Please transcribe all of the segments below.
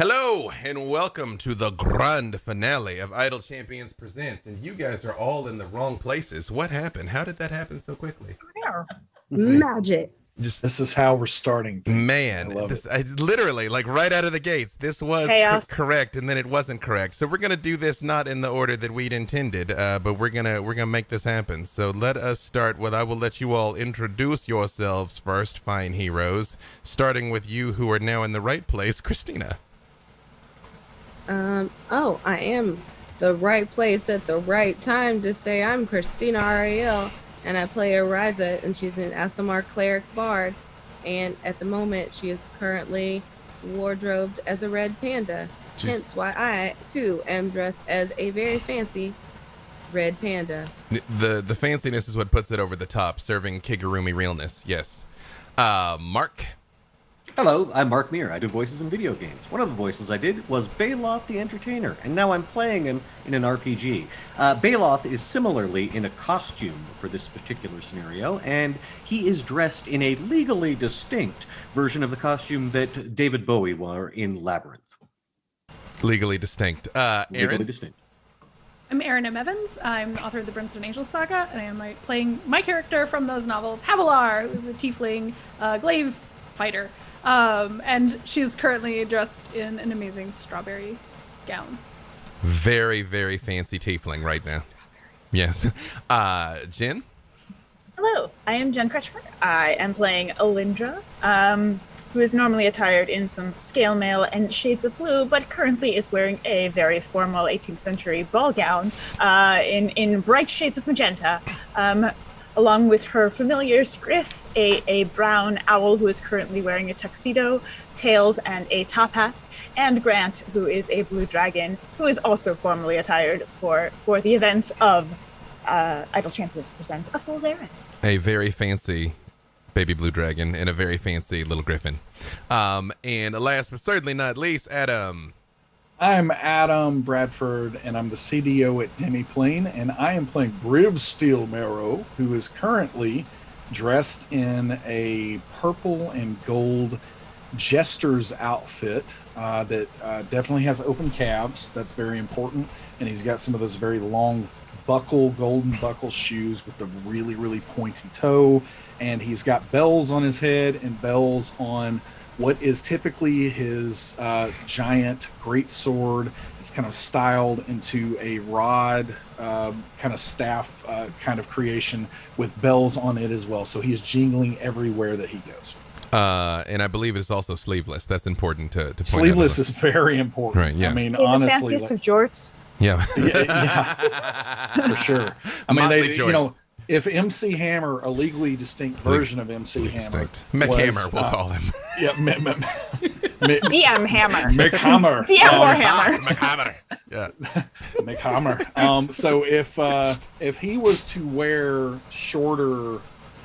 Hello and welcome to the grand finale of Idle Champions Presents. And you guys are all in the wrong places. What happened? How did that happen so quickly? Magic. This is how we're starting things. Man, I literally, like right out of the gates, this was correct, and then it wasn't correct. So we're gonna do this not in the order that we'd intended, but we're gonna make this happen. So let us start with, I will let you all introduce yourselves first, fine heroes, starting with you who are now in the right place, Christina. I am the right place at the right time to say I'm Christina Ariel, and I play Ariza, and she's an Asimar cleric bard, and at the moment she is currently wardrobed as a red panda. Hence why I too am dressed as a very fancy red panda. The fanciness is what puts it over the top, serving Kigurumi realness. Yes. Mark. Hello, I'm Mark Meir. I do voices in video games. One of the voices I did was Baloth the Entertainer, and now I'm playing him in an RPG. Baloth is similarly in a costume for this particular scenario, and he is dressed in a legally distinct version of the costume that David Bowie wore in Labyrinth. Legally distinct. Errand? Legally distinct. I'm Errand M. Evans. I'm the author of the Brimstone Angel Saga, and I am playing my character from those novels, Havilar, who's a tiefling glaive fighter. And she's currently dressed in an amazing strawberry gown. Very, very fancy tiefling right now. Yes. Jen? Hello, I am Jen Kretchmer. I am playing Alindra, who is normally attired in some scale mail and shades of blue, but currently is wearing a very formal 18th century ball gown in bright shades of magenta. Along with her familiars, Griff, a brown owl who is currently wearing a tuxedo, Tails, and a top hat, and Grant, who is a blue dragon, who is also formally attired for the events of Idle Champions Presents A Fool's Errand. A very fancy baby blue dragon and a very fancy little griffin. And last but certainly not least, Adam. I'm Adam Bradford, and I'm the CDO at Demiplane, and I am playing Brib Steelmarrow, who is currently dressed in a purple and gold jester's outfit that definitely has open calves. That's very important, and he's got some of those very long golden buckle shoes with the really, really pointy toe, and he's got bells on his head and bells on what is typically his giant great sword. It's kind of styled into a rod, kind of staff kind of creation with bells on it as well. So he is jingling everywhere that he goes. And I believe it's also sleeveless. That's important to point out. Sleeveless is very important. Right, yeah. I mean, the honestly, fanciest of jorts. Yeah. yeah, for sure. I mean, if MC Hammer, a legally distinct version of MC Hammer, McHammer, we'll call him. Yeah, DM Hammer. McHammer. DM Warhammer. McHammer. Yeah. McHammer. So if he was to wear shorter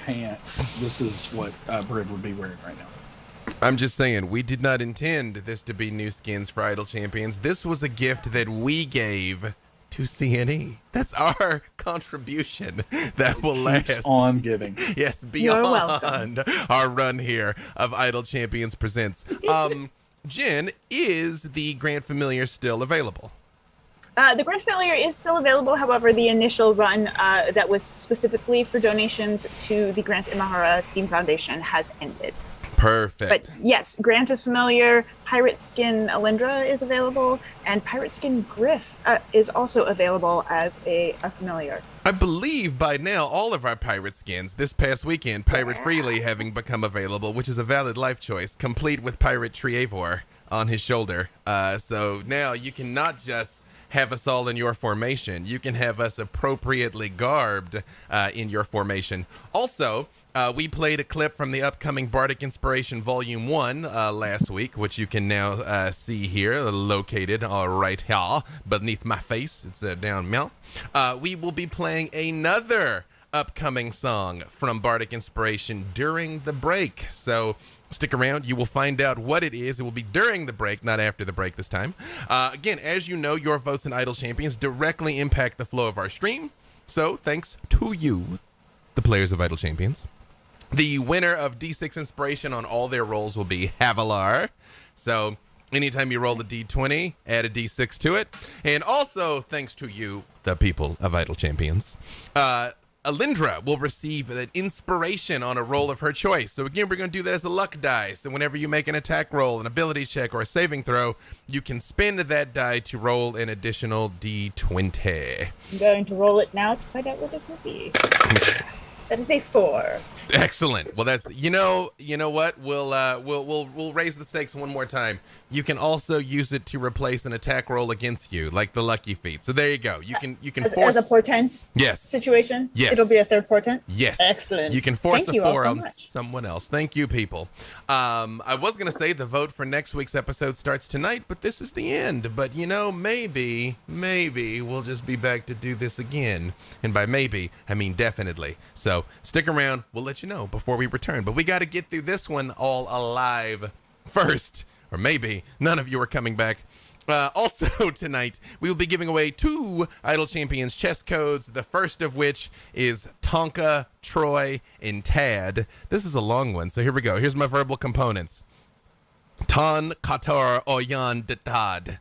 pants, this is what Briv would be wearing right now. I'm just saying, we did not intend this to be new skins for Idle Champions. This was a gift that we gave to CNE. That's our contribution that will last on giving. Yes, beyond our run here of Idle Champions Presents. Jen, is the Grant Familiar still available? The Grant Familiar is still available. However, the initial run that was specifically for donations to the Grant Imahara Steam Foundation has ended. Perfect. But yes, Grant is familiar. Pirate Skin Alindra is available, and Pirate Skin Griff is also available as a familiar. I believe by now all of our pirate skins this past weekend, Pirate Freely having become available, which is a valid life choice, complete with Pirate Trievor on his shoulder. So now you can not just have us all in your formation. You can have us appropriately garbed in your formation. Also, we played a clip from the upcoming Bardic Inspiration Volume 1 last week, which you can now see here, located right here beneath my face. It's down mount. We will be playing another upcoming song from Bardic Inspiration during the break. So stick around. You will find out what it is. It will be during the break, not after the break this time. Again, as you know, your votes in Idle Champions directly impact the flow of our stream. So thanks to you, the players of Idle Champions. The winner of D6 Inspiration on all their rolls will be Havilar. So Anytime you roll a d20, add a d6 to it. And also, thanks to you, the people of Idle Champions, Alindra will receive an inspiration on a roll of her choice. So again, we're going to do that as a luck die. So whenever you make an attack roll, an ability check, or a saving throw, you can spend that die to roll an additional d20. I'm going to roll it now to find out what it will be. That is a 4. Excellent. Well, that's you know what we'll raise the stakes one more time. You can also use it to replace an attack roll against you, like the lucky feat. So there you go. You can force as a portent. Yes. Situation. Yes. It'll be a third portent. Yes. Excellent. You can force Thank a you all 4 so on much. someone else. Thank you, people. I was gonna say the vote for next week's episode starts tonight, but this is the end. But maybe we'll just be back to do this again. And by maybe, I mean definitely. So stick around. We'll let you know before we return. But we got to get through this one all alive first. Or maybe none of you are coming back. Also tonight, we will be giving away 2 Idle Champions chess codes, the first of which is Tonka, Troy, and Tad. This is a long one, so here we go. Here's my verbal components. Ton Qatar Oyan Datad.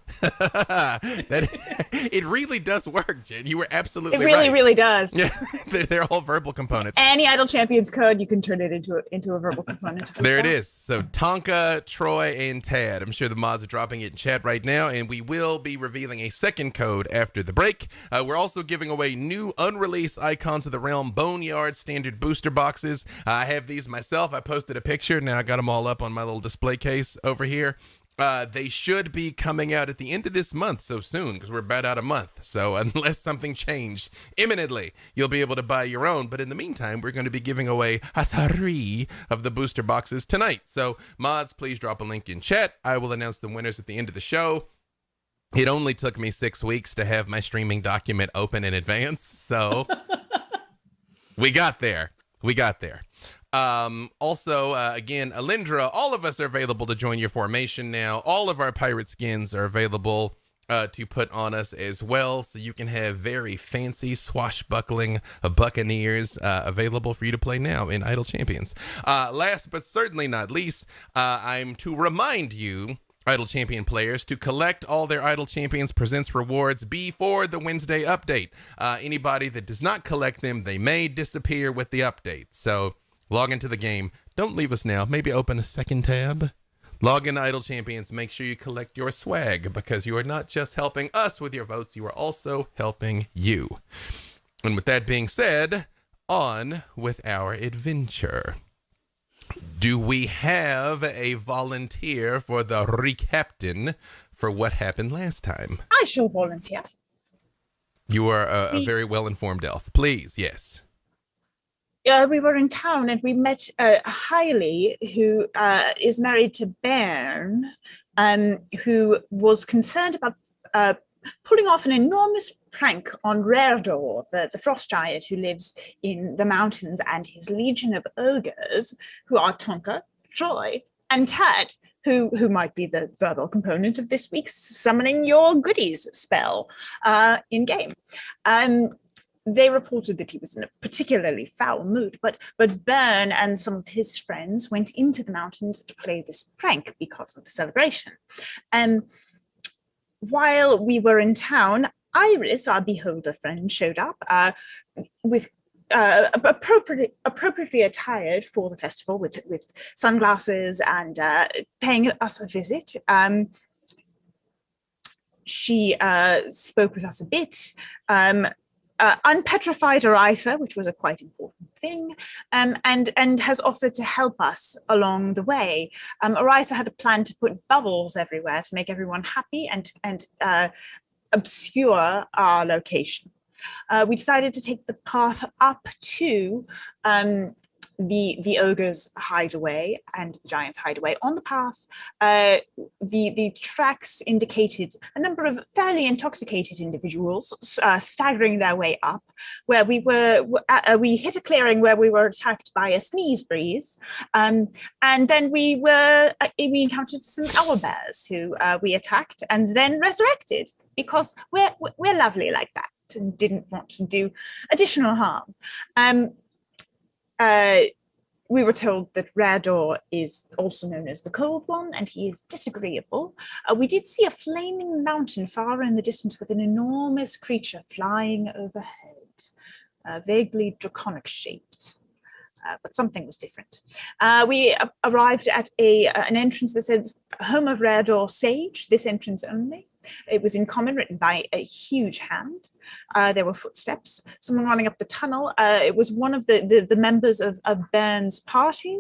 It really does work, Jen. You were absolutely right. It really does. Yeah, they're all verbal components. Any Idle Champions code, you can turn it into a verbal component. There it is. So Tonka, Troy, and Tad. I'm sure the mods are dropping it in chat right now, and we will be revealing a second code after the break. We're also giving away new unreleased Icons of the Realm Boneyard standard booster boxes. I have these myself. I posted a picture. Now I got them all up on my little display case over here. They should be coming out at the end of this month, so soon, because we're about out of month. So unless something changed imminently, you'll be able to buy your own. But in the meantime, we're going to be giving away 3 of the booster boxes tonight. So mods, please drop a link in chat. I will announce the winners at the end of the show. It only took me 6 weeks to have my streaming document open in advance, so we got there. Also, again, Alindra, all of us are available to join your formation now. All of our pirate skins are available to put on us as well, so you can have very fancy swashbuckling buccaneers available for you to play now in Idle Champions. Last but certainly not least, I'm to remind you, Idle Champion players, to collect all their Idle Champions Presents rewards before the Wednesday update. Anybody that does not collect them, they may disappear with the update. So log into the game. Don't leave us now. Maybe open a second tab. Log in to Idle Champions. Make sure you collect your swag, because you are not just helping us with your votes, you are also helping you. And with that being said, on with our adventure. Do we have a volunteer for the recaptain for what happened last time? I shall volunteer. You are a very well-informed elf. Please, yes. We were in town and we met Hailey, who is married to Bairn, who was concerned about pulling off an enormous prank on Rerdor, the frost giant who lives in the mountains, and his legion of ogres, who are Tonka, Troy, and Tad, who might be the verbal component of this week's Summoning Your Goodies spell in-game. They reported that he was in a particularly foul mood, but Byrne and some of his friends went into the mountains to play this prank because of the celebration. While we were in town, Iris, our beholder friend, showed up with appropriately attired for the festival, with sunglasses and paying us a visit. She spoke with us a bit. Unpetrified Arisa, which was a quite important thing, and has offered to help us along the way. Arisa had a plan to put bubbles everywhere to make everyone happy and obscure our location. We decided to take the path up to the ogre's hideaway and the giant's hideaway. On the path, the tracks indicated a number of fairly intoxicated individuals staggering their way up, where we hit a clearing where we were attacked by a sneeze breeze, and then we encountered some owlbears who we attacked and then resurrected, because we're lovely like that and didn't want to do additional harm. we were told that Rador is also known as the Cold One, and he is disagreeable. We did see a flaming mountain far in the distance with an enormous creature flying overhead, vaguely draconic shaped. But something was different. We arrived at an entrance that says Home of Rador Sage, this entrance only. It was in common, written by a huge hand. There were footsteps, someone running up the tunnel. It was one of the members of Byrne's party.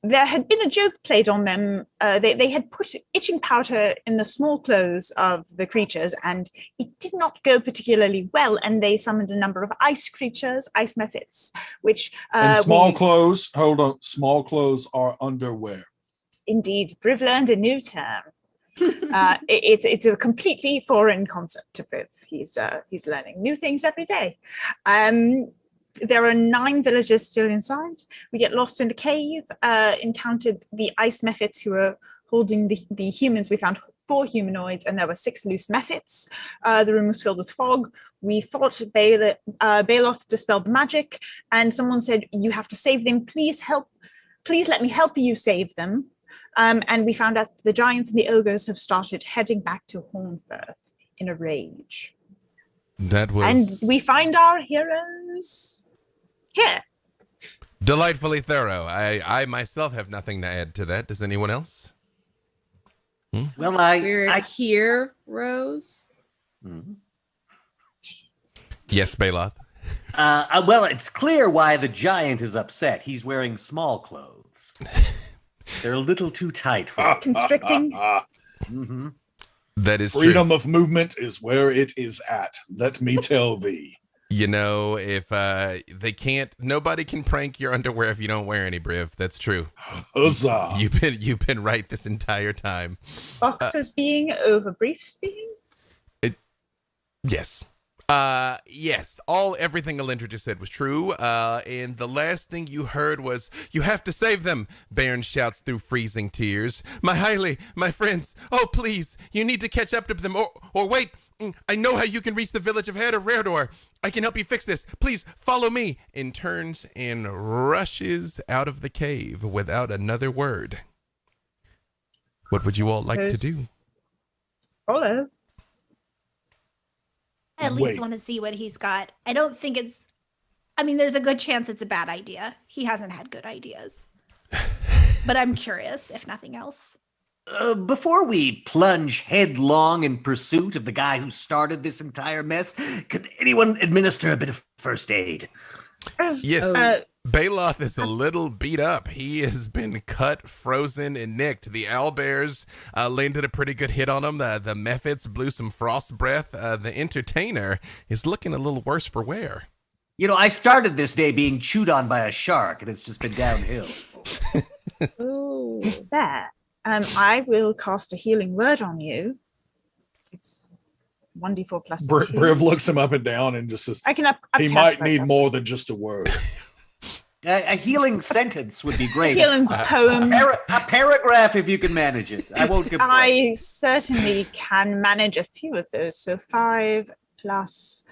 There had been a joke played on them. They had put itching powder in the small clothes of the creatures, and it did not go particularly well, and they summoned a number of ice creatures, ice mephits, which... and small clothes, hold on, small clothes are underwear. Indeed, Briv learned a new term. It's a completely foreign concept to Briv. He's learning new things every day. There are 9 villagers still inside. We get lost in the cave, encountered the ice mephits who were holding the humans. We found 4 humanoids, and there were 6 loose mephits. The room was filled with fog. We fought Baloth dispelled the magic, and someone said, "You have to save them. Please let me help you save them." And we found out that the giants and the ogres have started heading back to Hornfirth in a rage. And we find our heroes here. Delightfully thorough. I myself have nothing to add to that. Does anyone else? Well, We're here, Rose. Yes, Baloth. Well, it's clear why the giant is upset. He's wearing small clothes. They're a little too tight for him. Constricting. That is Freedom true. of movement is where it is at. Let me tell thee. You know, if nobody can prank your underwear if you don't wear any, Briv. That's true. Huzzah. You've been right this entire time. Boxers being over briefs being? Yes. Yes. Everything Alindra just said was true. And the last thing you heard was, "You have to save them," Bairn shouts through freezing tears. "My Haile, my friends, oh please, you need to catch up to them, or wait, I know how you can reach the village of Rador. I can help you fix this. Please follow me," and turns and rushes out of the cave without another word. What would you all like to do? Follow. I at least want to see what he's got. I don't think there's a good chance it's a bad idea. He hasn't had good ideas. But I'm curious, if nothing else. Before we plunge headlong in pursuit of the guy who started this entire mess, could anyone administer a bit of first aid? Yes. Baloth is a little beat up. He has been cut, frozen, and nicked. The owlbears landed a pretty good hit on him. The mephits blew some frost breath. The entertainer is looking a little worse for wear. You know, I started this day being chewed on by a shark, and it's just been downhill. Ooh. There. I will cast a healing word on you. It's 1d4 plus 2. Briv looks him up and down and just says, I can he might need more than just a word. A healing sentence would be great. Healing poem. A paragraph if you can manage it. I won't complain. I certainly can manage a few of those. So 5 plus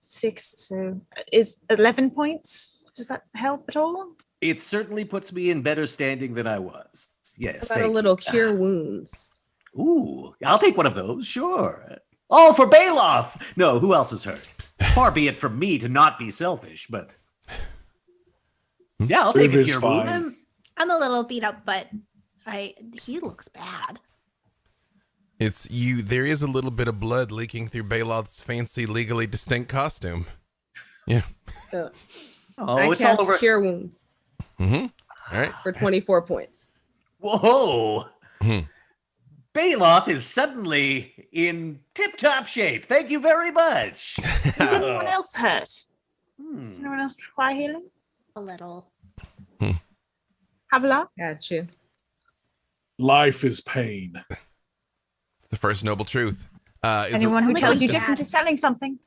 6, so is 11 points. Does that help at all? It certainly puts me in better standing than I was. Yes. About a little cure wounds. Ooh, I'll take one of those, sure. All for Baloth! No, who else is hurt? Far be it from me to not be selfish, but... Yeah, I'll take a cure wounds. I'm a little beat up, but he looks bad. It's you. There is a little bit of blood leaking through Baloth's fancy, legally distinct costume. Yeah. So it's all over. Cure wounds. All right. For 24 points. Whoa! Baloth is suddenly in tip-top shape. Thank you very much. Is anyone else hurt? Does anyone else require healing? A little. Havilah? Got you. Life is pain. The first noble truth. Anyone who tells you different is selling something.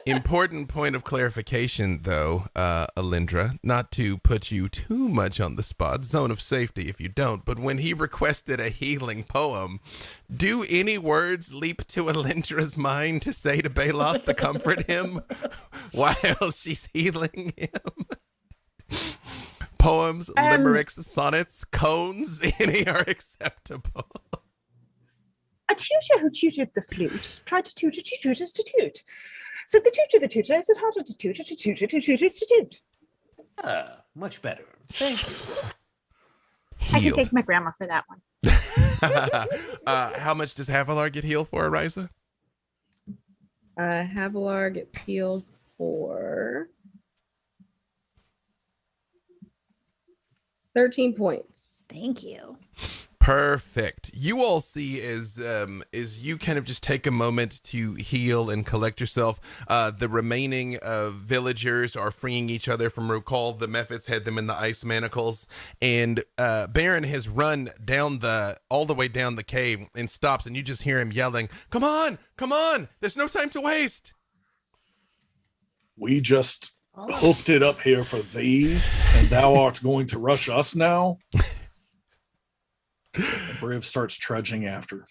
Important point of clarification, though, Alindra, not to put you too much on the spot, zone of safety if you don't, but when he requested a healing poem, do any words leap to Alindra's mind to say to Baloth to comfort him while she's healing him? Poems, limericks, sonnets, cones, any are acceptable. A tutor who tutored the flute tried to tutor two tutors to toot. Said the tutor, is it harder to tutor to tutors to toot? Much better. Thank you. I can thank my grandma for that one. How much does Havilar get healed for, Ariza? Havilar gets healed for 13 points. Thank you. Perfect. You all see as you kind of just take a moment to heal and collect yourself. The remaining villagers are freeing each other from Rukal. The Mephits had them in the ice manacles, and Baron has run down all the way down the cave and stops, and you just hear him yelling, "Come on! Come on! There's no time to waste!" We just hooked it up here for thee, and thou art going to rush us now? Briv starts trudging after.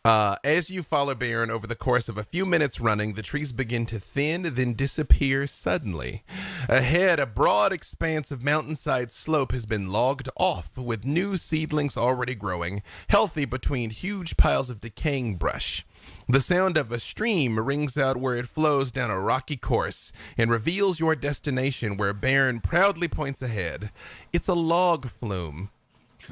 As you follow Baron over the course of a few minutes running, the trees begin to thin, then disappear suddenly. Ahead, a broad expanse of mountainside slope has been logged off, with new seedlings already growing, healthy between huge piles of decaying brush. The sound of a stream rings out where it flows down a rocky course and reveals your destination, where Baron proudly points ahead. It's a log flume.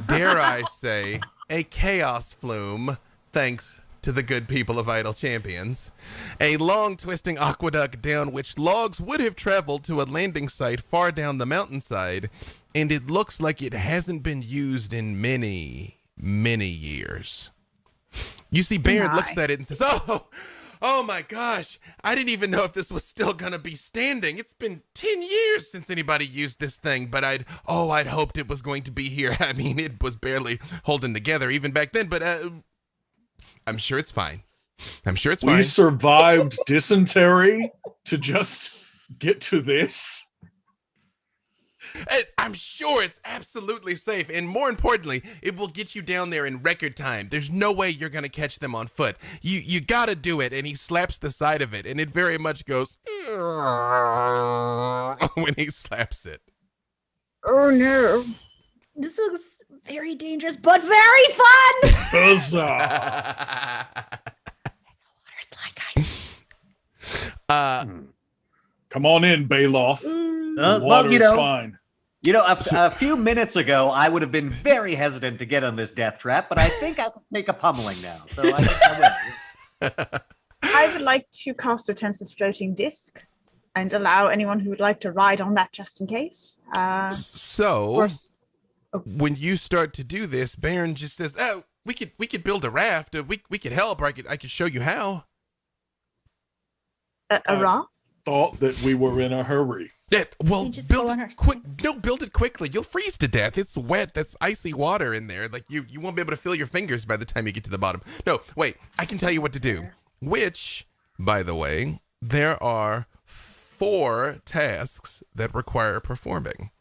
Dare I say, a chaos flume, thanks to the good people of Idle Champions. A long twisting aqueduct down which logs would have traveled to a landing site far down the mountainside, and it looks like it hasn't been used in many, many years. You see Baron looks at it and says, Oh my gosh, I didn't even know if this was still gonna be standing. It's been 10 years since anybody used this thing, but I'd hoped it was going to be here. I mean, it was barely holding together even back then, but I'm sure it's fine. We survived dysentery to just get to this. I'm sure it's absolutely safe, and more importantly, it will get you down there in record time. There's no way you're going to catch them on foot. You got to do it, and he slaps the side of it, and it very much goes when he slaps it. Oh no. This looks very dangerous, but very fun! Huzzah! Water's like ice. Come on in, Baloth. The water is fine. A few minutes ago, I would have been very hesitant to get on this death trap, but I think I can take a pummeling now. So I think I will. I would like to cast a Tensor's floating disc and allow anyone who would like to ride on that just in case. When you start to do this, Baron just says, "Oh, we could build a raft. We could help, or I could show you how." A raft? Thought that we were in a hurry. Build it quick. No, build it quickly. You'll freeze to death. It's wet. That's icy water in there. Like you won't be able to feel your fingers by the time you get to the bottom. No, wait. I can tell you what to do. Which, by the way, there are 4 tasks that require performing.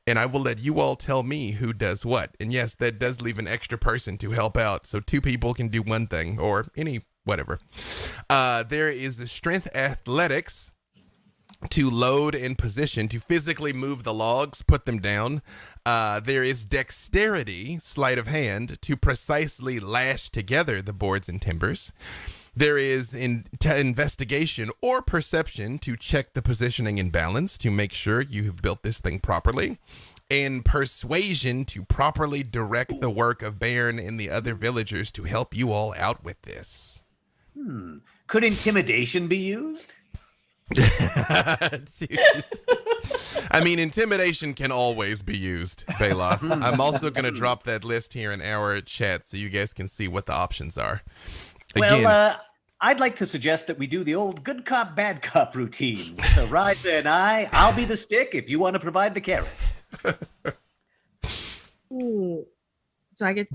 And I will let you all tell me who does what. And yes, that does leave an extra person to help out. So 2 people can do one thing, or any whatever. There is the strength athletics, to load and position, to physically move the logs, put them down. There is dexterity, sleight of hand, to precisely lash together the boards and timbers. There is investigation or perception, to check the positioning and balance, to make sure you have built this thing properly. And persuasion, to properly direct the work of Baron and the other villagers to help you all out with this. Could intimidation be used? I mean, intimidation can always be used, Baloth. I'm also going to drop that list here in our chat so you guys can see what the options are. Again, I'd like to suggest that we do the old good cop, bad cop routine. So Ryza and I'll be the stick if you want to provide the carrot. Ooh. So I get...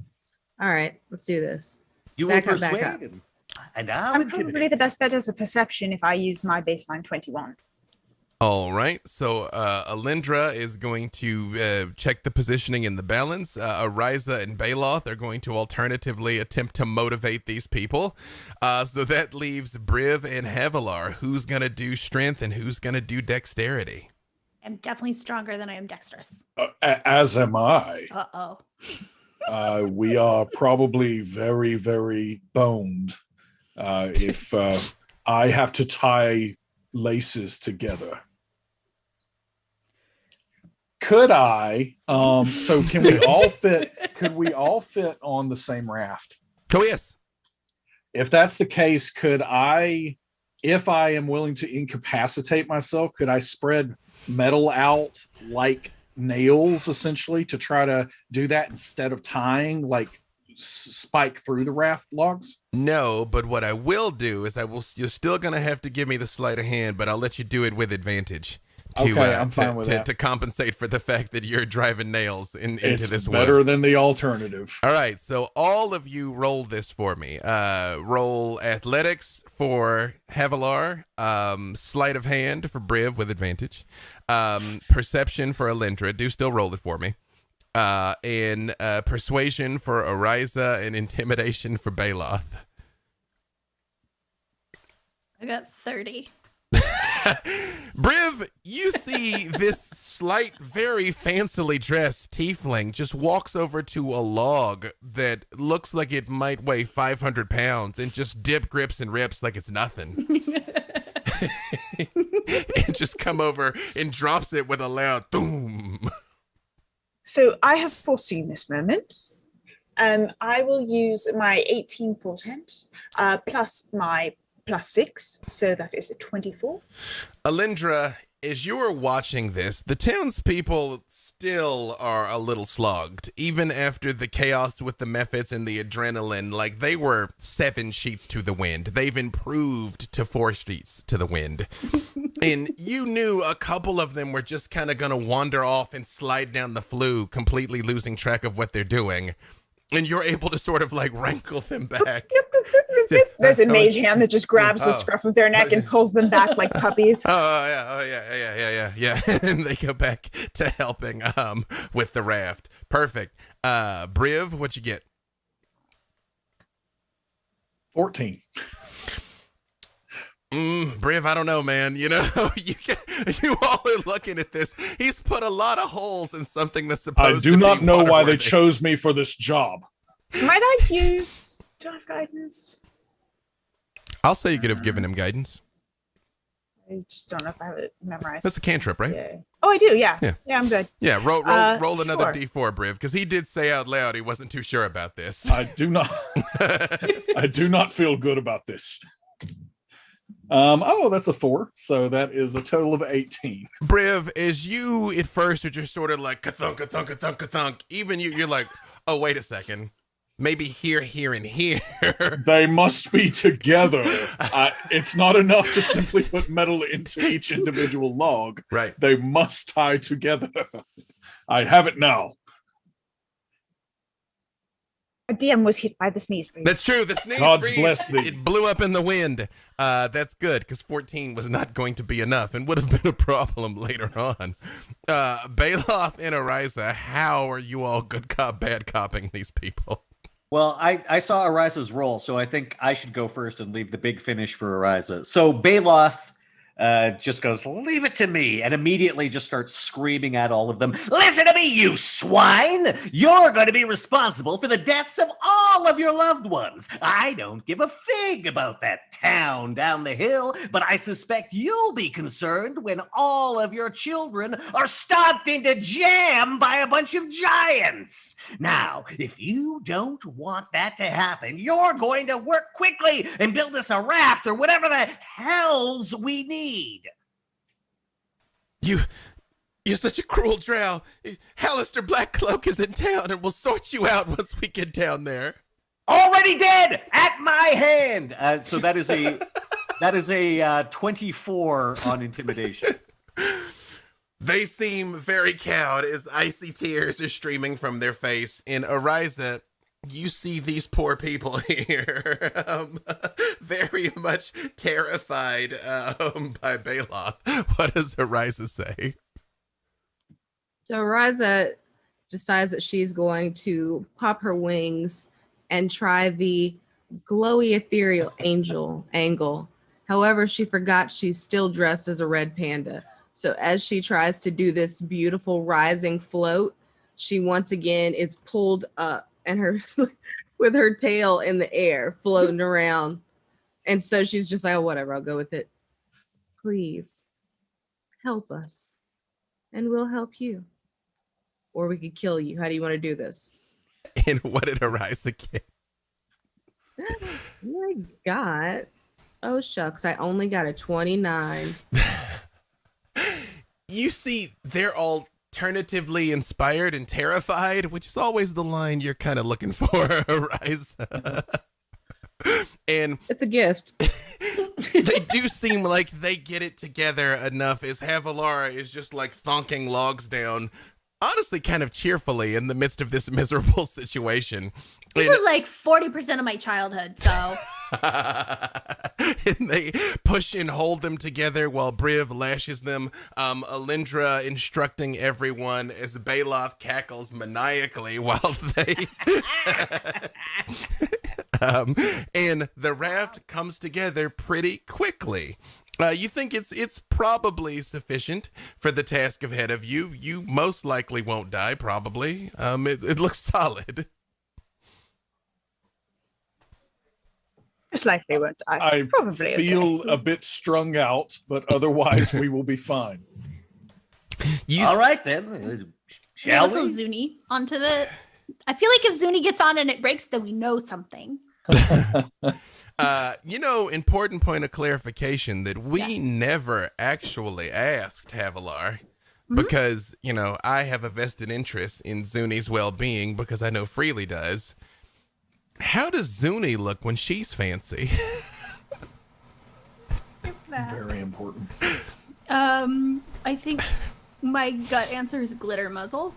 All right, let's do this. You back will up, back persuade up. And I'll I'm intimidate. probably the best bet as a perception if I use my baseline 21. All right, so Alindra is going to check the positioning and the balance. Ariza and Baloth are going to alternatively attempt to motivate these people. So that leaves Briv and Havilar. Who's going to do strength and who's going to do dexterity? I'm definitely stronger than I am dexterous. As am I. Uh-oh. We are probably very, very boned if I have to tie laces together. Could I? So can we all fit? Could we all fit on the same raft? Oh, yes. If that's the case, could I, if I am willing to incapacitate myself, could I spread metal out like nails essentially to try to do that instead of tying, like spike through the raft logs? No, but what I will do is you're still going to have to give me the sleight of hand, but I'll let you do it with advantage. Okay, I'm fine with that. To compensate for the fact that you're driving nails into It's this better wood. than the alternative. All right, so all of you roll this for me. Roll athletics for Havilar, sleight of hand for Briv with advantage, perception for Alindra. Do still roll it for me. And persuasion for Ariza and intimidation for Baloth. I got 30. Briv, you see this slight, very fancily dressed tiefling just walks over to a log that looks like it might weigh 500 pounds and just grips and rips like it's nothing. And just come over and drops it with a loud boom. So I have foreseen this moment. I will use my 18 portent plus my +6, so that is a 24. Alindra, as you are watching this, the townspeople still are a little slogged, even after the chaos with the methods and the adrenaline. Like, they were 7 sheets to the wind. They've improved to 4 sheets to the wind. And you knew a couple of them were just kind of going to wander off and slide down the flue, completely losing track of what they're doing. And you're able to sort of like wrinkle them back. There's a mage hand that just grabs the scruff of their neck and pulls them back like puppies. Yeah. And they go back to helping with the raft. Perfect. Briv, what'd you get? 14. Briv, I don't know, man. You know, you all are looking at this. He's put a lot of holes in something that's supposed to be I do not know why they water-worthy. chose me for this job. Might I use draft guidance? I'll say you could have given him guidance. I just don't know if I have it memorized. That's a cantrip, right? Yeah. Oh, I do. Yeah. Yeah. Yeah, I'm good. Yeah, roll another Sure. D4, Briv, because he did say out loud he wasn't too sure about this. I do not I do not feel good about this. That's a 4, so that is a total of 18. Briv, as you at first are just sort of like ka-thunk, ka-thunk, ka-thunk, ka-thunk, even you're like, oh, wait a second. Maybe here, and here. They must be together. It's not enough to simply put metal into each individual log. Right. They must tie together. I have it now. A DM was hit by the sneeze breeze. That's true. The sneeze God's breeze, bless thee. it blew up in the wind. That's good, because 14 was not going to be enough and would have been a problem later on. Baloth and Ariza, how are you all good cop, bad copping these people? Well, I saw Ariza's roll, so I think I should go first and leave the big finish for Ariza. So Baloth just goes, leave it to me, and immediately just starts screaming at all of them. Listen to me, you swine! You're going to be responsible for the deaths of all of your loved ones. I don't give a fig about that town down the hill, but I suspect you'll be concerned when all of your children are stomped into jam by a bunch of giants. Now, if you don't want that to happen, you're going to work quickly and build us a raft or whatever the hells we need. You're such a cruel drow. Hallister Blackcloak is in town and we'll sort you out once we get down there. Already dead at my hand. So that is a 24 on intimidation. They seem very cowed as icy tears are streaming from their face. And Ariza, you see these poor people here, very much terrified by Bailoff. What does Ariza say? So Ariza decides that she's going to pop her wings and try the glowy ethereal angel angle. However, she forgot she's still dressed as a red panda. So as she tries to do this beautiful rising float, she once again is pulled up and her with her tail in the air floating around. And so she's just like, oh, whatever, I'll go with it. Please help us and we'll help you. Or we could kill you. How do you want to do this? And what did Ariza get? I got, oh shucks, I only got a 29. You see, they're alternatively inspired and terrified, which is always the line you're kind of looking for, Ariza. And It's a gift. they do seem like they get it together enough as Havalara is just like thonking logs down, honestly kind of cheerfully in the midst of this miserable situation. This was like 40% of my childhood, so. And they push and hold them together while Briv lashes them. Alindra instructing everyone as Bailoff cackles maniacally while they... and the raft comes together pretty quickly. You think it's probably sufficient for the task ahead of you. You most likely won't die, probably. It looks solid. Most likely won't die. I Probably feel okay. a bit strung out, but otherwise we will be fine. All right, then. Shall Whistle we? Zuni onto the. I feel like if Zuni gets on and it breaks, then we know something. Important point of clarification that we never actually asked Havalar because, I have a vested interest in Zuni's well-being because I know Freely does. How does Zuni look when she's fancy? Very important. I think my gut answer is glitter muzzle.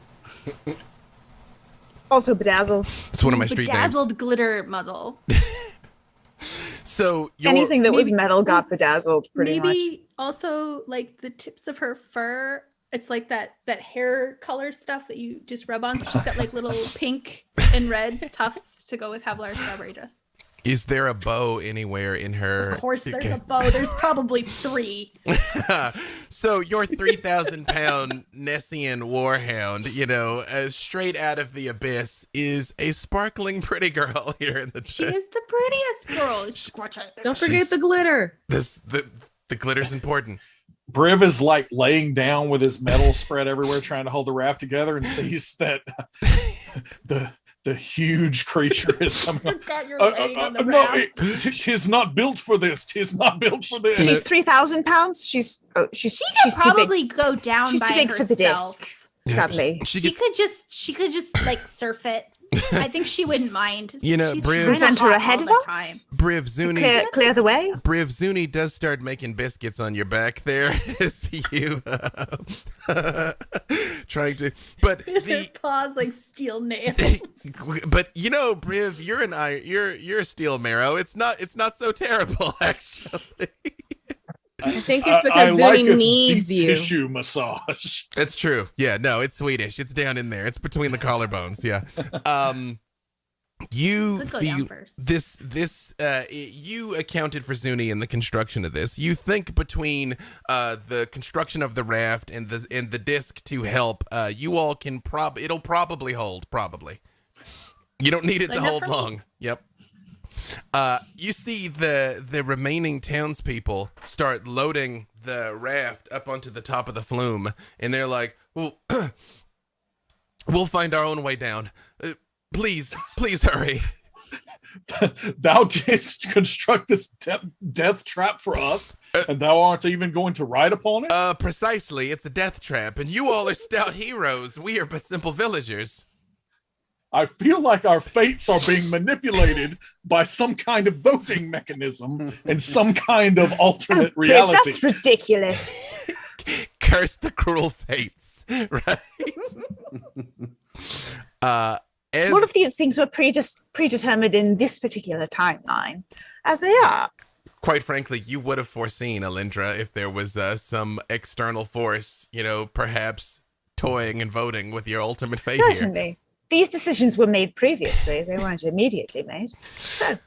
Also bedazzled. It's one of my street names. Bedazzled glitter muzzle. So Anything that was metal got bedazzled pretty much. Maybe also like the tips of her fur. It's like that hair color stuff that you just rub on. So she's got like little pink and red tufts to go with Havalar's strawberry dress. Is there a bow anywhere in her? Of course there's a bow. There's probably 3. So your 3,000-pound Nessian warhound, straight out of the abyss, is a sparkling pretty girl here in the She is the prettiest girl. Don't forget the glitter. The glitter's important. Briv is like laying down with his metal spread everywhere, trying to hold the raft together, and sees that the huge creature is coming up. Forgot you're laying on the No, raft. tis not built for this. Tis not built for this. She's 3,000 pounds. She's She too could probably big. go down She's by too big herself. for the disc. Sadly, She She could, could just like surf it. I think she wouldn't mind. You know, She's Briv- kinda we sent her hot ahead all of the us. Briv Zuni. Clear the way. Briv Zuni does start making biscuits on your back there as you trying to, but Her the paws like steel nails. but Briv, you're a steel marrow. It's not so terrible actually. I think it's because I like Zuni a needs deep you. tissue massage. That's true. Yeah, no, it's Swedish. It's down in there. It's between the collarbones. Yeah. You Let's go down feel first. this you accounted for Zuni in the construction of this. You think between the construction of the raft and the disc to help, you all can it'll probably hold. Probably. You don't need it to Enough hold for me. long. Yep. You see the remaining townspeople start loading the raft up onto the top of the flume, and they're like, "Well, we'll find our own way down. Please hurry." Thou didst construct this death trap for us, and thou aren't even going to ride upon it? Precisely. It's a death trap, and you all are stout heroes. We are but simple villagers. I feel like our fates are being manipulated by some kind of voting mechanism and some kind of alternate Briv, reality. that's ridiculous. Curse the cruel fates, right? As All of these things were predetermined in this particular timeline, as they are. quite frankly, you would have foreseen, Alindra, if there was some external force, perhaps toying and voting with your ultimate fate here. Certainly. These decisions were made previously. They weren't immediately made. So,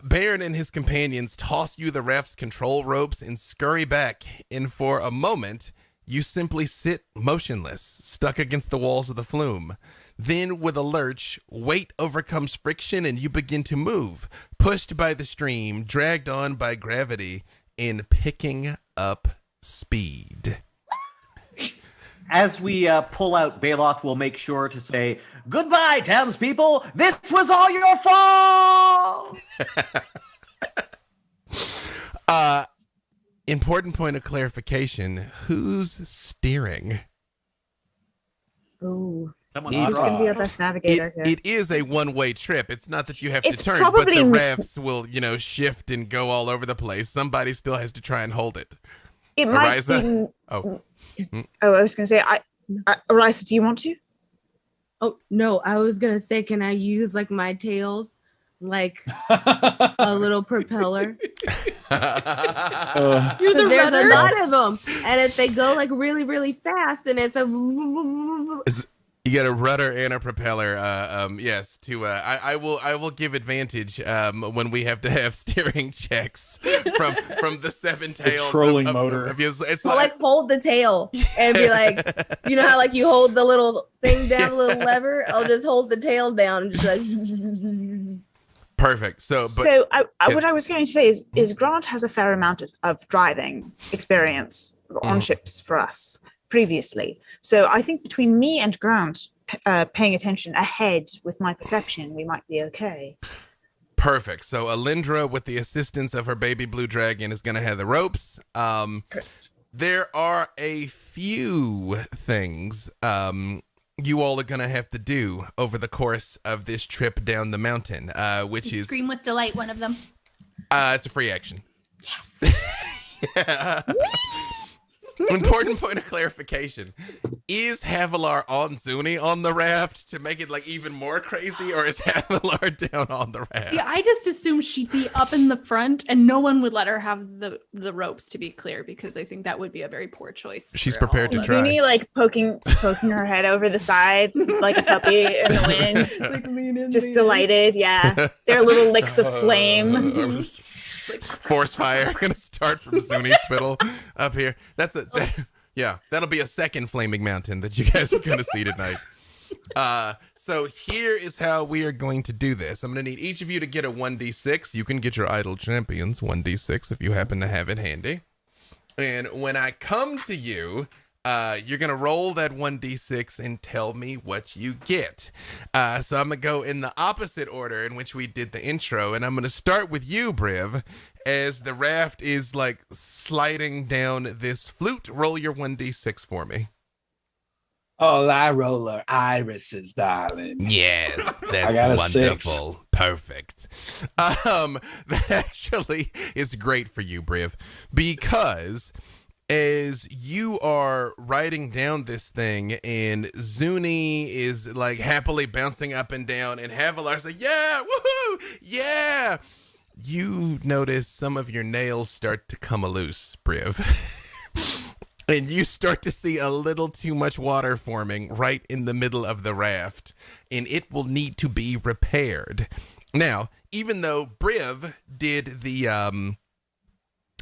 Baron and his companions toss you the raft's control ropes and scurry back, and for a moment, you simply sit motionless, stuck against the walls of the flume. Then, with a lurch, weight overcomes friction and you begin to move, pushed by the stream, dragged on by gravity, and picking up speed. As we pull out, Baloth will make sure to say, "Goodbye, townspeople. This was all your fault." Important point of clarification. Who's steering? ooh, Someone who's going to be our best navigator here? It is a one-way trip. It's not that you have It's to turn, probably- but the rafts will, shift and go all over the place. Somebody still has to try and hold it. It might Ariza? be. Oh. Oh, I was going to say, Arisa, do you want to? Oh no, I was gonna say, can I use like my tails, like a little propeller? Uh, You're the There's a rudder. lot of them, and if they go like really, really fast, and it's a You get a rudder and a propeller. Yes. I will give advantage when we have to have steering checks from the seven tails. trolling of motor. It's so like hold the tail and be like, you know how like you hold the little thing down, the little lever. I'll just hold the tail down and just like. perfect. So, What I was going to say is Grant has a fair amount of driving experience on ships for us previously. So I think between me and Grant paying attention ahead with my perception, we might be okay. perfect. So Alindra, with the assistance of her baby blue dragon, is going to have the ropes. There are a few things you all are going to have to do over the course of this trip down the mountain, which is Scream with delight, one of them. it's a free action. Yes. Yeah. Important point of clarification. Is Havilar on Zuni on the raft to make it like even more crazy, or is Havilar down on the raft? Yeah, I just assumed she'd be up in the front and no one would let her have the ropes, to be clear, because I think that would be a very poor choice. She's for all prepared of to us. try. Zuni like poking her head over the side like a puppy in the wind, Like, lean in, just lean in. Uh, delighted. Yeah, their little licks of flame. Force fire gonna start from Zuni Spittle up here. Yeah, that'll be a second flaming mountain that you guys are gonna see tonight. So here is how we are going to do this. I'm gonna need each of you to get a 1d6. You can get your idle champions 1d6 if you happen to have it handy. And when I come to you, you're gonna roll that 1d6 and tell me what you get. So I'm gonna go in the opposite order in which we did the intro, and I'm gonna start with you, Briv, as the raft is like sliding down this flute. Roll your 1d6 for me. oh, I roller irises, darling. Yeah, that's I got a 6. wonderful. Perfect. That actually is great for you, Briv, because as you are riding down this thing and Zuni is like happily bouncing up and down and Havilar's like, yeah, woohoo, yeah, you notice some of your nails start to come loose, Briv. And you start to see a little too much water forming right in the middle of the raft, and it will need to be repaired. Now, even though Briv did the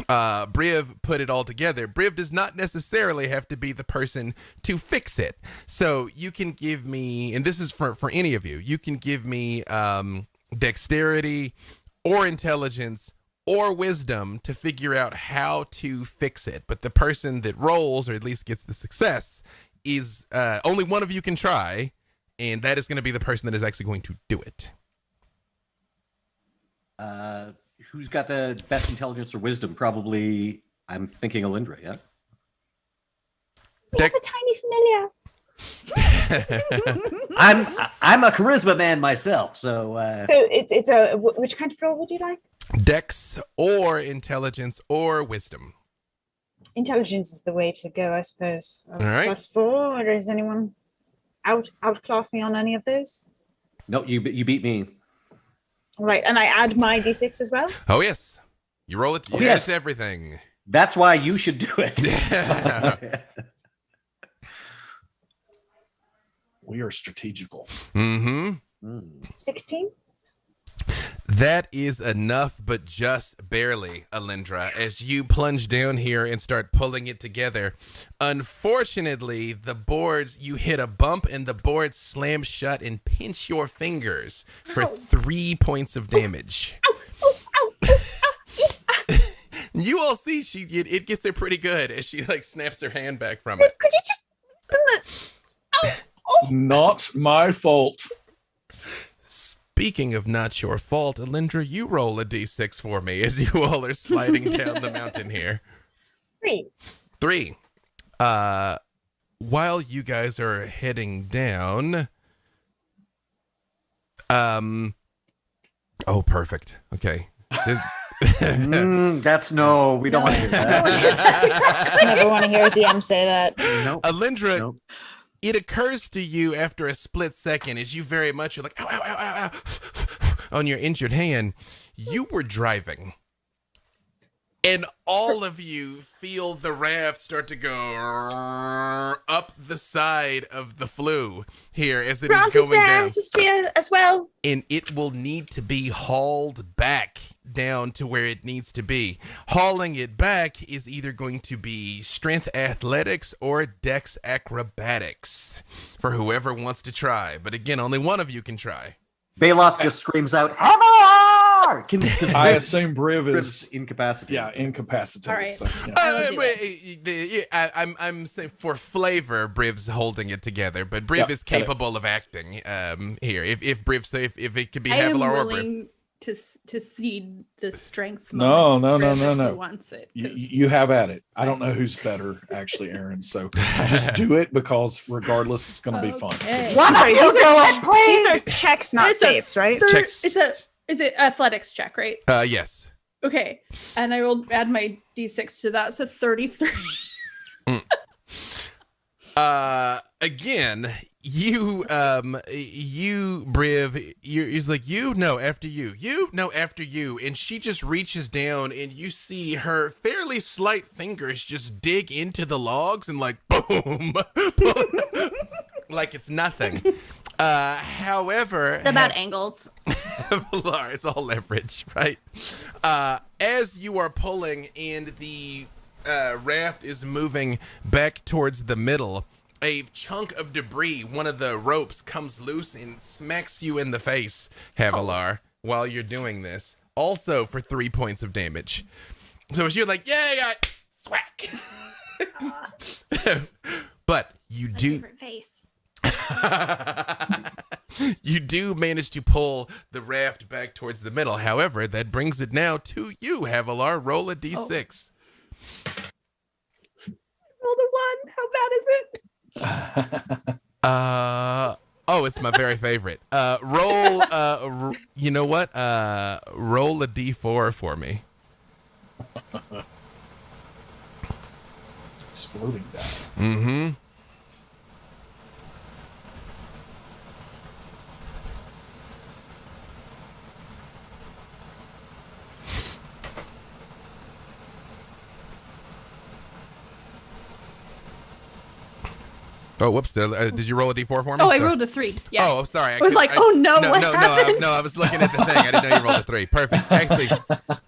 Briv put it all together, Briv does not necessarily have to be the person to fix it. So you can give me, and this is for any of you, you can give me dexterity or intelligence or wisdom to figure out how to fix it. But the person that rolls, or at least gets the success, is only one of you can try, and that is going to be the person that is actually going to do it. Who's got the best intelligence or wisdom? Probably, I'm thinking Alindra, yeah? We have a tiny familiar. I'm a charisma man myself, so... So it's a which kind of roll would you like? Dex or intelligence or wisdom. Intelligence is the way to go, I suppose. All right. +4, or does anyone outclass me on any of those? No, you beat me. Right, and I add my d6 as well. Oh, yes. You roll it. Oh, yes, yes. everything. That's why you should do it. We are strategical. Mm-hmm. 16. That is enough, but just barely, Alindra, as you plunge down here and start pulling it together. Unfortunately, the boards, you hit a bump and the boards slam shut and pinch your fingers for 3 points of damage. You all see it gets her pretty good as she like snaps her hand back from it. Could you just... Not my fault. Speaking of not your fault, Alindra, you roll a d6 for me as you all are sliding down the mountain here. 3. While you guys are heading down, oh, perfect. Okay. That's no. We don't want to hear that. I never want to hear a DM say that. Nope. Alindra, Nope. it occurs to you after a split second as you very much are like, ow, ow, ow, ow, ow, on your injured hand, you were driving. And all of you feel the raft start to go up the side of the flue here as it is going down. To steer as well. And it will need to be hauled back down to where it needs to be. Hauling it back is either going to be strength athletics or dex acrobatics for whoever wants to try. But again, only one of you can try. Bailoff just screams out, "Hammer!" I assume Briv Briv's is incapacitated. yeah, incapacitated. All right. So, yeah. I'm saying for flavor, Briv's holding it together, but Briv Yep, is got it. capable of acting here. If Briv, so if it could be I am Havilar or Briv. willing to cede the strength. No, moment no, to no, Griff no, if no. he wants it. You, 'cause- you have at it. I don't know who's better, actually, Aaron. So just do it because regardless, it's going to be fun. So Okay. just- One of Sorry, you do it, please. These are checks, not It's a saves, right? Checks. Is it athletics check, right? Yes. Okay, and I will add my d6 to that, so 33. Again, you Briv, he's like, no, after you, no, after you, and she just reaches down and you see her fairly slight fingers just dig into the logs and like boom, like it's nothing. However, It's about angles. Valar, it's all leverage, right? As you are pulling and the raft is moving back towards the middle, a chunk of debris, one of the ropes, comes loose and smacks you in the face, Havilar, while you're doing this. Also for 3 points of damage. So as you're like, yeah, swack. But you do... Face. You do manage to pull the raft back towards the middle. However, that brings it now to you, Havilar. Roll a d6. Rolled a 1. How bad is it? Oh, it's my very favorite. Roll, you know what? Roll a d4 for me. Exploding down. Mm-hmm. Oh, whoops! Did you roll a d4 for me? Oh, I Sorry. rolled a 3. Yeah. Oh, sorry. I was like, oh no, what happened? I was looking at the thing. I didn't know you rolled a 3. Perfect. Actually,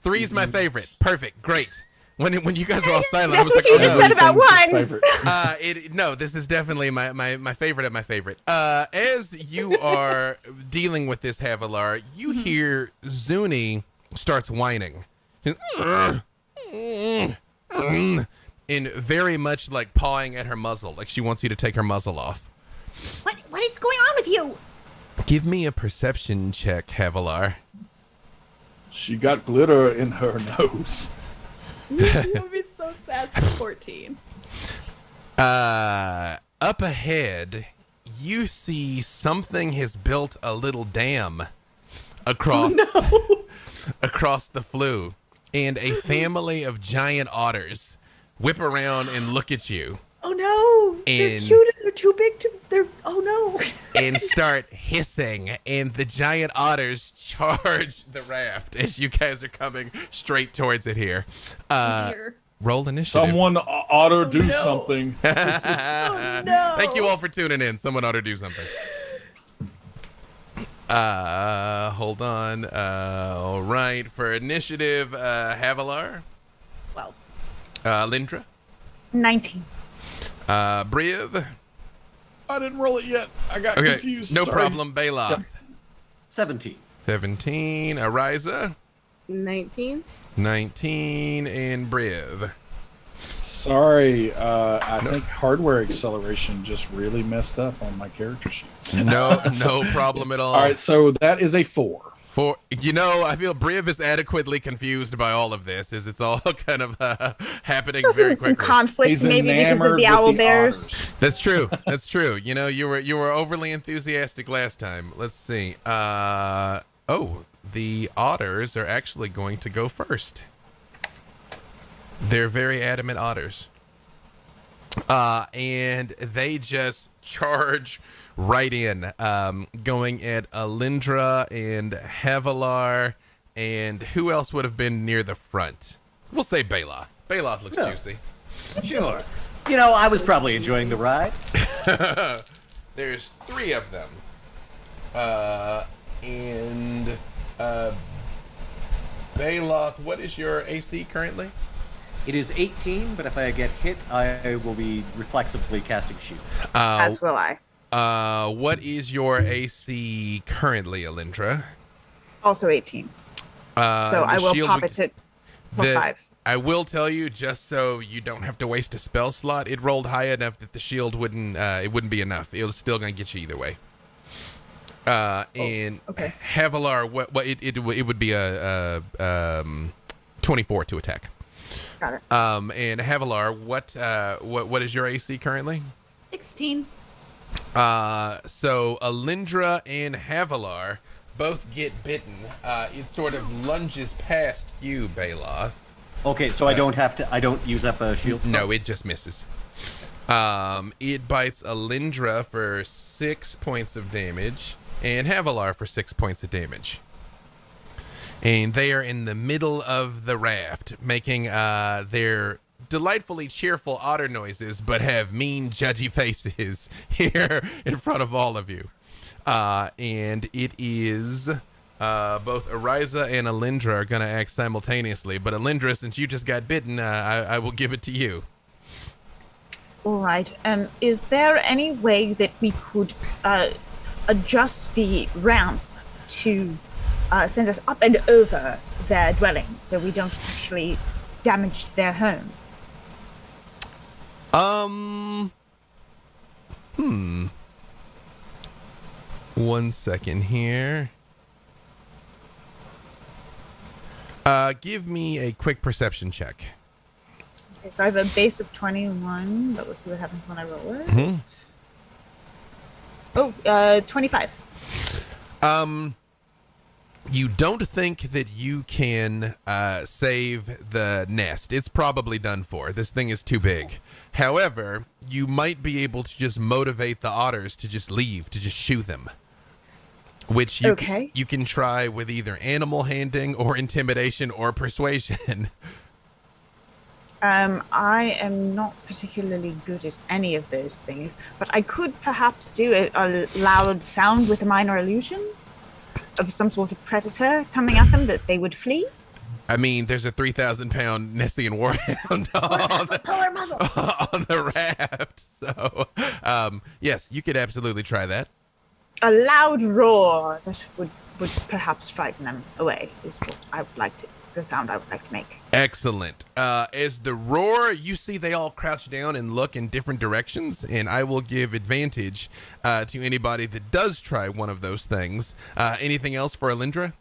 3 is my favorite. Perfect. Great. When you guys were all silent, I was That's like, what oh, you just no. said about Everything's his one. favorite. No, this is definitely my favorite of my favorite. As you are dealing with this, Havilar, you hear Zuni starts whining. And very much like pawing at her muzzle, like she wants you to take her muzzle off. What is going on with you? Give me a perception check, Havilar. She got glitter in her nose. That would be so sad. 14. Up ahead, you see something has built a little dam across across the flue, and a family of giant otters whip around and look at you Oh no! They're And- cute and they're too big to. They're. Oh no! and start hissing, and the giant otters charge the raft as you guys are coming straight towards it here. Dear. Roll initiative. Someone ought to do no. something. Oh no! Thank you all for tuning in. Someone ought to do something. Hold on. All right. For initiative, Havilar, 12. Lindra, 19. Briv. I didn't roll it yet. I got Okay, confused. no Sorry. problem. Bailoff, 17. 17. Ariza, 19. 19. And Briv. Sorry, I think hardware acceleration just really messed up on my character sheet. No problem at all. All right, so that is a 4. For I feel Briv is adequately confused by all of this, as it's all kind of happening There's very also some quickly. conflict, He's maybe because of enamored the with owl the bears. otters. That's true. That's true. You were overly enthusiastic last time. Let's see. The otters are actually going to go first. They're very adamant otters. And they just charge right in, going at Alindra and Havilar, and who else would have been near the front? We'll say Bailoff. Bailoff looks Yeah. juicy. Sure. I was probably enjoying the ride. There's 3 of them. And Bailoff, what is your AC currently? It is 18, but if I get hit, I will be reflexively casting shield. As will I. What is your AC currently, Alindra? Also 18. So I the will shield pop would- it to plus the- 5. I will tell you, just so you don't have to waste a spell slot, it rolled high enough that the shield wouldn't be enough. It was still going to get you either way. And okay. Havilar, what it would be a 24 to attack. Got it. And Havilar, what is your AC currently? 16. So Alindra and Havilar both get bitten. It sort of lunges past you, Bailoff. Okay, so I don't use up a shield spell? No, it just misses. It bites Alindra for 6 points of damage and Havilar for 6 points of damage. And they are in the middle of the raft, making their delightfully cheerful otter noises, but have mean, judgy faces here in front of all of you. And it is both Ariza and Alindra are going to act simultaneously. But Alindra, since you just got bitten, I will give it to you. All right. Is there any way that we could adjust the ramp to send us up and over their dwelling so we don't actually damage their home? One second here. Give me a quick perception check. Okay, so I have a base of 21, but let's see what happens when I roll it. Mhm. Oh, 25. You don't think that you can save the nest. It's probably done for. This thing is too big. However, you might be able to just motivate the otters to just leave, to just shoo them. Which you, Okay. you can try with either animal handling or intimidation or persuasion. I am not particularly good at any of those things, but I could perhaps do a loud sound with a minor illusion of some sort of predator coming at them that they would flee. I mean, there's a 3,000-pound Nessian warhound on the raft. So, yes, you could absolutely try that. A loud roar that would perhaps frighten them away is what I would like to, the sound I would like to make. Excellent. As the roar, you see they all crouch down and look in different directions, and I will give advantage to anybody that does try one of those things. Anything else for Alindra?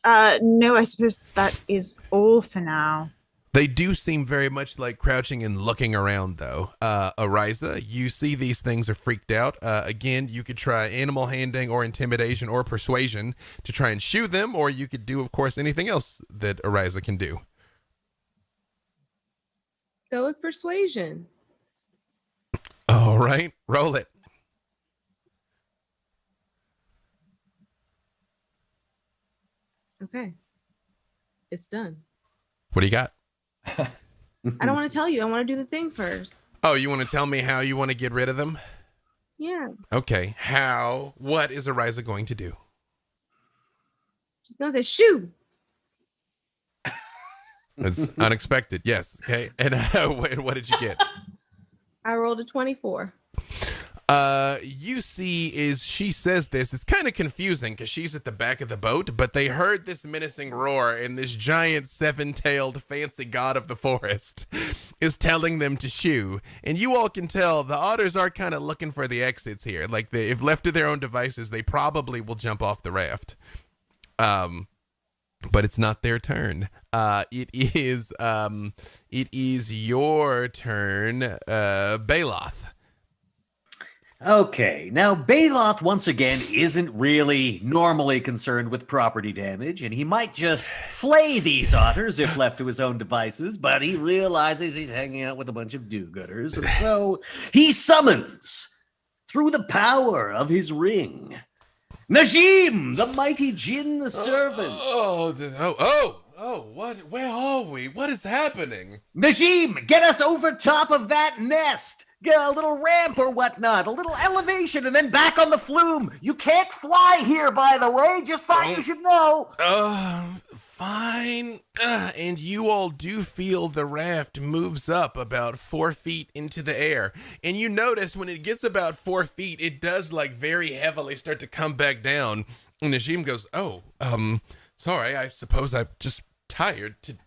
No, I suppose that is all for now. They do seem very much like crouching and looking around, though. Ariza, you see these things are freaked out. Again, you could try animal handling or intimidation or persuasion to try and shoo them, or you could do, of course, anything else that Ariza can do. Go with persuasion. All right, roll it. Okay. It's done. What do you got? I don't want to tell you. I want to do the thing first. Oh, you want to tell me how you want to get rid of them? Yeah. Okay, how? What is Ariza going to do? She's going to say, shoo. It's unexpected, yes. Okay, and what did you get? I rolled a 24. You see, is she says this, it's kind of confusing because she's at the back of the boat, but they heard this menacing roar, and this giant seven-tailed fancy god of the forest is telling them to shoo. And you all can tell the otters are kind of looking for the exits here. Like, if left to their own devices, they probably will jump off the raft. But it's not their turn. It is your turn, Baloth. Okay, now Baloth once again isn't really normally concerned with property damage, and he might just flay these otters if left to his own devices, but he realizes he's hanging out with a bunch of do-gooders, and so he summons, through the power of his ring, Najim, the mighty Jinn the servant. What? Where are we? What is happening? Najim, get us over top of that nest. Get a little ramp or whatnot, a little elevation, and then back on the flume. You can't fly here, by the way. Just thought you should know. Fine. And you all do feel the raft moves up about 4 feet into the air. And you notice when it gets about 4 feet, it does like very heavily start to come back down. And Najim goes, sorry, I suppose I'm just tired today.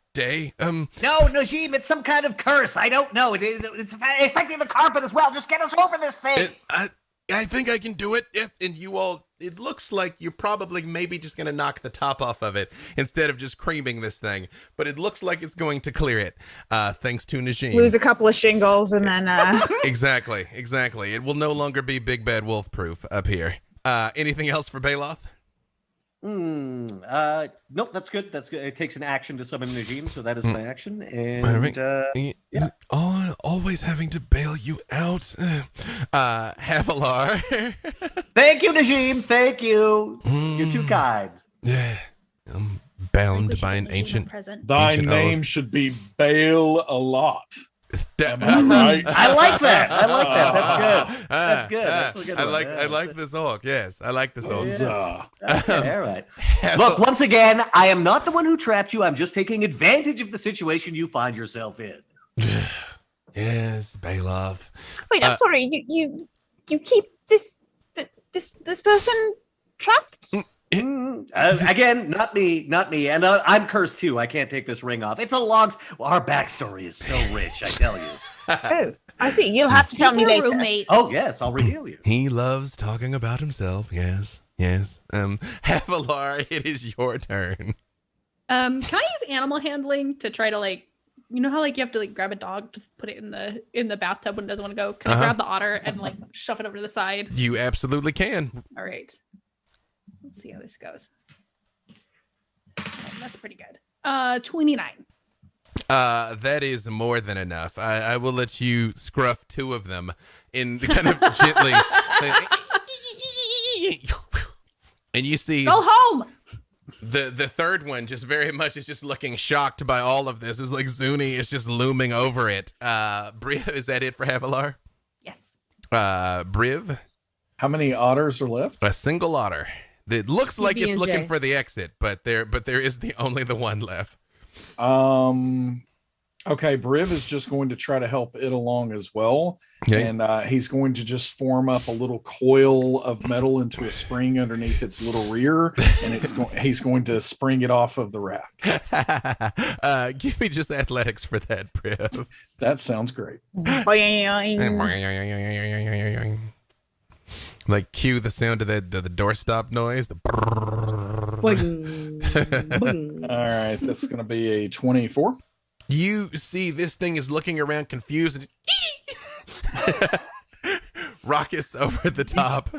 No, Najim, it's some kind of curse. I don't know. It's affecting the carpet as well. Just get us over this thing. I think I can do it. Yes, and you all, it looks like you're probably maybe just going to knock the top off of it instead of just creaming this thing. But it looks like it's going to clear it, thanks to Najim. Lose a couple of shingles and then... Exactly. It will no longer be Big Bad Wolf proof up here. Anything else for Baloth? Nope, that's good. It takes an action to summon Najim, so that is my action. And is it always having to bail you out? Havilar. Thank you, Najim. Thank you. You're too kind. Yeah, I'm bound by an ancient. Thy name should be Bail a lot. Am I right? I like that. That's good. That's a good one. I like this orc. Yes, I like this orc. Okay, all right. Look, once again, I am not the one who trapped you. I'm just taking advantage of the situation you find yourself in. Yes, Baloth. Wait, I'm sorry. You keep this person trapped? Again, not me. And I'm cursed too. I can't take this ring off. It's a long... Well, our backstory is so rich, I tell you. Oh, I see. You'll have to tell me later. Roommates. Oh, yes, I'll reveal you. He loves talking about himself. Yes. Havilar, it is your turn. Can I use animal handling to try to you know how you have to grab a dog to put it in the bathtub when it doesn't want to go? Can I grab the otter and shove it over to the side? You absolutely can. All right. Let's see how this goes. That's pretty good. 29. That is more than enough. I will let you scruff 2 of them in kind of gently. And you see, go home. The third one just very much is just looking shocked by all of this. It's like Zuni is just looming over it. Briv, is that it for Havilar? Yes. Briv? How many otters are left? A single otter. It looks like it's looking J. for the exit, but there is only the one left. Okay, Briv is just going to try to help it along as well. Okay. And he's going to just form up a little coil of metal into a spring underneath its little rear, and he's going to spring it off of the raft. Give me just athletics for that, Briv. That sounds great. Like cue the sound of the doorstop noise. All right, that's going to be a 24. You see this thing is looking around confused and rockets over the top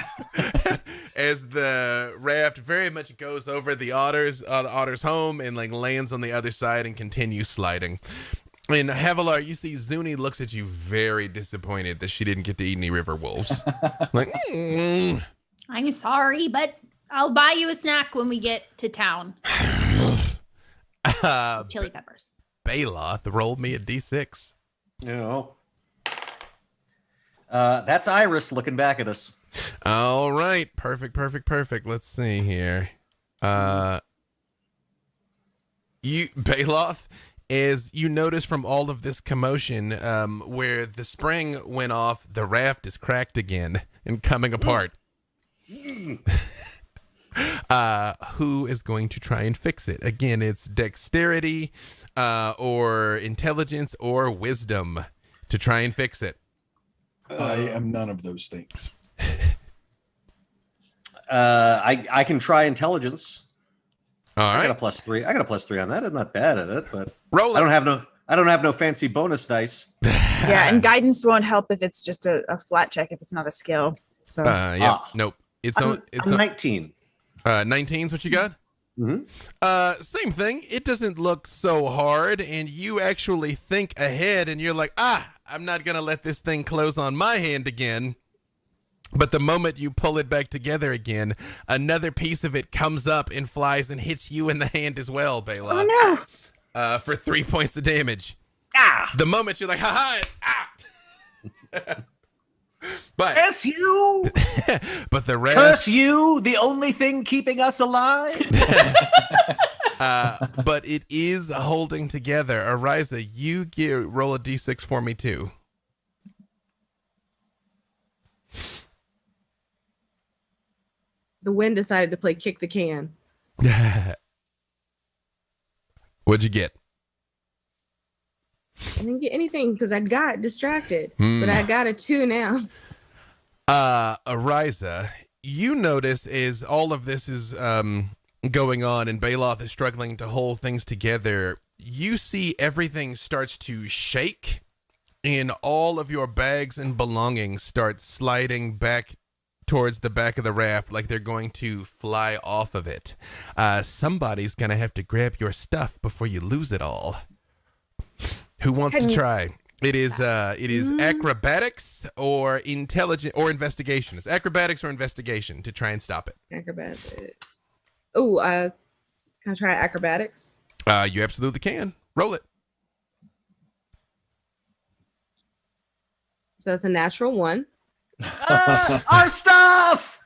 as the raft very much goes over the otter's home and lands on the other side and continues sliding. And Havilar, you see Zuni looks at you very disappointed that she didn't get to eat any river wolves. Like, I'm sorry, but I'll buy you a snack when we get to town. Chili peppers. Baloth rolled me a d6. No. That's Iris looking back at us. All right. Perfect. Let's see here. Baloth, as you notice from all of this commotion, where the spring went off, the raft is cracked again and coming apart. Who is going to try and fix it? Again, it's dexterity, or intelligence, or wisdom to try and fix it. I am none of those things. I can try intelligence. All right. I got a +3. I got a +3 on that. I'm not bad at it, but Roll it. I don't have no fancy bonus dice. Yeah, and guidance won't help if it's just a flat check if it's not a skill. So Nope. I'm 19. 19's what you got? Mm-hmm. Same thing. It doesn't look so hard, and you actually think ahead, and you're like, I'm not gonna let this thing close on my hand again. But the moment you pull it back together again, another piece of it comes up and flies and hits you in the hand as well, Baloth. Oh no! For 3 points of damage. The moment you're like, But Curse you! but the rest, Curse you! The only thing keeping us alive. but it is holding together. Ariza, you roll a d6 for me too. The wind decided to play kick the can. What'd you get? I didn't get anything because I got distracted, but I got a 2 now. Ariza, you notice as all of this is going on and Baloth is struggling to hold things together, you see everything starts to shake and all of your bags and belongings start sliding back towards the back of the raft like they're going to fly off of it. Somebody's going to have to grab your stuff before you lose it all. Who wants to try? It is acrobatics or intelligence or investigation. It's acrobatics or investigation to try and stop it. Acrobatics. Oh, can I try acrobatics? You absolutely can. Roll it. So that's a natural 1. Our stuff!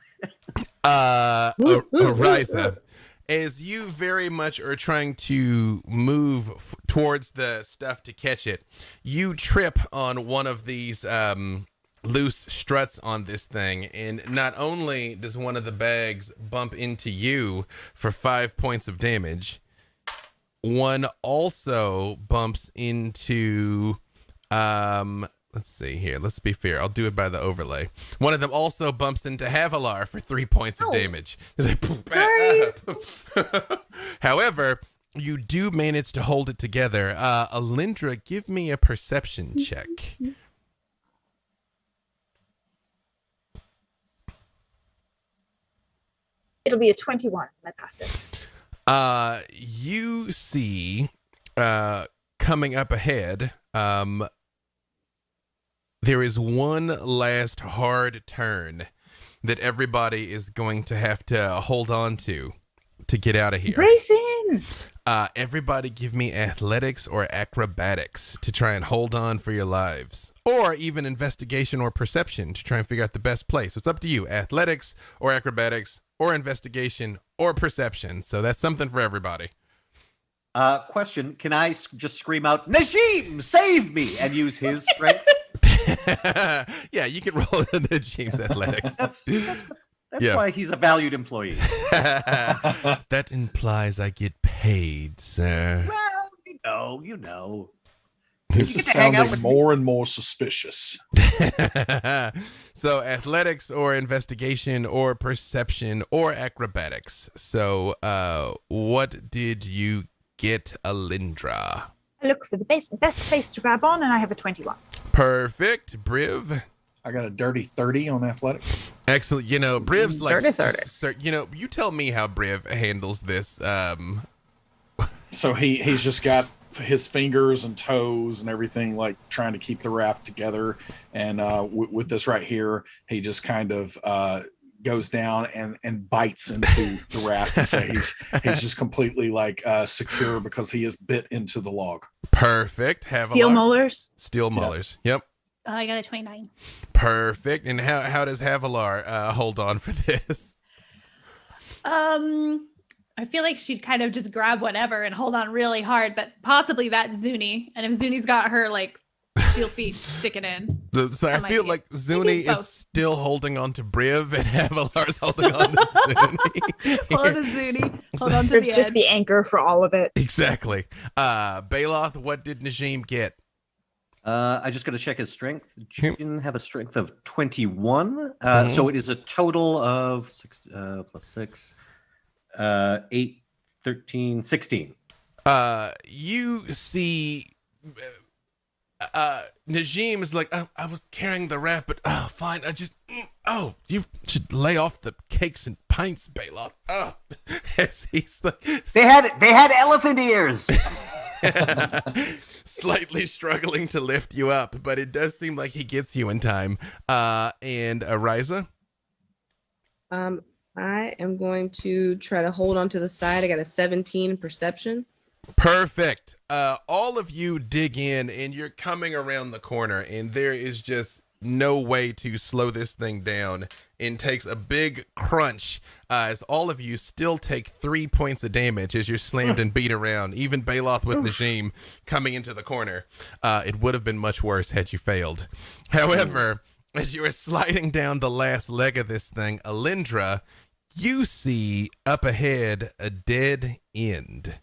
Ariza, as you very much are trying to move towards the stuff to catch it, you trip on one of these loose struts on this thing, and not only does one of the bags bump into you for 5 points of damage, one also bumps into let's see here. Let's be fair. I'll do it by the overlay. One of them also bumps into Havilar for 3 points of damage. However, you do manage to hold it together. Alindra, give me a perception check. It'll be a 21. I pass it. You see, coming up ahead, there is one last hard turn that everybody is going to have to hold on to get out of here. Brace in! Everybody give me athletics or acrobatics to try and hold on for your lives. Or even investigation or perception to try and figure out the best place. So it's up to you. Athletics or acrobatics or investigation or perception. So that's something for everybody. Question, can I just scream out, Najim, save me, and use his strength? Yeah, you can roll in the James Athletics. That's why he's a valued employee. That implies I get paid, sir. Well, you know. This is sounding more and more suspicious. So athletics or investigation or perception or acrobatics. So what did you get, Alindra? I look for the best place to grab on, and I have a 21. Perfect. Briv? I got a dirty 30 on athletics. Excellent. You know, Briv's like, Dirty 30. you know, you tell me how Briv handles this. So he's just got his fingers and toes and everything, like trying to keep the raft together. And with this right here, he just kind of goes down and bites into the raft. So he's just completely like secure because he is bit into the log. Perfect. Steel molars. Steel molars. Yep. I got a 29. Perfect. And how does Havilar hold on for this? I feel like she'd kind of just grab whatever and hold on really hard, but possibly that Zuni. And if Zuni's got her like steel feet sticking in. So I feel like Zuni is still holding on to Briv and Havilar's holding on to Zuni. Hold on to Zuni. Hold on to It's the just edge. the anchor for all of it. Exactly. Baloth, what did Najim get? I just got to check his strength. Jin have a strength of 21. So it is a total of 6 plus 6, 8, 13, 16. You see Najim is like, I was carrying the raft, but fine. You should lay off the cakes and pints, Baloth. As he's like, They had elephant ears. slightly struggling to lift you up, but it does seem like he gets you in time. And Ariza? I am going to try to hold on to the side. I got a 17 perception. Perfect. All of you dig in and you're coming around the corner and there is just no way to slow this thing down. It takes a big crunch as all of you still take 3 points of damage as you're slammed and beat around. Even Baloth with Najim coming into the corner. It would have been much worse had you failed. However, as you are sliding down the last leg of this thing, Alindra, you see up ahead a dead end.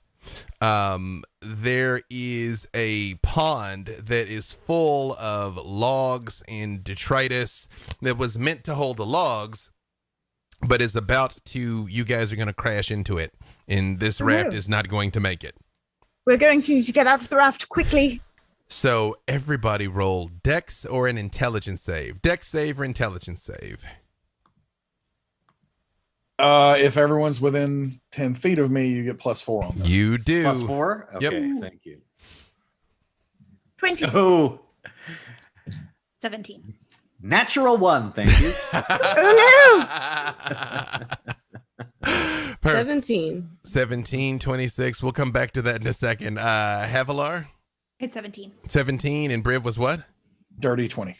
There is a pond that is full of logs and detritus that was meant to hold the logs, but is about to, you guys are going to crash into it, and this raft is not going to make it. We're going to need to get out of the raft quickly. So everybody roll Dex or an intelligence save. Dex save or intelligence save. If everyone's within 10 feet of me, you get +4 on this. You do. +4? Okay, Yep. thank you. 26. Oh, 17. natural 1, thank you. Oh, 17. 17, 26. We'll come back to that in a second. Havilar? It's 17. 17, and Briv was what? Dirty 20.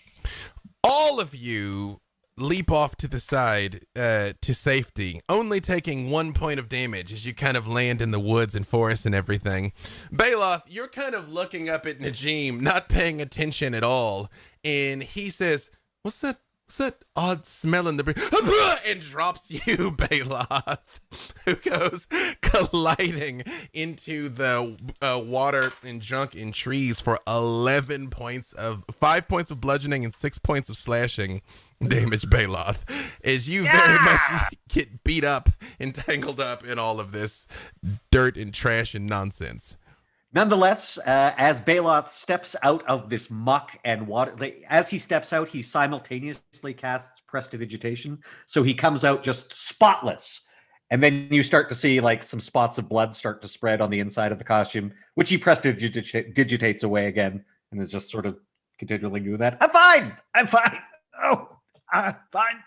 All of you leap off to the side to safety, only taking 1 point of damage as you kind of land in the woods and forest and everything. Baloth, you're kind of looking up at Najim, not paying attention at all, and he says, What's that odd smell in the breeze? And drops you, Baloth, who goes colliding into the water and junk and trees for 5 points of bludgeoning and 6 points of slashing damage, Baloth, as you very much get beat up and tangled up in all of this dirt and trash and nonsense. Nonetheless, as Baloth steps out of this muck and water, as he steps out, he simultaneously casts Prestidigitation. So he comes out just spotless. And then you start to see like some spots of blood start to spread on the inside of the costume, which he prestidigitates away again and is just sort of continually doing that. I'm fine. Oh, I'm fine.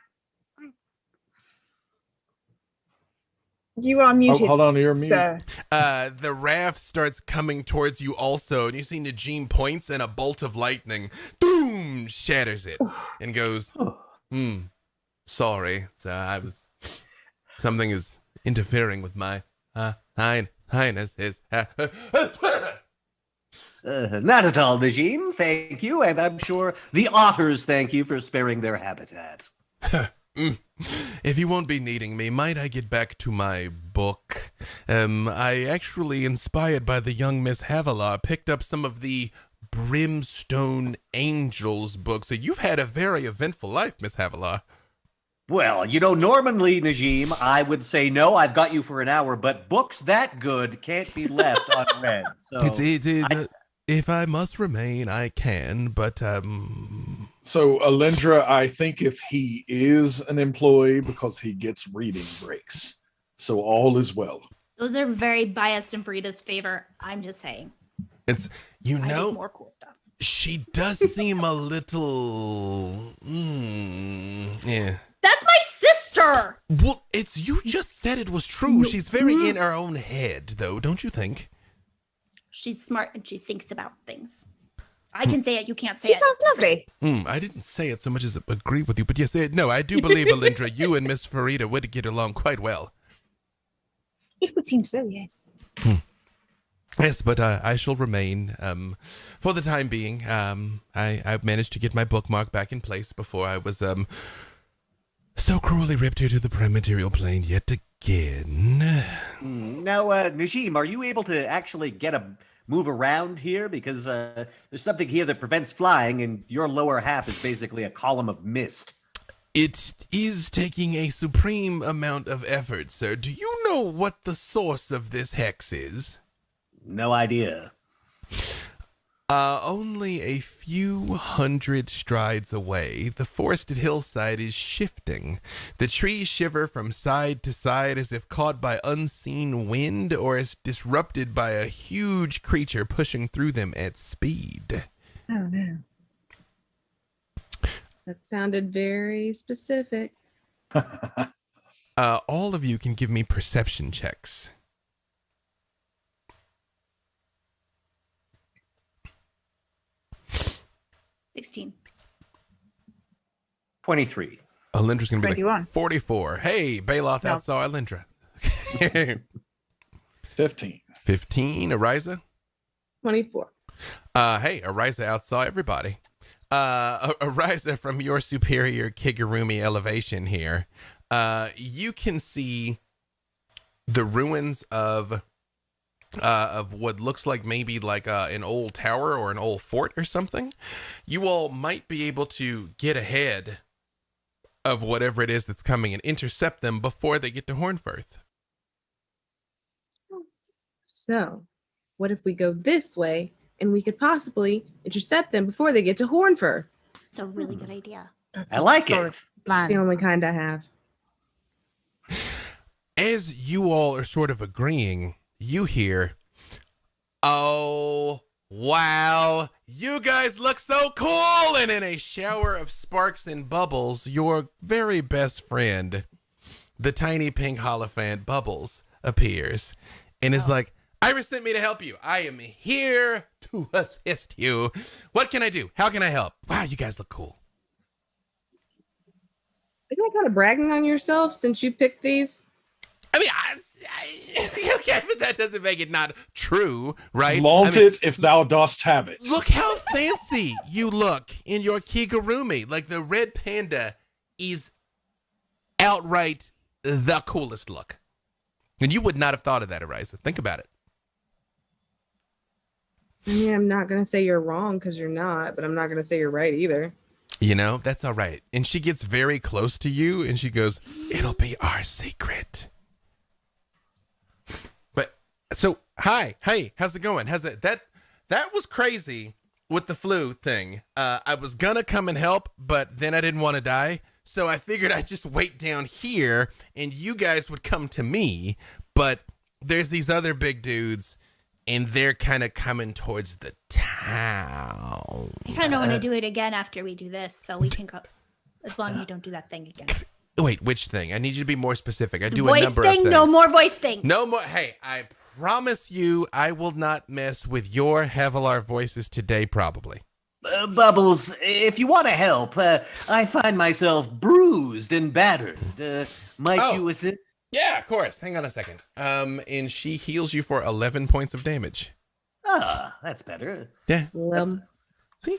you are muted. Hold on, you're muted. Sir. The raft starts coming towards you also, and you see Najim points and a bolt of lightning, boom, shatters it and goes, sorry. Something is interfering with my highness. Not at all, Najim. Thank you. And I'm sure the otters thank you for sparing their habitat. If you won't be needing me, might I get back to my book? I actually, inspired by the young Miss Havilar, picked up some of the Brimstone Angels books. So you've had a very eventful life, Miss Havilar. Well, normally, Najim, I would say no, I've got you for an hour, but books that good can't be left unread. So if I must remain, I can, but So Alindra, I think if he is an employee, because he gets reading breaks, so all is well. Those are very biased in Burrito's favor. I'm just saying. It's, I think more cool stuff. she does seem a little, yeah. That's my sister. Well, you just said it was true. She's very in her own head, though, don't you think? She's smart and she thinks about things. I can say it, you can't say She it. sounds lovely. I didn't say it so much as agree with you, but yes, no, I do believe, Alindra, you and Miss Farida would get along quite well. It would seem so, yes. Yes, but I shall remain, for the time being. I've managed to get my bookmark back in place before I was, so cruelly ripped here to the prematerial plane yet again. Now, Najim, are you able to actually move around here? Because there's something here that prevents flying, and your lower half is basically a column of mist. It is taking a supreme amount of effort, sir. Do you know what the source of this hex is? No idea. Only a few hundred strides away, the forested hillside is shifting. The trees shiver from side to side as if caught by unseen wind or as disrupted by a huge creature pushing through them at speed. Oh, no. That sounded very specific. All of you can give me perception checks. 16. 23. Alindra's going to be 21. like 44. Hey, Bailoth No. outsaw Alindra. 15. 15, Ariza. 24. Hey, Ariza outsaw everybody. Ariza, from your superior Kigurumi elevation here, you can see the ruins of what looks like maybe like an old tower or an old fort or something. You all might be able to get ahead of whatever it is that's coming and intercept them before they get to Hornfirth. So, what if we go this way and we could possibly intercept them before they get to Hornfirth? It's a really good idea. That's I like sort it. of plan. The only kind I have. As you all are sort of agreeing, you hear, "Oh, wow, you guys look so cool!" And in a shower of sparks and bubbles, your very best friend, the tiny pink Holophant Bubbles, appears and is like, "Iris sent me to help you. I am here to assist you. What can I do? How can I help? Wow, you guys look cool." Are you kind of bragging on yourself since you picked these? I mean, okay, but that doesn't make it not true, right? Flaunt I mean, it if thou dost have it. Look how fancy you look in your Kigurumi. Like, the red panda is outright the coolest look. And you would not have thought of that, Ariza. Think about it. I mean, I'm not going to say you're wrong because you're not, but I'm not going to say you're right either. You know, that's all right. And she gets very close to you and she goes, "It'll be our secret." But, so, hi, hey, how's it going? How's it? That was crazy with the flu thing. I was gonna come and help, but then I didn't want to die. So I figured I'd just wait down here and you guys would come to me. But there's these other big dudes and they're kind of coming towards the town. I kind of want to do it again after we do this, so we can go. As long as you don't do that thing again. Wait, which thing? I need you to be more specific. I do Voice a number thing, of things. no more voice things. No more. Hey, I promise you I will not mess with your Havilar voices today, probably. Bubbles, if you want to help, I find myself bruised and battered. Might you assist? Yeah, of course. Hang on a second. And she heals you for 11 points of damage. Ah, that's better. Yeah. Well, See?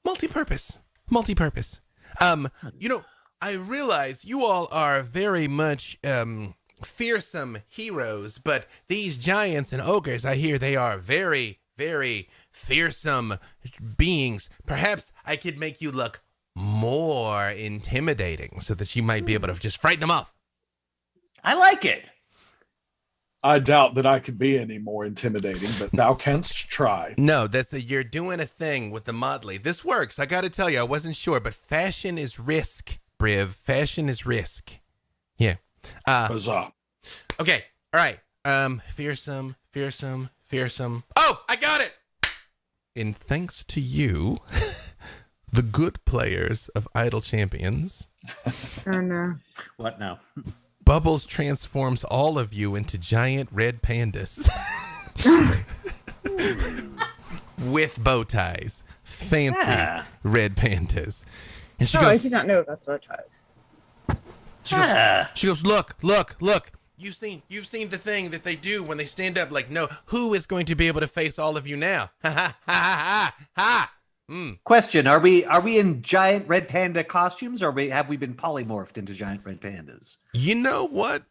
Multi-purpose. Multi-purpose. You know, I realize you all are very much, fearsome heroes, but these giants and ogres, I hear they are very, very fearsome beings. Perhaps I could make you look more intimidating so that you might be able to just frighten them off. I like it. I doubt that I could be any more intimidating, but thou canst try. No, you're doing a thing with the motley. This works. I got to tell you, I wasn't sure, but fashion is risk, Briv. Fashion is risk. Yeah. Huzzah. Okay. All right. Fearsome. Oh, I got it. and thanks to you, the good players of Idle Champions, Oh no. What now? Bubbles transforms all of you into giant red pandas with bow ties. Fancy red pandas. And she Oh, I goes, did not know about the bow ties. she goes, look. You've seen the thing that they do when they stand up. Like, no, who is going to be able to face all of you now? Ha ha ha ha ha. Question: Are we in giant red panda costumes, or have we been polymorphed into giant red pandas? You know what?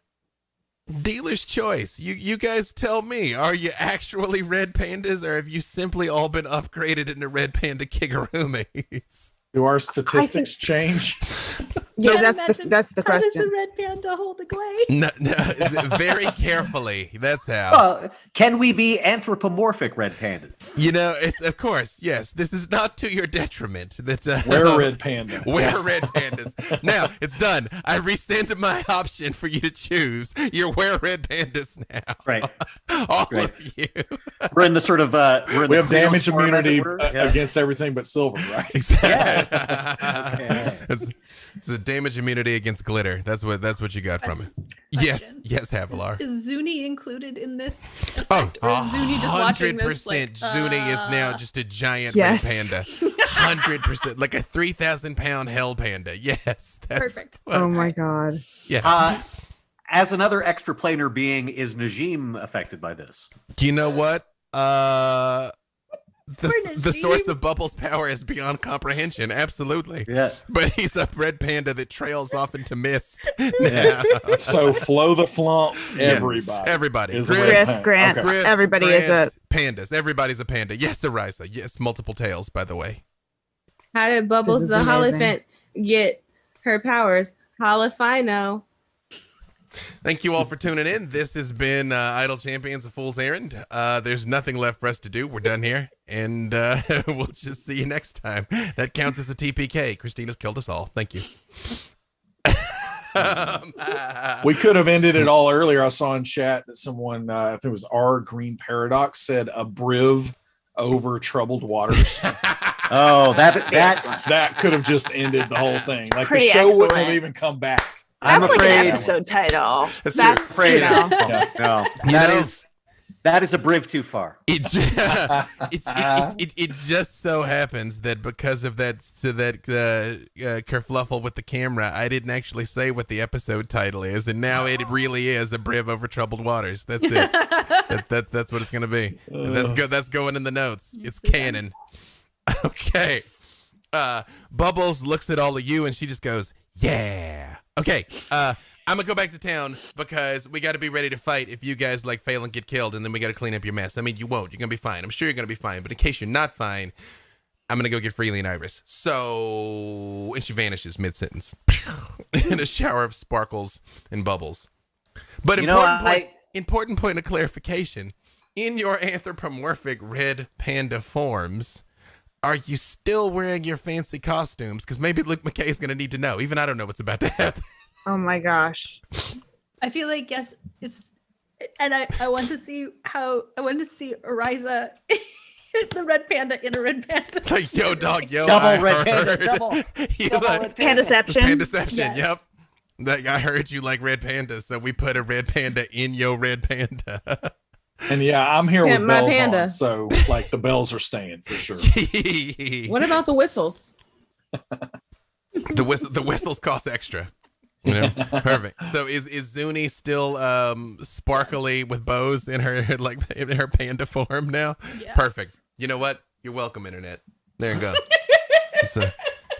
Dealer's choice. You guys tell me. Are you actually red pandas, or have you simply all been upgraded into red panda kigurumis? Do our statistics change? Yeah, Can't that's imagine the How does question. the red panda hold the glaive? No, very carefully. That's how. Well, can we be anthropomorphic red pandas? You know, it's of course, yes. This is not to your detriment. That Wear red panda. Wear red pandas. Now it's done. I rescind my option for you to choose. You're wear red pandas now. Right. All Right. of you. We're in the sort of We have damage Creosform, as it immunity were. against everything but silver, right? Exactly. Okay. It's a damage immunity against glitter. That's what you got from it. Question. Yes, Havilar. Is Zuni included in this effect? Oh, or is Zuni just watching this 100%. like, Zuni is now just a giant Yes. red panda. 100%. Like a 3,000-pound hell panda. Yes. That's Perfect. what- Oh my god. Yeah. As another extraplanar being, is Najim affected by this? You know what? The Poor source Najim. of Bubbles' power is beyond comprehension. Absolutely. Yeah. But he's a red panda that trails off into mist. Yeah. So flow the flump, Yeah. everybody. Everybody. Is a Griff, red Griff, panda. Grant, Okay. Griff, everybody is a. Grant, pandas. Everybody's a panda. Yes, Ariza. Yes, multiple tails, by the way. How did Bubbles This is the amazing. Holophant get her powers? Holifino. Thank you all for tuning in. This has been Idle Champions, A Fool's Errand. There's nothing left for us to do. We're done here. And we'll just see you next time. That counts as a TPK. Christina's killed us all. Thank you. We could have ended it all earlier. I saw in chat that someone, I think it was R Green Paradox, said a briv over troubled waters. Oh, that's. That could have just ended the whole thing. Like the pretty show wouldn't have excellent. even come back. I'm That's like afraid. an episode title. That's That's Afraid. you know. No, You know- that is a briv too far. It just so happens that because of that kerfluffle with the camera, I didn't actually say what the episode title is, and now it really is a briv over troubled waters. That's it. That's what it's gonna be. That's going in the notes. It's canon. Okay. Bubbles looks at all of you and she just goes, "Yeah." Okay. I'm gonna go back to town because we got to be ready to fight if you guys like fail and get killed, and then we got to clean up your mess. I mean, you won't. You're gonna be fine. I'm sure you're gonna be fine. But in case you're not fine, I'm gonna go get Freely and Iris. So, and she vanishes mid-sentence in a shower of sparkles and bubbles. But You know, important point of clarification: in your anthropomorphic red panda forms, are you still wearing your fancy costumes? Because maybe Luke McKay is gonna need to know. Even I don't know what's about to happen. Oh my gosh. I feel like yes, and I want to see Ariza, the red panda in a red panda. Like, yo, dog, yo, Double I red panda, heard. double. You Double like- red panda. Pandaception. Pandaception, Yes. yep. That I heard you like red pandas, so we put a red panda in your red panda. And yeah, I'm here Yeah, with my bells panda. on, so like the bells are staying for sure. What about the whistles? The whistles cost extra. You know, perfect. So is Zuni still sparkly with bows in her in her panda form now? Yes. Perfect. You know what? You're welcome, internet. There you go. So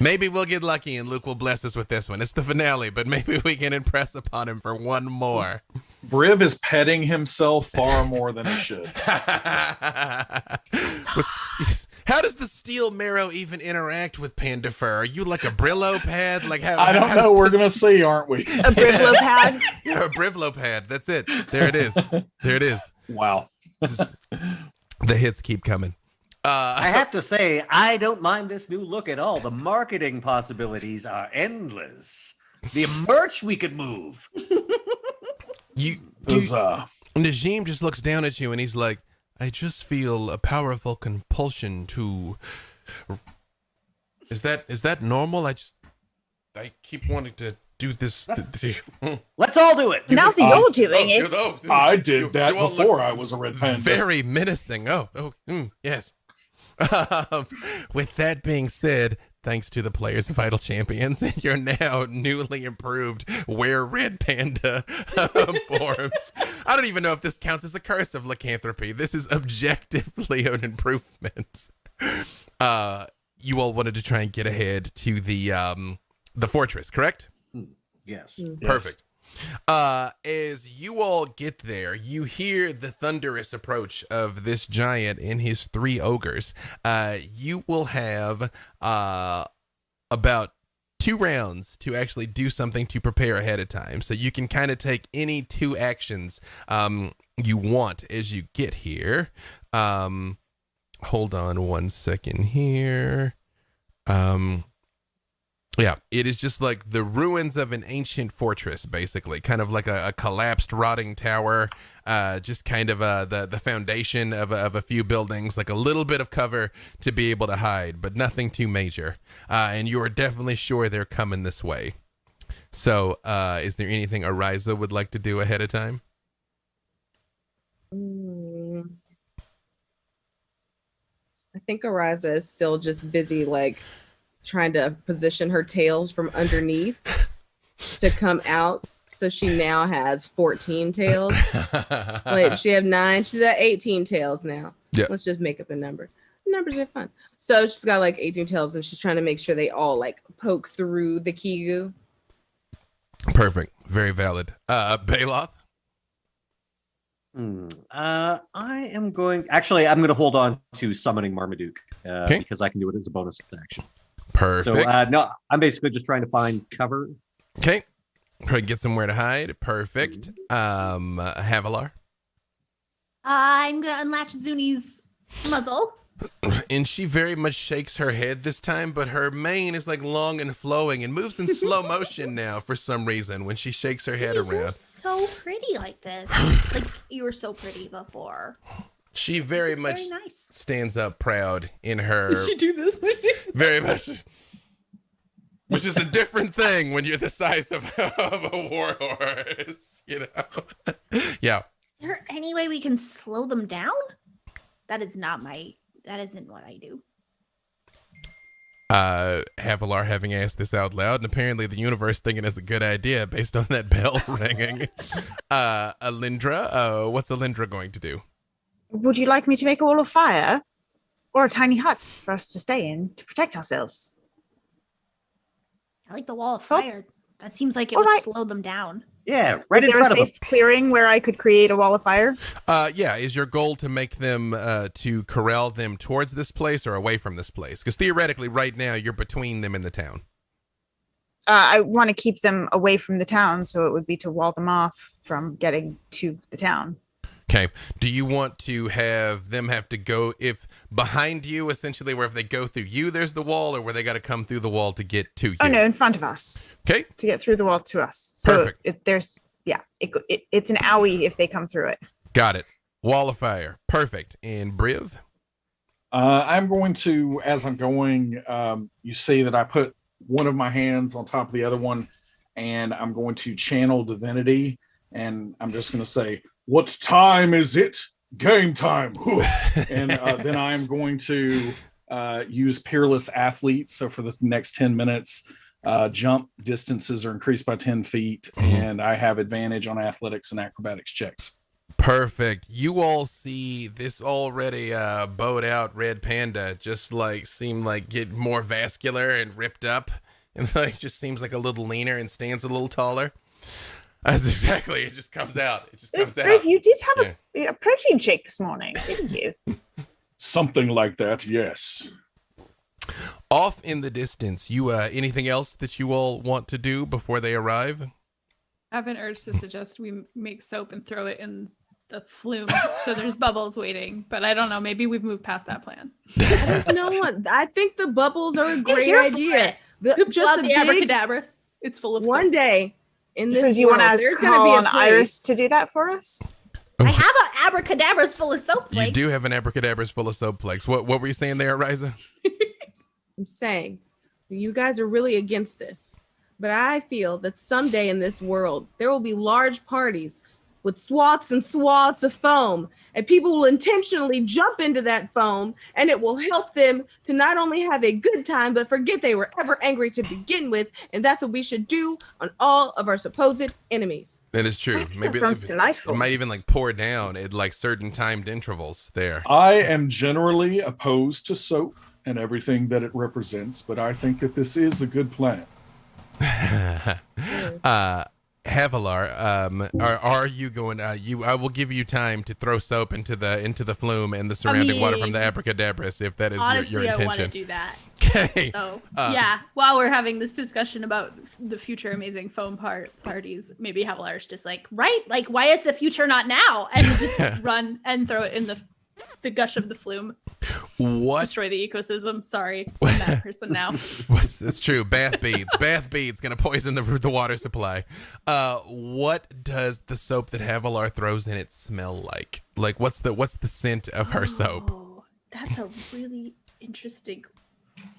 maybe we'll get lucky and Luke will bless us with this one. It's the finale, but maybe we can impress upon him for one more. Briv is petting himself far more than he should. How does the steel marrow even interact with panda fur? Are you like a Brillo pad? Like how? I don't how know. does We're this- gonna see, aren't we? A Brivlo pad. Yeah, a Brivlo pad. That's it. There it is. There it is. Wow. Just- the hits keep coming. I have to say, I don't mind this new look at all. The marketing possibilities are endless. The merch we could move. You, It was, Najim just looks down at you and he's like, I just feel a powerful compulsion to... Is that normal? I keep wanting to do this. Let's all do it. Now that you're doing it. I did that before I was a red panda. Very menacing. Yes. With that being said, thanks to the players' vital champions, you're now newly improved where red panda forms. I don't even know if this counts as a curse of lycanthropy. This is objectively an improvement. You all wanted to try and get ahead to the fortress, correct? Yes. Perfect. As you all get there, you hear the thunderous approach of this giant and his 3 ogres. You will have about 2 rounds to actually do something to prepare ahead of time. So you can kind of take any 2 actions you want as you get here. Hold on 1 second here. Yeah, it is just like the ruins of an ancient fortress, basically, kind of like a collapsed, rotting tower, just kind of the foundation of a few buildings, like a little bit of cover to be able to hide, but nothing too major. And you are definitely sure they're coming this way. So is there anything Ariza would like to do ahead of time? I think Ariza is still just busy, like, trying to position her tails from underneath to come out. So she now has 14 tails. Like, she have 9. She's at 18 tails now. Yeah. Let's just make up a number. Numbers are fun. So she's got like 18 tails, and she's trying to make sure they all like poke through the Kigu. Perfect. Very valid. Baloth? I am going... Actually, I'm going to hold on to summoning Marmaduke because I can do it as a bonus action. Perfect. So, no, I'm basically just trying to find cover. Okay. Try to get somewhere to hide. Perfect. Havilar? I'm going to unlatch Zuni's muzzle. And she very much shakes her head this time, but her mane is like long and flowing and moves in slow motion now for some reason when she shakes her head You're around. so pretty like this. Like, you were so pretty before. She very much stands up proud in her... Did she do this? Very much. Which is a different thing when you're the size of a warhorse, you know? Yeah. Is there any way we can slow them down? That isn't what I do. Havilar having asked this out loud, and apparently the universe thinking it's a good idea based on that bell ringing. Alindra, what's Alindra going to do? Would you like me to make a wall of fire? Or a tiny hut for us to stay in to protect ourselves? I like the wall of Thoughts? fire. That seems like it would slow them down. Yeah, right Is in there a front of safe clearing where I could create a wall of fire? Yeah, is your goal to make them, to corral them towards this place or away from this place? Because theoretically, right now, you're between them and the town. I want to keep them away from the town, so it would be to wall them off from getting to the town. Okay. Do you want to have them have to go if behind you, essentially, where if they go through you, there's the wall, or where they got to come through the wall to get to you? Oh, no, in front of us. Okay. To get through the wall to us. So Perfect. It's an owie if they come through it. Got it. Wall of fire. Perfect. And Briv? I'm going to, as I'm going, you see that I put one of my hands on top of the other one, and I'm going to channel divinity, and I'm just going to say, "What time is it? Game time." And then I'm going to use Peerless Athlete. So for the next 10 minutes, jump distances are increased by 10 feet, and I have advantage on athletics and acrobatics checks. Perfect. You all see this already bowed out red panda just like seem like get more vascular and ripped up, and like just seems like a little leaner and stands a little taller. That's exactly. It just comes out. It just comes out. You did have a protein shake this morning, didn't you? Something like that, yes. Off in the distance, you anything else that you all want to do before they arrive? I have an urge to suggest we make soap and throw it in the flume so there's bubbles waiting, but I don't know. Maybe we've moved past that plan. I think the bubbles are a great here for idea. Just the abracadabras. It's full of one soap. day in this So do you world, want there's to going to call be a on place. Iris to do that for us? I have an abracadabras full of soap flakes. You do have an abracadabras full of soap flakes. What were you saying there, Riza? I'm saying you guys are really against this, but I feel that someday in this world there will be large parties with swaths and swaths of foam, and people will intentionally jump into that foam, and it will help them to not only have a good time but forget they were ever angry to begin with, and that's what we should do on all of our supposed enemies. That is true. That sounds delightful. It might even like pour down at like certain timed intervals there. I am generally opposed to soap and everything that it represents, but I think that this is a good plan. Havilar, are you going? I will give you time to throw soap into the flume and the surrounding water from the abracadabras, if that is Honestly, your intention. I want to do that. Okay. So yeah, while we're having this discussion about the future amazing foam parties, maybe Havilar's just like, right? Like, why is the future not now? And just run and throw it in the gush of the flume. What? Destroy the ecosystem. Sorry, I'm that person now. That's true. Bath beads gonna poison the water supply. What does the soap that Havilar throws in it smell like? Like what's the scent of her soap? Oh, that's a really interesting.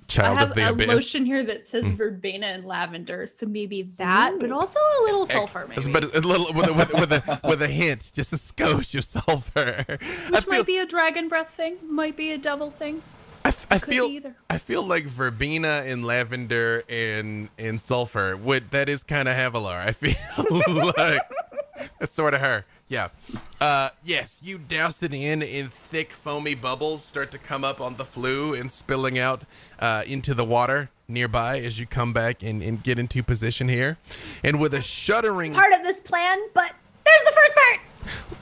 Child I have of the a abyss. lotion here that says verbena and lavender, so maybe that, but also a little sulfur, maybe. But a little with a hint, just a skosh of sulfur. Which might be a dragon breath thing, might be a devil thing. I Could be either. feel like verbena and lavender and sulfur that is kind of Havilar. I feel like that's sort of her. Yeah. Yes, you douse it in thick foamy bubbles start to come up on the flue and spilling out into the water nearby as you come back and get into position here. And with a shuddering Part of this plan, but there's the first part.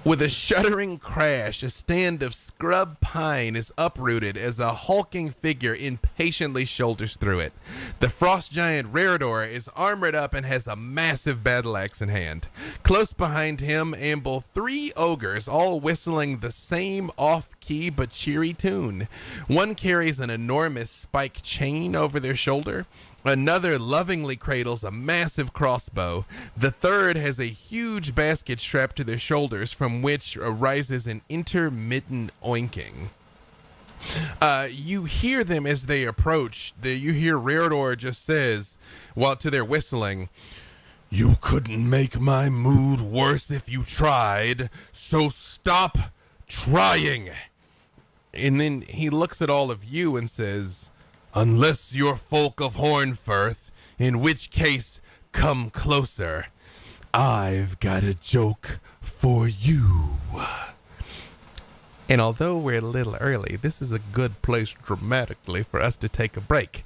With a shuddering crash, a stand of scrub pine is uprooted as a hulking figure impatiently shoulders through it. The frost giant Raredor is armored up and has a massive battle axe in hand. Close behind him amble 3 ogres, all whistling the same off-key but cheery tune. One carries an enormous spike chain over their shoulder. Another lovingly cradles a massive crossbow. The third has a huge basket strapped to their shoulders from which arises an intermittent oinking. You hear them as they approach. You hear Raredor just says, while to their whistling, "You couldn't make my mood worse if you tried, so stop trying." And then he looks at all of you and says, "Unless you're folk of Hornfirth, in which case, come closer. I've got a joke for you." And although we're a little early, this is a good place dramatically for us to take a break.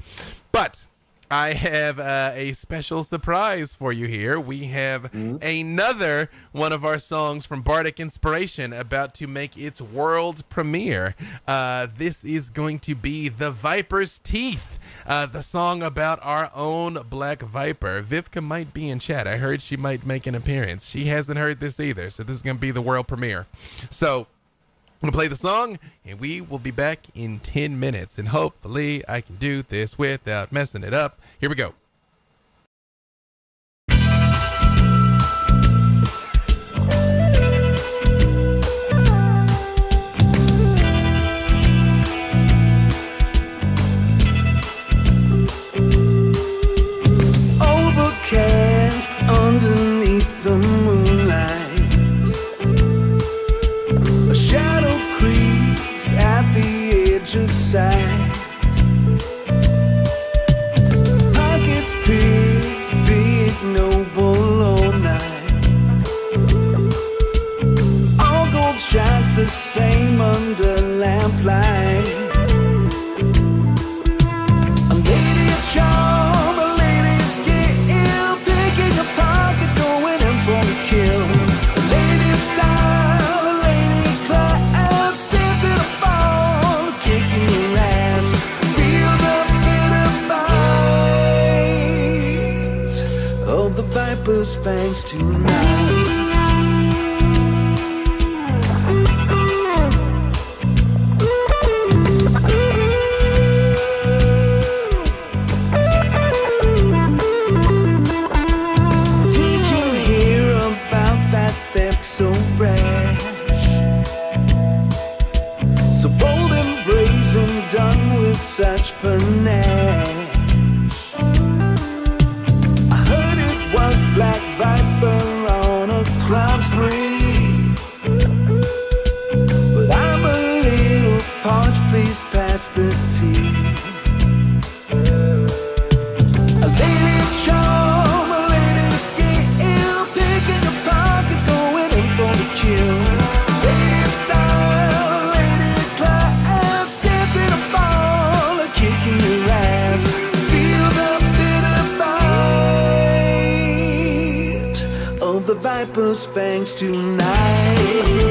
But I have a special surprise for you here. We have another one of our songs from Bardic Inspiration about to make its world premiere. This is going to be The Viper's Teeth, the song about our own Black Viper. Vivka might be in chat. I heard she might make an appearance. She hasn't heard this either, so this is going to be the world premiere. So I'm going to play the song, and we will be back in 10 minutes. And hopefully I can do this without messing it up. Here we go. Overcast underneath the moonlight, a shadow creeps at the edge of sight. Pockets picked, be ignoble all night. All gold shines the same under lamplight. A lady of charm, a lady of skill, picking her pockets, going in for a kill. A lady of style, a lady of class, stands in a fall, kicking your ass. Feel the bitter bite of the viper's fangs tonight. Did you hear about that theft so bad? such panache. I heard it was Black Viper on a crime spree, but I'm a little parched, please pass the tea. A lady charm, a lady skill, picking your pockets, going in for the kill. Lady style, a lady class, dancing a ball, a kicking your ass. Feel the bitter bite of the viper's fangs tonight.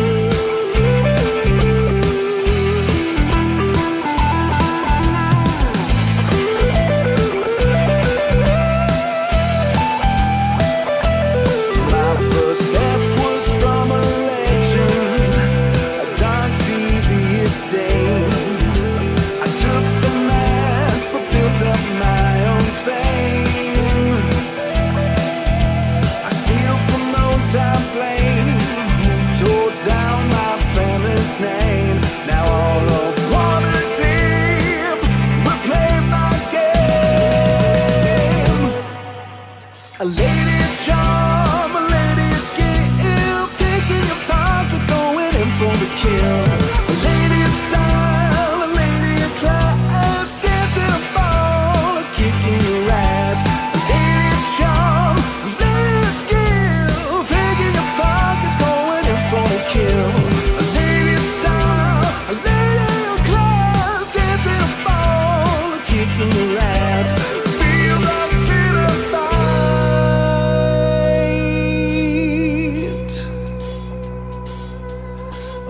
A lady charm, a lady skill, picking your pockets, going in for the kill. A lady style, a lady class, dancing a ball, a kicking your ass. A lady charm, a lady skill, picking your pockets, going in for the kill. A lady style, a lady class, dancing a ball, a kicking your ass. Feel the bitter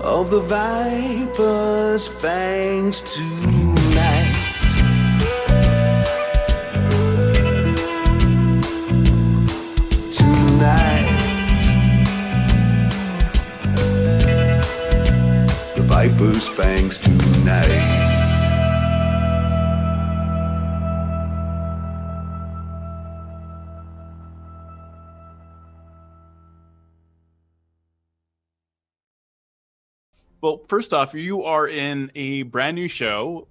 of the viper's fangs tonight. Tonight, the viper's fangs tonight. Well, first off, you are in a brand new show.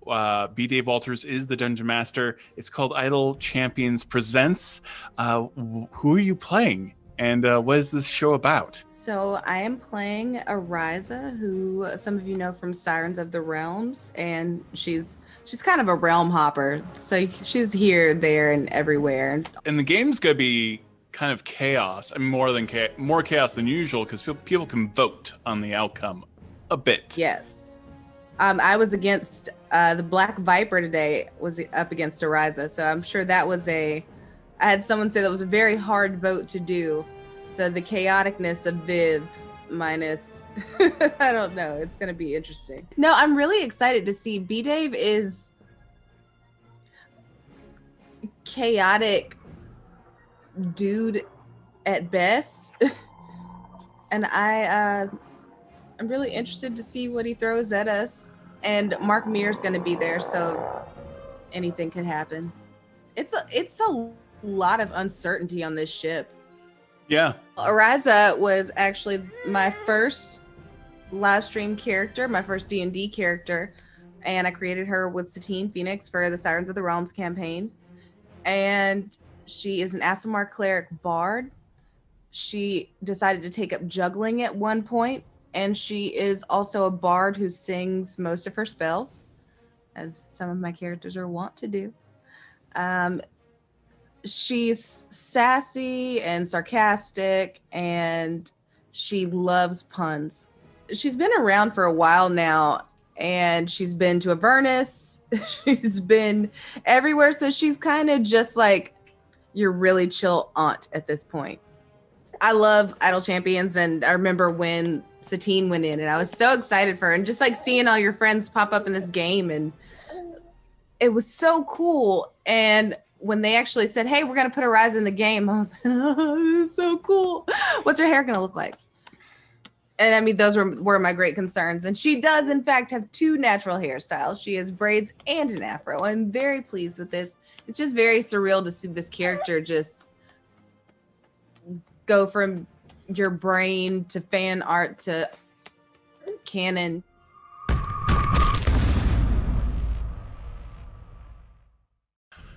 B. Dave Walters is the Dungeon Master. It's called Idle Champions Presents. Who are you playing? And what is this show about? So I am playing Ariza, who some of you know from Sirens of the Realms, and she's kind of a realm hopper. So she's here, there, and everywhere. And the game's gonna be kind of chaos. I mean, more chaos than usual because people can vote on the outcome a bit. Yes. I was against the Black Viper today, was up against Ariza. So I'm sure that was I had someone say that was a very hard vote to do. So the chaoticness of Viv minus, I don't know. It's going to be interesting. No, I'm really excited to see B-Dave is chaotic dude at best. And I'm really interested to see what he throws at us. And Mark Mear's going to be there, so anything could happen. It's a lot of uncertainty on this ship. Yeah. Ariza was actually my first live stream character, my first D&D character, and I created her with Satine Phoenix for the Sirens of the Realms campaign. And she is an Aasimar cleric bard. She decided to take up juggling at one point. And she is also a bard who sings most of her spells, as some of my characters are wont to do. She's sassy and sarcastic, and she loves puns. She's been around for a while now, and she's been to Avernus. She's been everywhere. So she's kind of just like your really chill aunt at this point. I love Idle Champions, and I remember when Satine went in, and I was so excited for her, and just like seeing all your friends pop up in this game, and it was so cool. And when they actually said, "Hey, we're gonna put Ariza in the game," I was like, "Oh, this is so cool. What's her hair gonna look like?" And I mean, those were my great concerns. And she does, in fact, have two natural hairstyles. She has braids and an afro. I'm very pleased with this. It's just very surreal to see this character just go from your brain to fan art to canon.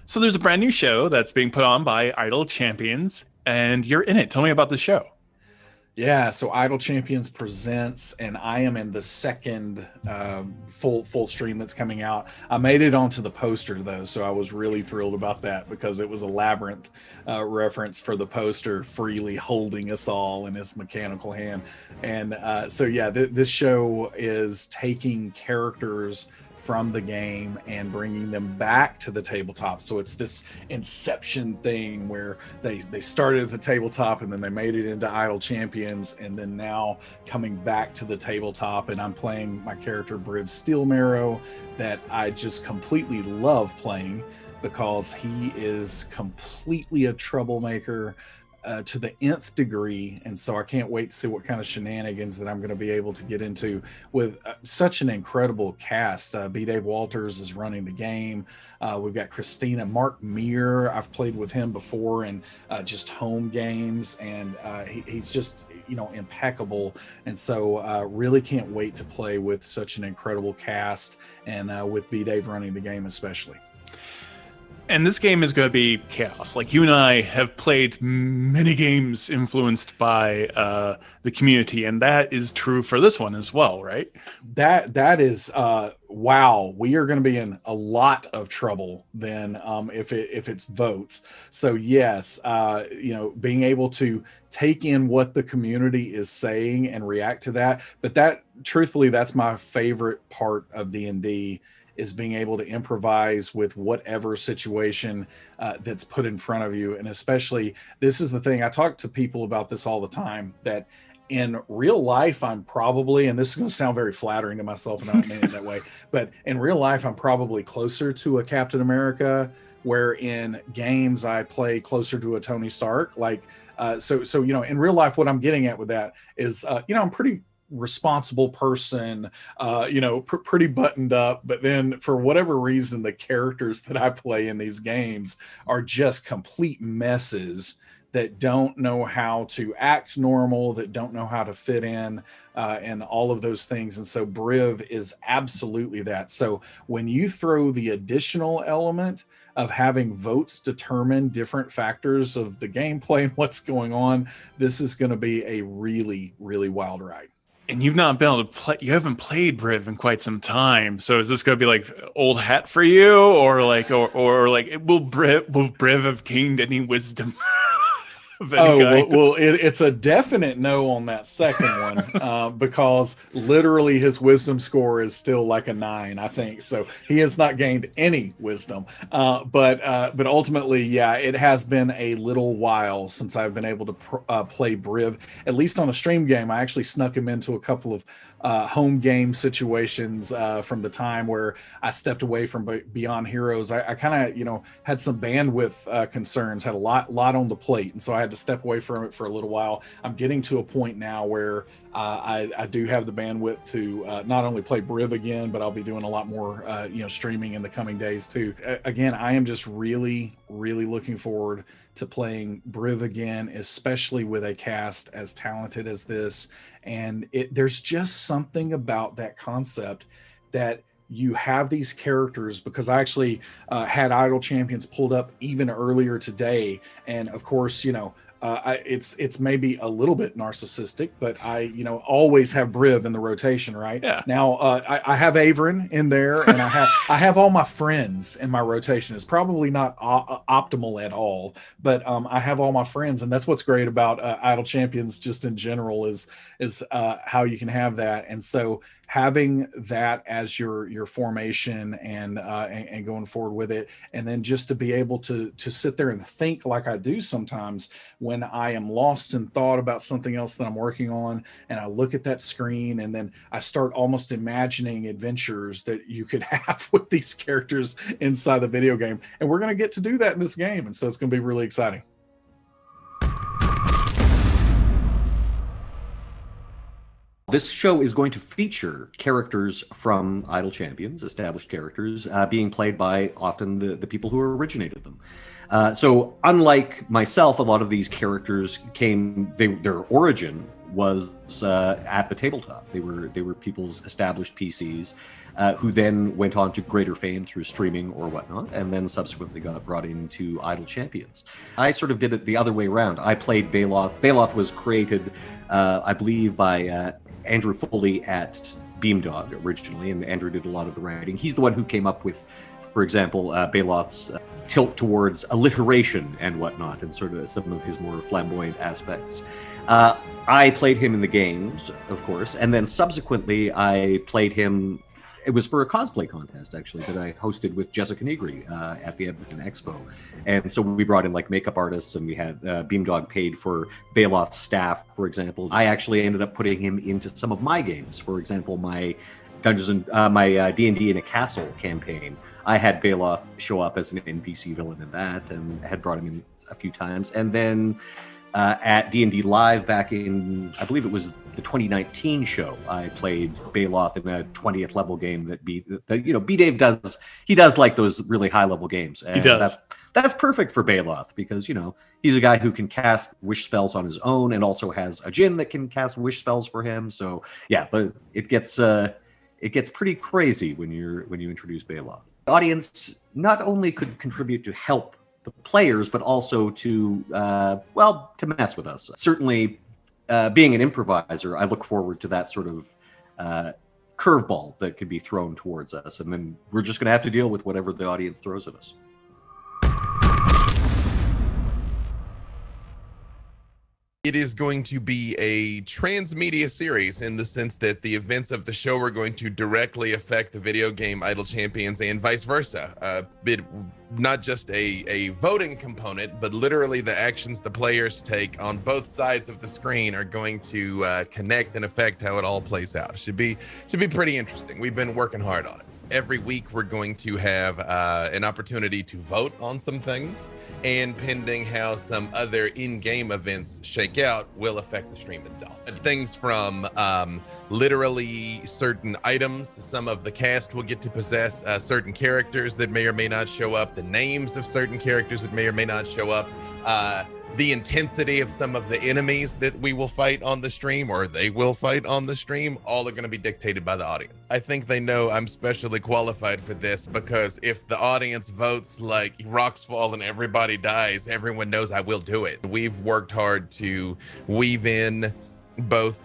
So there's a brand new show that's being put on by Idle Champions, and you're in it. Tell me about the show. Yeah, so Idle Champions presents, and I am in the second full stream that's coming out. I made it onto the poster though, so I was really thrilled about that because it was a labyrinth reference for the poster, freely holding us all in his mechanical hand. And so yeah, this show is taking characters from the game and bringing them back to the tabletop. So it's this Inception thing where they started at the tabletop and then they made it into Idle Champions, and then now coming back to the tabletop. And I'm playing my character Briv Steelmarrow, that I just completely love playing because he is completely a troublemaker to the nth degree, and so I can't wait to see what kind of shenanigans that I'm going to be able to get into with such an incredible cast. B. Dave Walters is running the game. We've got Christina. Mark Meir, I've played with him before in just home games, and he's just impeccable. And so really can't wait to play with such an incredible cast, and with B. Dave running the game especially. And this game is going to be chaos. Like, you and I have played many games influenced by the community, and that is true for this one as well, right? That is wow. We are going to be in a lot of trouble then if it's votes. So yes, being able to take in what the community is saying and react to that. But that, truthfully, that's my favorite part of D&D, is being able to improvise with whatever situation that's put in front of you. And especially, this is the thing, I talk to people about this all the time, that in real life, I'm probably, and this is going to sound very flattering to myself, and I don't mean it that way, but in real life, I'm probably closer to a Captain America, where in games, I play closer to a Tony Stark. Like, so in real life, what I'm getting at with that is, I'm pretty responsible person, pretty buttoned up, but then for whatever reason, the characters that I play in these games are just complete messes that don't know how to act normal, that don't know how to fit in, and all of those things. And so Briv is absolutely that. So when you throw the additional element of having votes determine different factors of the gameplay and what's going on, this is going to be a really, really wild ride. And you've not been able to play, you haven't played Briv in quite some time. So is this going to be like old hat for you, or like, or like, will Briv have gained any wisdom? It's a definite no on that second one, because literally his wisdom score is still like a 9, I think. So he has not gained any wisdom. But ultimately, yeah, it has been a little while since I've been able to play Briv, at least on a stream game. I actually snuck him into a couple of home game situations from the time where I stepped away from Beyond Heroes. I kind of, had some bandwidth concerns, had a lot on the plate, and so I had to step away from it for a little while. I'm getting to a point now where I do have the bandwidth to not only play Briv again, but I'll be doing a lot more, streaming in the coming days too. Again, I am just really, really looking forward to playing Briv again, especially with a cast as talented as this. And there's just something about that concept that you have these characters, because I actually had Idle Champions pulled up even earlier today. And of course, it's maybe a little bit narcissistic, but I always have Briv in the rotation, right? Yeah. Now I have Averin in there, and I have all my friends in my rotation. It's probably not optimal at all, but I have all my friends, and that's what's great about Idle Champions just in general is how you can have that. And so having that as your formation and going forward with it, and then just to be able to sit there and think like I do sometimes when I am lost in thought about something else that I'm working on, and I look at that screen, and then I start almost imagining adventures that you could have with these characters inside the video game. And we're going to get to do that in this game, and so it's going to be really exciting. This show is going to feature characters from Idle Champions, established characters, being played by often the people who originated them. So unlike myself, a lot of these characters their origin was at the tabletop. They were people's established PCs who then went on to greater fame through streaming or whatnot, and then subsequently got brought into Idle Champions. I sort of did it the other way around. I played Baloth. Baloth was created, I believe, by Andrew Foley at Beamdog originally, and Andrew did a lot of the writing. He's the one who came up with, for example, Baloth's tilt towards alliteration and whatnot, and sort of some of his more flamboyant aspects. I played him in the games, of course, and then subsequently I played him. It was for a cosplay contest, actually, that I hosted with Jessica Negri at the Edmonton Expo. And so we brought in like makeup artists, and we had Beamdog paid for Baloth's staff, for example. I actually ended up putting him into some of my games. For example, my my D&D in a Castle campaign. I had Baloth show up as an NPC villain in that, and had brought him in a few times. And then at D&D Live back in, I believe it was the 2019 show, I played Baloth in a 20th level game that B-Dave does. He does like those really high level games. And he does. That's perfect for Baloth because, he's a guy who can cast wish spells on his own and also has a djinn that can cast wish spells for him. So yeah, but it gets pretty crazy when you introduce Baloth. The audience not only could contribute to help the players, but also to mess with us. Certainly, being an improviser, I look forward to that sort of curveball that could be thrown towards us, and then we're just going to have to deal with whatever the audience throws at us. It is going to be a transmedia series in the sense that the events of the show are going to directly affect the video game Idle Champions and vice versa. Not just a voting component, but literally the actions the players take on both sides of the screen are going to connect and affect how it all plays out. Should be pretty interesting. We've been working hard on it. Every week we're going to have an opportunity to vote on some things, and pending how some some in-game events shake out will affect the stream itself. Things from literally certain items, some of the cast will get to possess certain characters that may or may not show up, the names of certain characters that may or may not show up, the intensity of some of the enemies that we will fight on the stream, or they will fight on the stream, all are going to be dictated by the audience. I think they know I'm specially qualified for this because if the audience votes like rocks fall and everybody dies, everyone knows I will do it. We've worked hard to weave in both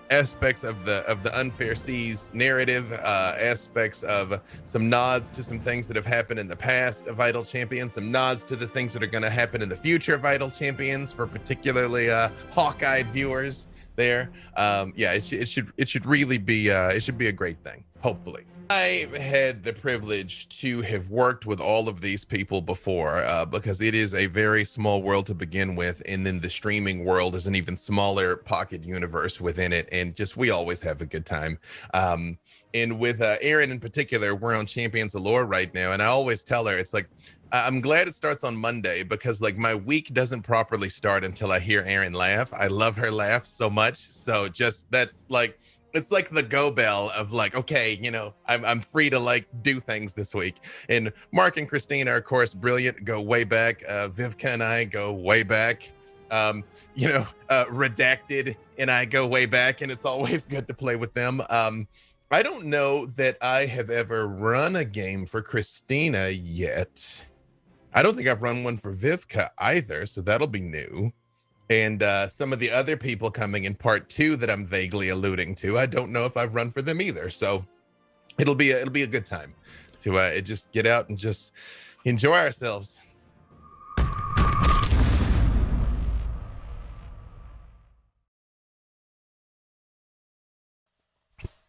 aspects of the Unfair Seas narrative, aspects of some nods to some things that have happened in the past of Idle Champions, some nods to the things that are going to happen in the future of Idle Champions for particularly hawk-eyed viewers there. It should really be it should be a great thing, hopefully. I had the privilege to have worked with all of these people before because it is a very small world to begin with, and then the streaming world is an even smaller pocket universe within it, and just we always have a good time. And with Errand in particular, we're on Champions of Lore right now, and I always tell her, it's like, I'm glad it starts on Monday because like my week doesn't properly start until I hear Errand laugh. I love her laugh so much, so just that's like, it's like the go bell of like, okay, I'm free to like do things this week. And Mark and Christina are of course brilliant, go way back. Vivka and I go way back. Redacted and I go way back, and it's always good to play with them. I don't know that I have ever run a game for Christina yet. I don't think I've run one for Vivka either, so that'll be new. And some of the other people coming in part 2 that I'm vaguely alluding to, I don't know if I've run for them either. So it'll be a good time to just get out and just enjoy ourselves.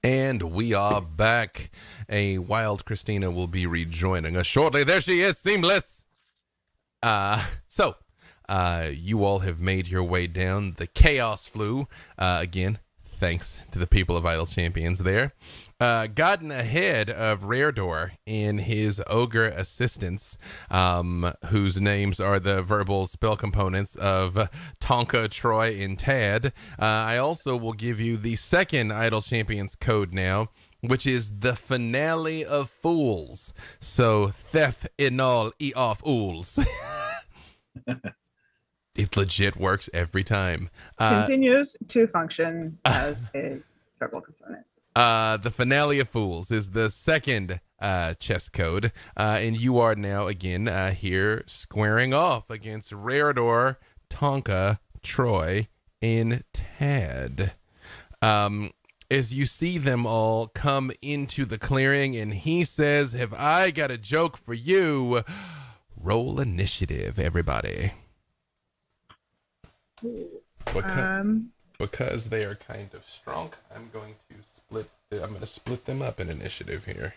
And we are back. A wild Christina will be rejoining us shortly. There she is, seamless. You all have made your way down the Chaos Flu. Again, thanks to the people of Idle Champions there. Gotten ahead of Raredor in his ogre assistants, whose names are the verbal spell components of Tonka, Troy, and Tad. I also will give you the second Idle Champions code now, which is the finale of Fools. So, Theth in all e off ools. It legit works every time. Continues to function as a purple component. The Finale of Fools is the second chess code, and you are now again here squaring off against Raredor, Tonka, Troy, and Tad. As you see them all come into the clearing, and he says, "Have I got a joke for you?" Roll initiative, everybody. Because they are kind of strong, I'm going to split them up in initiative here.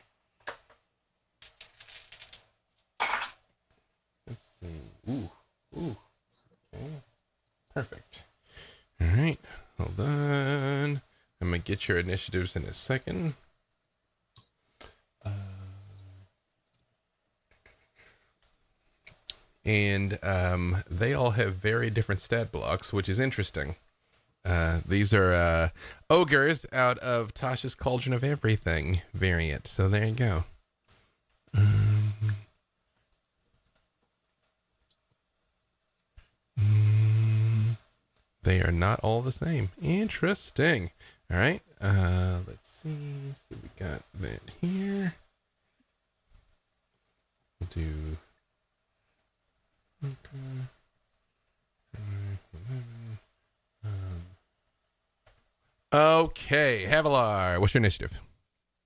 Let's see. Ooh. Okay. Perfect. All right. Hold on. I'm going to get your initiatives in a second. And they all have very different stat blocks, which is interesting. These are ogres out of Tasha's Cauldron of Everything variant. So there you go. They are not all the same. Interesting. All right. Let's see. So we got that here. We'll do. Okay, Havilar, what's your initiative?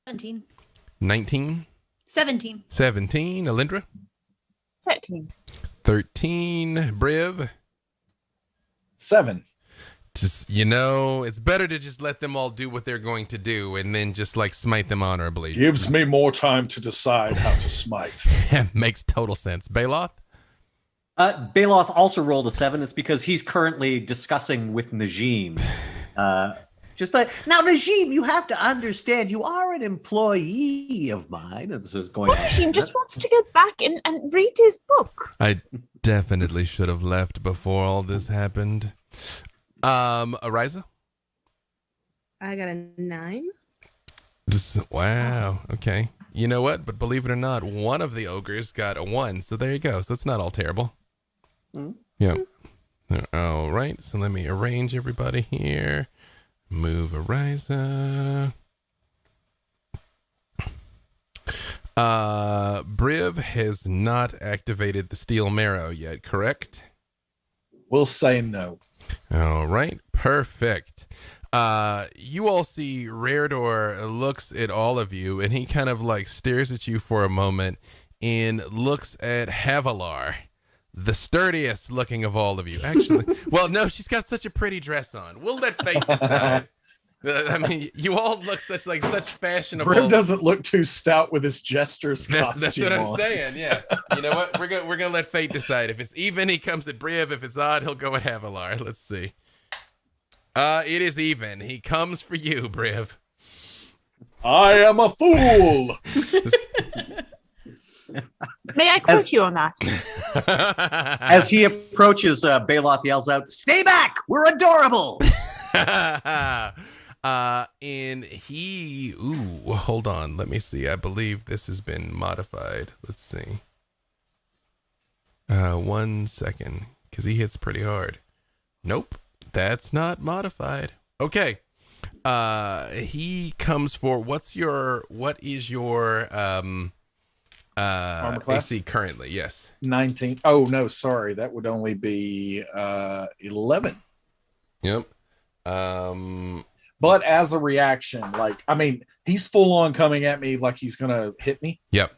17. 19? 17. 17, Alindra? 13. 13, Briv? 7. Just, it's better to just let them all do what they're going to do and then just like smite them honorably. Gives me more time to decide how to smite. Makes total sense. Baloth? Baloth also rolled a 7. It's because he's currently discussing with Najim. Just like, now, Najim, you have to understand, you are an employee of mine. And this is going Najim just wants to go back and read his book. I definitely should have left before all this happened. Ariza? I got a 9. Wow. Okay. You know what? But believe it or not, one of the ogres got a 1. So there you go. So it's not all terrible. Yeah. All right. So let me arrange everybody here. Move Ariza. Briv has not activated the Steel Marrow yet, correct? We'll say no. All right. Perfect. You all see Raredor looks at all of you, and he kind of like stares at you for a moment and looks at Havilar, the sturdiest looking of all of you. Actually, well, no, she's got such a pretty dress on. We'll let fate decide. I mean, you all look such fashionable. Brim doesn't look too stout with his jester's costume. That's what I'm on. saying. Yeah. You know what? We're gonna let fate decide. If it's even, he comes at Briv. If it's odd, he'll go at Havilar. Let's see. It is even. He comes for you, Briv. I am a fool. May I quote you on that? As he approaches, Baloth yells out, "Stay back! We're adorable!" And he, hold on. Let me see. I believe this has been modified. Let's see. 1 second, because he hits pretty hard. Nope, that's not modified. Okay. He comes for, what is your Armor class? AC currently? Yes. 19. Oh, no, sorry. That would only be 11. Yep. But as a reaction, he's full on coming at me like he's going to hit me. Yep.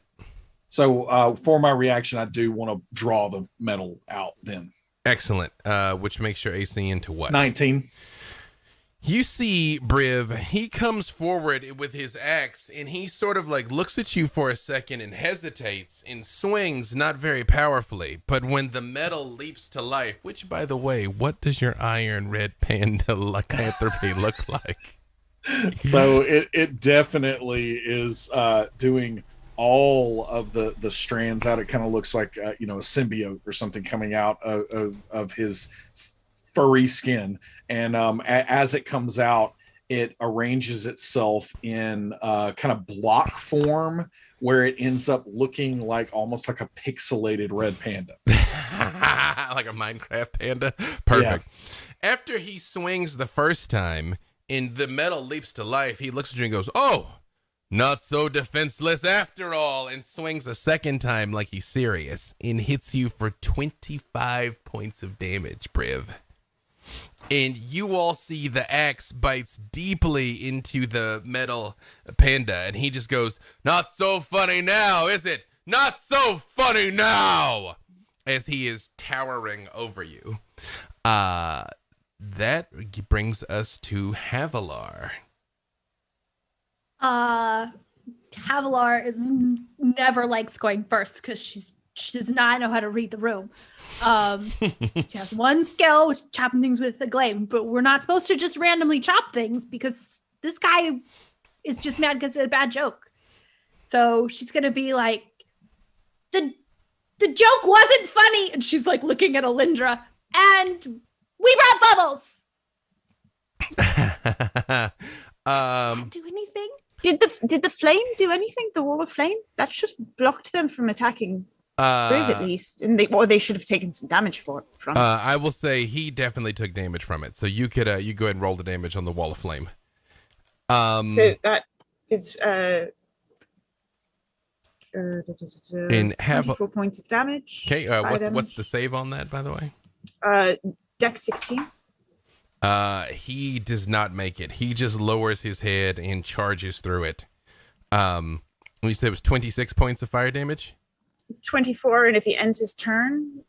So for my reaction, I do want to draw the metal out then. Excellent. Which makes your AC into what? 19. You see, Briv, he comes forward with his axe, and he sort of like looks at you for a second and hesitates and swings not very powerfully. But when the metal leaps to life, which, by the way, what does your iron red panda lycanthropy look like? So it definitely is doing all of the strands out. It kind of looks like a symbiote or something coming out of his furry skin, and as it comes out, it arranges itself in kind of block form where it ends up looking like almost like a pixelated red panda. Like a Minecraft panda. Perfect. Yeah. After he swings the first time and the metal leaps to life, he looks at you and goes, "Oh, not so defenseless after all," and swings a second time like he's serious and hits you for 25 points of damage, Briv. And you all see the axe bites deeply into the metal panda, and he just goes, "Not so funny now, is it? Not so funny now!" as he is towering over you. That brings us to Havilar. Havilar never likes going first because she does not know how to read the room. She has one skill, which is chopping things with a glaive, but we're not supposed to just randomly chop things because this guy is just mad because it's a bad joke. So she's gonna be like, the joke wasn't funny, and she's like looking at Alindra, and we brought bubbles. Do anything? Did the flame do anything? The wall of flame that should have blocked them from attacking. Brave at least, and they should have taken some damage from it. I will say he definitely took damage from it. So you could you go ahead and roll the damage on the wall of flame. So that is 24 points of damage. Okay, what's the save on that, by the way? Dex 16. He does not make it. He just lowers his head and charges through it. You said it was 26 points of fire damage? 24, and if he ends his turn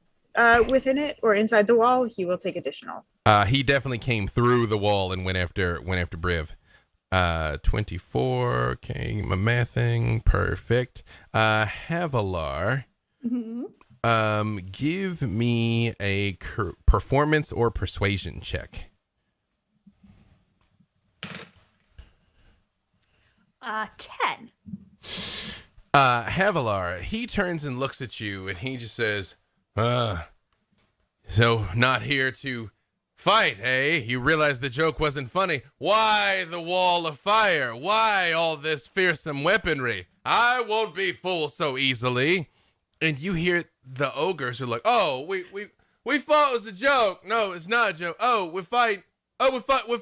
within it or inside the wall, he will take additional. He definitely came through the wall and went after Briv. 24. Okay, my mathing. Perfect. Havilar. Mm-hmm. Give me a performance or persuasion check. 10. Havilar, he turns and looks at you and he just says, so not here to fight, eh? You realize the joke wasn't funny. Why the wall of fire? Why all this fearsome weaponry? I won't be fooled so easily. And you hear the ogres are like, "Oh, we thought it was a joke. No, it's not a joke. Oh, we're fighting. Oh, we're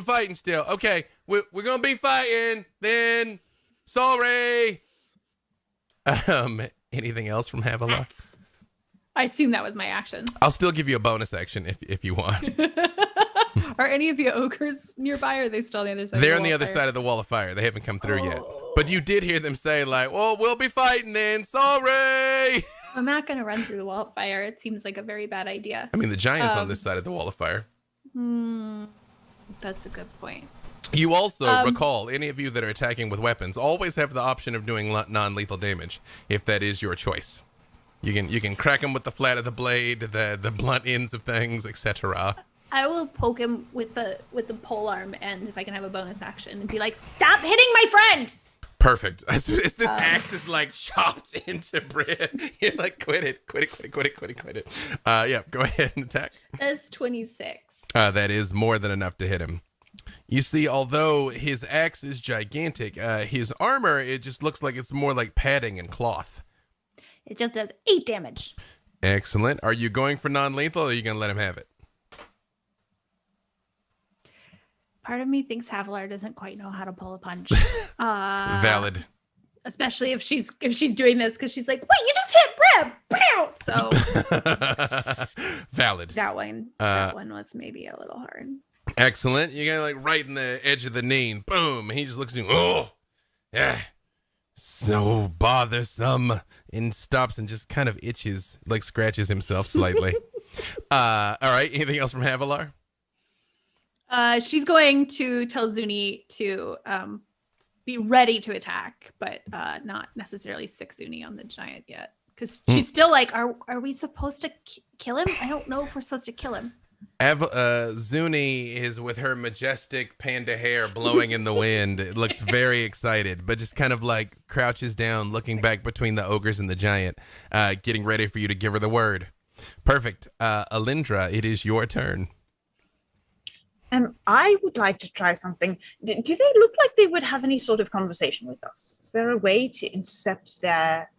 fighting still. Okay, we're gonna be fighting then. Sorry." Anything else from Havilar? I assume that was my action. I'll still give you a bonus action if you want. Are any of the ogres nearby, or are they still on the other side? They're on the other side of the wall of fire. They haven't come through yet. But you did hear them say, like, "Well, we'll be fighting then. Sorry." I'm not going to run through the wall of fire. It seems like a very bad idea. I mean, the giant's on this side of the wall of fire. That's a good point. You also recall, any of you that are attacking with weapons always have the option of doing non-lethal damage, if that is your choice. You can crack them with the flat of the blade, the blunt ends of things, etc. I will poke him with the polearm, and if I can have a bonus action, and be like, "Stop hitting my friend!" Perfect. This axe is like chopped into bread. You're like, quit it. Yeah, go ahead and attack. That's 26. That is more than enough to hit him. You see, although his axe is gigantic, his armor, it just looks like it's more like padding and cloth. It just does 8 damage. Excellent. Are you going for non-lethal, or are you going to let him have it? Part of me thinks Havilar doesn't quite know how to pull a punch. Valid. Especially if she's doing this, because she's like, "Wait, you just hit Brev!" Pow! So valid. That one was maybe a little hard. Excellent. You got like right in the edge of the knee, and boom. And he just looks at you. "Oh, yeah, so bothersome," and stops and just kind of itches, like scratches himself slightly. All right. Anything else from Havilar? She's going to tell Zuni to be ready to attack, but not necessarily sick Zuni on the giant yet, because she's still like, "Are we supposed to kill him? I don't know if we're supposed to kill him." Zuni is with her majestic panda hair blowing in the wind. It looks very excited, but just kind of like crouches down, looking back between the ogres and the giant, getting ready for you to give her the word. Perfect. Alindra, it is your turn. I would like to try something. Do they look like they would have any sort of conversation with us? Is there a way to intercept their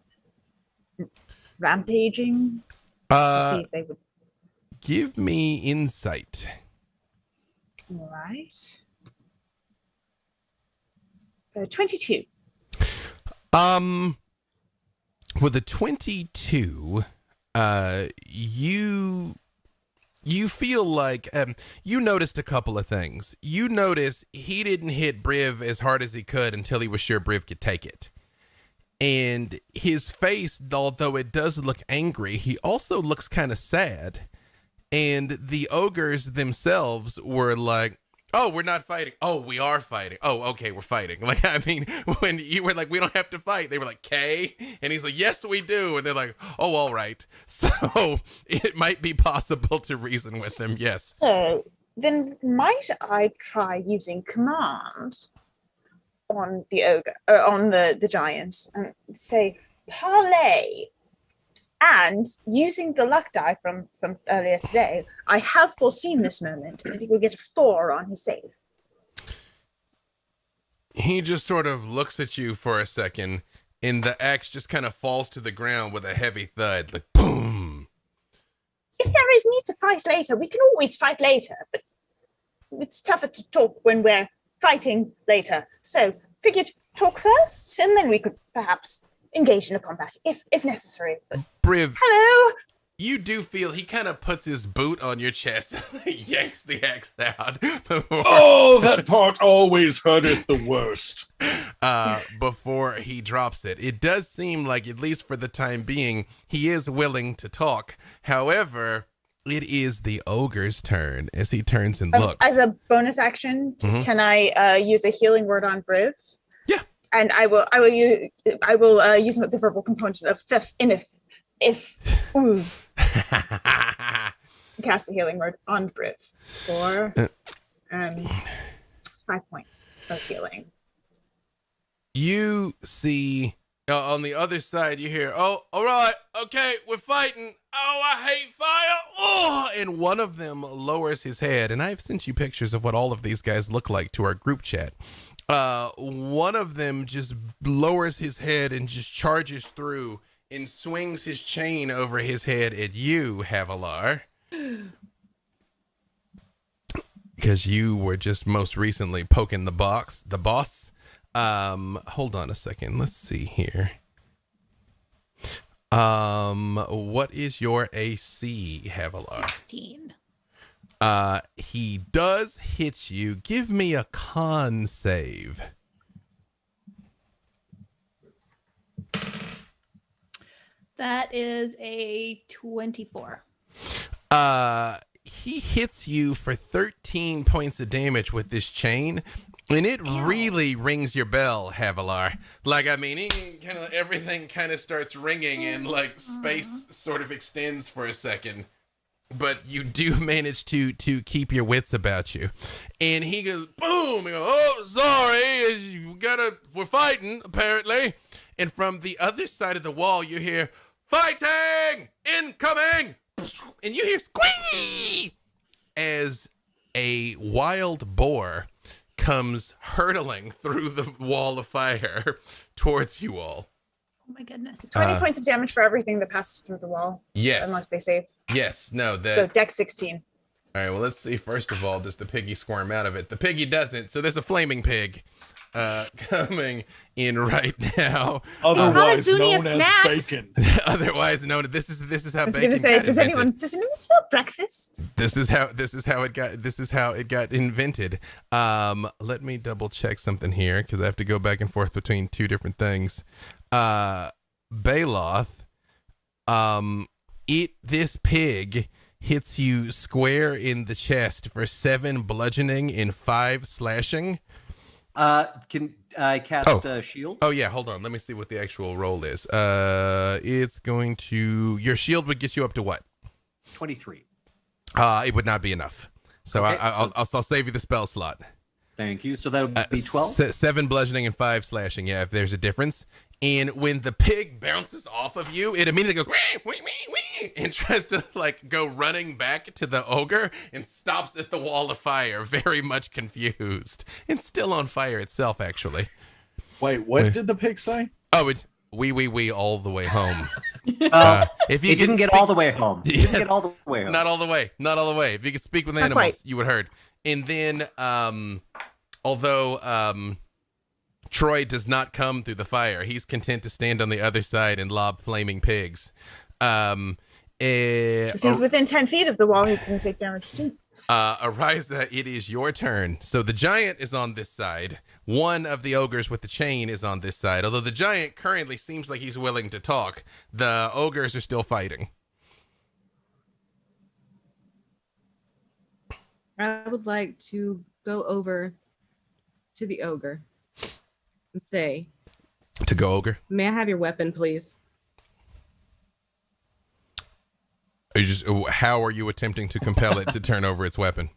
rampaging? To see if they would. Give me insight. All right. 22. With a 22, you feel like you noticed a couple of things. You notice he didn't hit Briv as hard as he could until he was sure Briv could take it. And his face, although it does look angry, he also looks kind of sad. And the ogres themselves were like, oh, we're not fighting. Oh, we are fighting. Oh, okay, we're fighting. Like, I mean, when you were like, we don't have to fight, they were like, K? And he's like, yes, we do. And they're like, oh, all right. So it might be possible to reason with them, yes. So then might I try using command on the ogre, on the giant, and say, parlay. And using the luck die from earlier today, I have foreseen this moment, and he will get a 4 on his save. He just sort of looks at you for a second, and the axe just kind of falls to the ground with a heavy thud, like boom. If there is need to fight later, we can always fight later, but it's tougher to talk when we're fighting later. So figured talk first, and then we could perhaps engage in a combat if necessary. But Briv, hello. You do feel he kind of puts his boot on your chest, yanks the axe out. Oh, that part always hurteth the worst. Before he drops it. It does seem like, at least for the time being, he is willing to talk. However, it is the ogre's turn as he turns and looks. As a bonus action, can I use a healing word on Briv? Yeah. And I will use the verbal component of if ooze. Cast a healing word on Briv for 5 points of healing. You see on the other side, you hear, oh, all right, okay, we're fighting. Oh, I hate fire. Oh, and one of them lowers his head, and I've sent you pictures of what all of these guys look like to our group chat. One of them just lowers his head and just charges through and swings his chain over his head at you, Havilar. Because you were just most recently poking the boss. Hold on a second. Let's see here. What is your AC, Havilar? 15. He does hit you. Give me a con save. That is a 24. He hits you for 13 points of damage with this chain, and it really rings your bell, Havilar. Like, I mean, everything kind of starts ringing, and like space sort of extends for a second. But you do manage to keep your wits about you. And he goes, boom! He goes, oh, sorry, we're fighting, apparently. And from the other side of the wall, you hear, fighting! Incoming! And you hear squee! As a wild boar comes hurtling through the wall of fire towards you all. Oh my goodness. 20 points of damage for everything that passes through the wall. Yes. Unless they save. Yes, no. So dex 16. All right, well, let's see. First of all, does the piggy squirm out of it? The piggy doesn't, so there's a flaming pig coming in right now. Otherwise known a as snack. bacon. Otherwise known. This is how I was bacon going to say, got does invented. anyone smell breakfast? This is how it got invented. Let me double check something here because I have to go back and forth between two different things. Baloth, this pig hits you square in the chest for 7 bludgeoning and 5 slashing. Can I cast a shield? Oh yeah, hold on. Let me see what the actual roll is. It's going to, your shield would get you up to what? 23. It would not be enough. So Okay, I'll save you the spell slot. Thank you. So that would be 12? 7 bludgeoning and 5 slashing, yeah, if there's a difference. And when the pig bounces off of you, it immediately goes, wee, wee, wee, wee, and tries to, like, go running back to the ogre and stops at the wall of fire, very much confused. And still on fire itself, actually. Wait, what did the pig say? Oh, it wee all the way home. If you didn't get all the way home. You didn't get all the way home. Not all the way. Not all the way. If you could speak with animals, quite. you would heard. And then, although Troy does not come through the fire, he's content to stand on the other side and lob flaming pigs. If he's within 10 feet of the wall, he's going to take damage too. Ariza, it is your turn. So the giant is on this side. One of the ogres with the chain is on this side. Although the giant currently seems like he's willing to talk, the ogres are still fighting. I would like to go over to the ogre and say, To go, ogre? may I have your weapon, please? How are you attempting to compel it to turn over its weapon?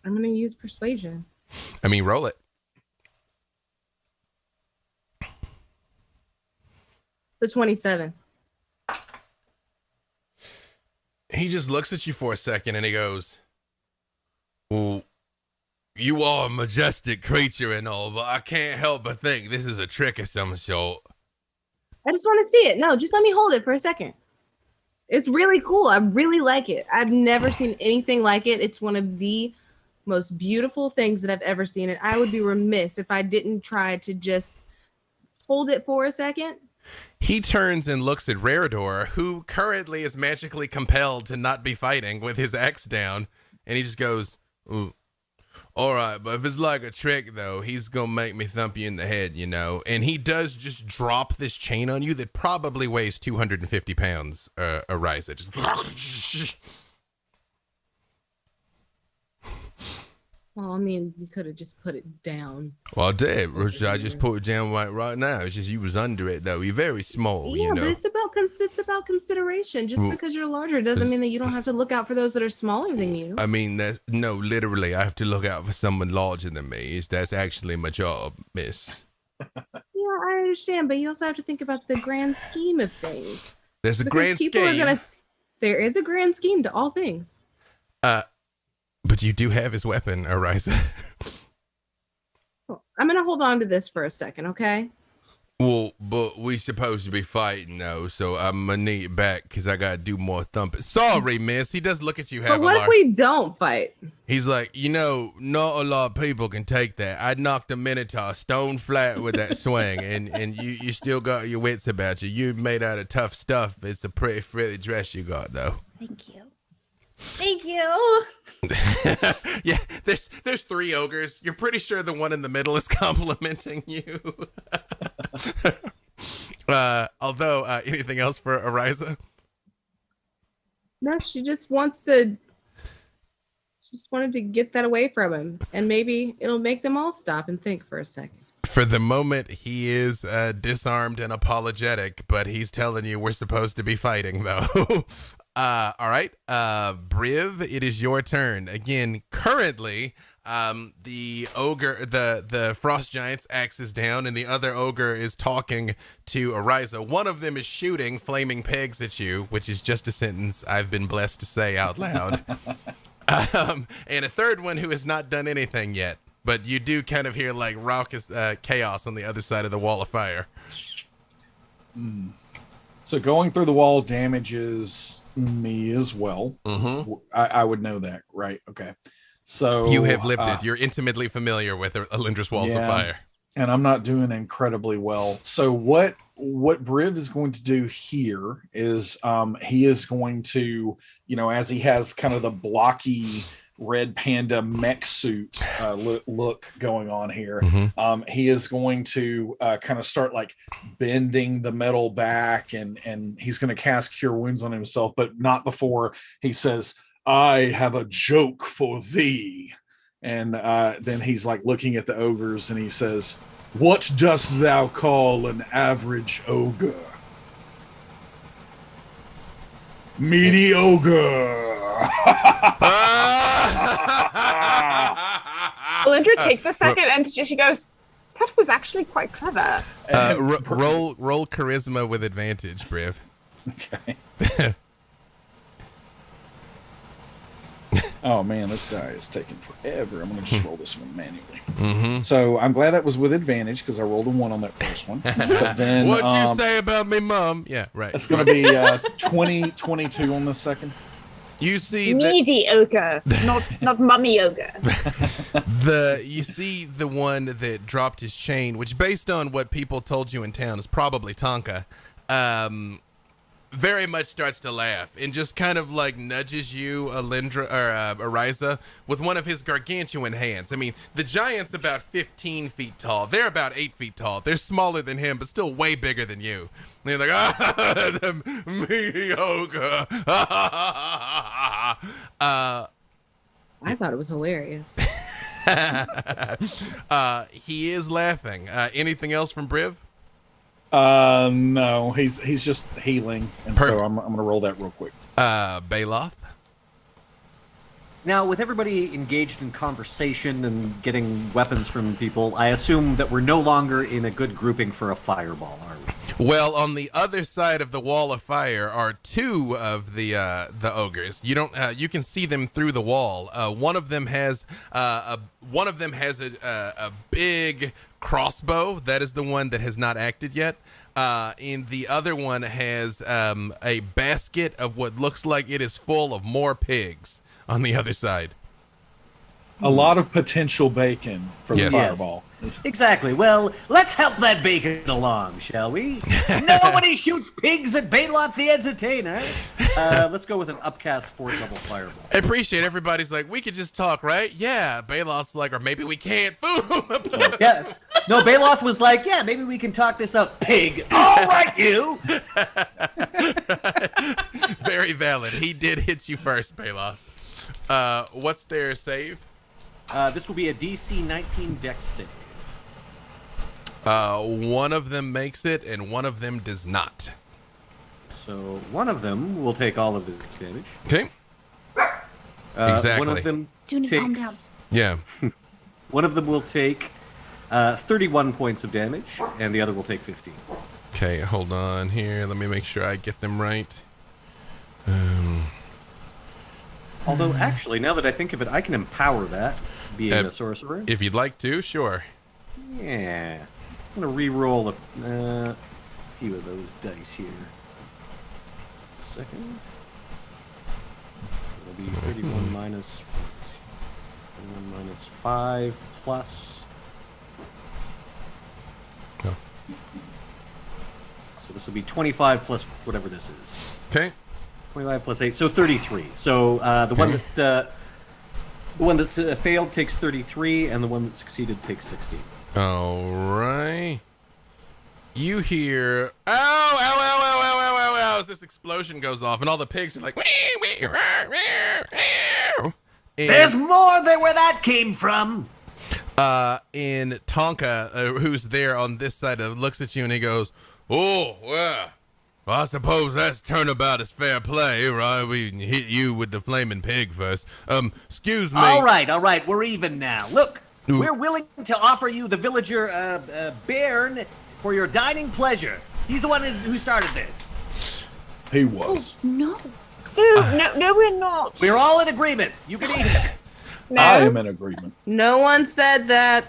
I'm going to use persuasion. I mean, roll it. The 27. He just looks at you for a second and he goes, well, you are a majestic creature and all, but I can't help but think this is a trick of some sort. I just want to see it. No, just let me hold it for a second. It's really cool. I really like it. I've never seen anything like it. It's one of the most beautiful things that I've ever seen. And I would be remiss if I didn't try to just hold it for a second. He turns and looks at Raredor, who currently is magically compelled to not be fighting with his axe down. And he just goes, ooh. All right, but if it's like a trick, though, he's going to make me thump you in the head, you know. And he does just drop this chain on you that probably weighs 250 pounds, Ariza. Just... Well, I mean, you could have just put it down. Well, I did. I just put it down right now. It's just you was under it, though. You're very small, Yeah, you know. but it's about consideration. Just because you're larger doesn't mean that you don't have to look out for those that are smaller than you. I mean, no, literally, I have to look out for someone larger than me. That's actually my job, miss. Yeah, I understand, but you also have to think about the grand scheme of things. There's a Because grand people scheme. are gonna. There is a grand scheme to all things. But you do have his weapon, Ariza. I'm gonna hold on to this for a second, okay? Well, but we supposed to be fighting, though, so I'm gonna need it back because I gotta do more thumping. Sorry, miss. He does look at you, But what if we don't fight? He's like, you know, not a lot of people can take that. I knocked a Minotaur stone flat with that swing, and you still got your wits about you. You're made out of tough stuff. It's a pretty frilly dress you got, though. Thank you. Thank you. Yeah, there's 3 ogres. You're pretty sure the one in the middle is complimenting you. Although, anything else for Ariza? No, she just wants to. Just wanted to get that away from him, and maybe it'll make them all stop and think for a second. For the moment, he is disarmed and apologetic, but he's telling you we're supposed to be fighting, though. All right, Briv, it is your turn. Again, currently, the ogre, the frost giant's axe is down, and the other ogre is talking to Ariza. One of them is shooting flaming pegs at you, which is just a sentence I've been blessed to say out loud. And a third one who has not done anything yet, but you do kind of hear like raucous chaos on the other side of the wall of fire. So going through the wall damages me as well. Mm-hmm. I would know that, right? Okay. So You have lived it. You're intimately familiar with Alindra's walls of fire. And I'm not doing incredibly well. So what Briv is going to do here is he is going to, you know, as he has kind of the blocky red panda mech suit look going on here, he is going to kind of start like bending the metal back, and he's going to cast Cure Wounds on himself, but not before he says, "I have a joke for thee." And then he's like looking at the ogres and he says, "What dost thou call an average ogre?" "Mediocre." Alindra takes a second and she goes, that was actually quite clever. Roll charisma with advantage, Briv. Okay. Oh man, this die is taking forever. I'm going to just roll this one manually. Mm-hmm. So I'm glad that was with advantage because I rolled a 1 on that first one. But then, What'd you say about me, Mom? Yeah, right. It's going to be 22 on the second. You see Needy ogre, not mummy ogre. You see the one that dropped his chain, which based on what people told you in town is probably Tonka. Very much starts to laugh and just kind of like nudges you, Alindra or Ariza, with one of his gargantuan hands. I mean, the giant's about 15 feet tall. They're about 8 feet tall. They're smaller than him, but still way bigger than you. And they're like, mediocre. I thought it was hilarious. He is laughing. Anything else from Briv? No, he's just healing, and Perfect. so I'm going to roll that real quick. Bailoth? Now, with everybody engaged in conversation and getting weapons from people, I assume that we're no longer in a good grouping for a fireball, are we? Well, on the other side of the wall of fire are 2 of the ogres. You don't. You can see them through the wall. One of them has a big crossbow. That is the one that has not acted yet. And the other one has a basket of what looks like it is full of more pigs on the other side. A lot of potential bacon for the Yes. fireball. Exactly. Well, let's help that bacon along, shall we? Nobody shoots pigs at Bailoff the Entertainer. Let's go with an upcast 4th level fireball. I appreciate everybody's like, we could just talk, right? Yeah. Bailoth's like, or maybe we can't. Yeah. No, Bailoff was like, yeah, maybe we can talk this out. Pig. All right, you. Very valid. He did hit you first, Bailoff. What's their save? This will be a DC 19 dex save. One of them makes it, and one of them does not. So one of them will take all of the dex damage. Okay. Exactly. One of them Junie, calm down. Yeah. One of them will take 31 points of damage, and the other will take 15. Okay, hold on here. Let me make sure I get them right. Although, actually, now that I think of it, I can empower that, being a sorcerer. If you'd like to, sure. Yeah. I'm going to re-roll a few of those dice here. Just a second. It'll be 31 minus 5 plus... Oh. So this will be 25 plus whatever this is. Okay. 25 plus 8, so 33. So the one that failed takes 33, and the one that succeeded takes 16. All right. You hear, ow, ow, ow, ow, ow, ow, ow, ow, as this explosion goes off, and all the pigs are like, wee, wee, rah, rah, rah. There's more there where that came from. And Tonka, who's there on this side, looks at you and he goes, oh, well, I suppose that's turnabout is fair play, right? We hit you with the flaming pig first. Excuse me. All right, we're even now. Look, Ooh. we're willing to offer you the villager Bairn for your dining pleasure. He's the one who started this. He was. No. No, we're not. We're all in agreement. You can eat it. No. I am in agreement. No one said that.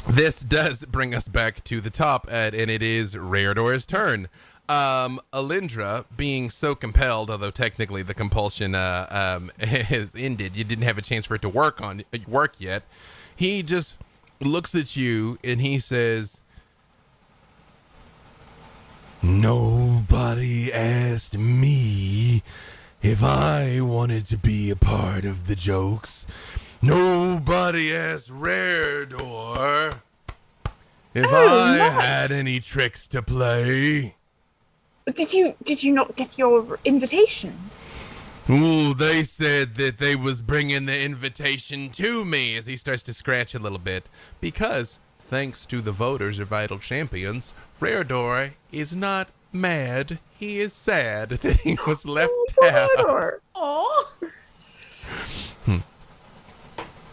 This does bring us back to the top, and it is Raredor's turn. Alindra, being so compelled, although technically the compulsion has ended, you didn't have a chance for it to work yet. He just looks at you and he says, "Nobody asked me if I wanted to be a part of the jokes. Nobody asked Raredor if I had any tricks to play." Did you not get your invitation? Ooh, they said that they was bringing the invitation to me, as he starts to scratch a little bit, because thanks to the voters of Vital Champions, Raredor is not mad. He is sad that he was left out. Raredor. Oh.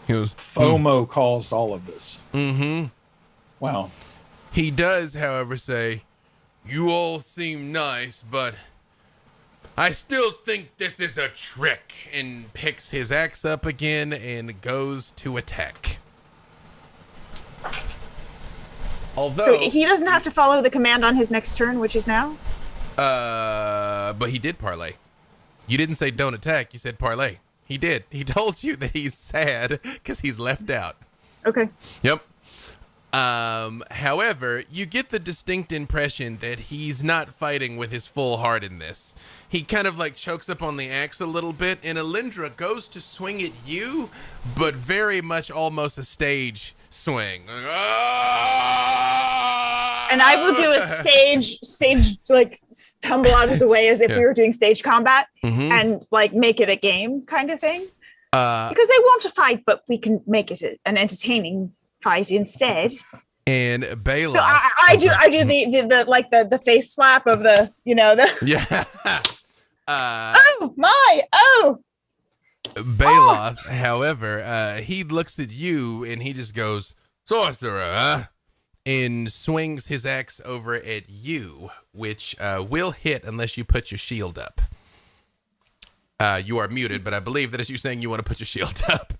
He goes, FOMO caused all of this. mm-hmm. Wow. He does, however, say, "You all seem nice, but I still think this is a trick," and picks his axe up again and goes to attack. Although, So he doesn't have to follow the command on his next turn, which is now? but he did parlay. You didn't say don't attack, you said parlay. He did. He told you that he's sad because he's left out. Okay. Yep. However, you get the distinct impression that he's not fighting with his full heart in this. He kind of like chokes up on the axe a little bit, and Alindra goes to swing at you, but very much almost a stage swing. And I will do a stage like tumble out of the way as if we were doing stage combat and like make it a game kind of thing. Because they want to fight, but we can make it an entertaining fight instead. And Bela. So I do the like the face slap of the yeah. Bailoth, however, he looks at you and he just goes, "Sorcerer," huh? And swings his axe over at you, which will hit unless you put your shield up. You are muted, but I believe that as you're saying you want to put your shield up.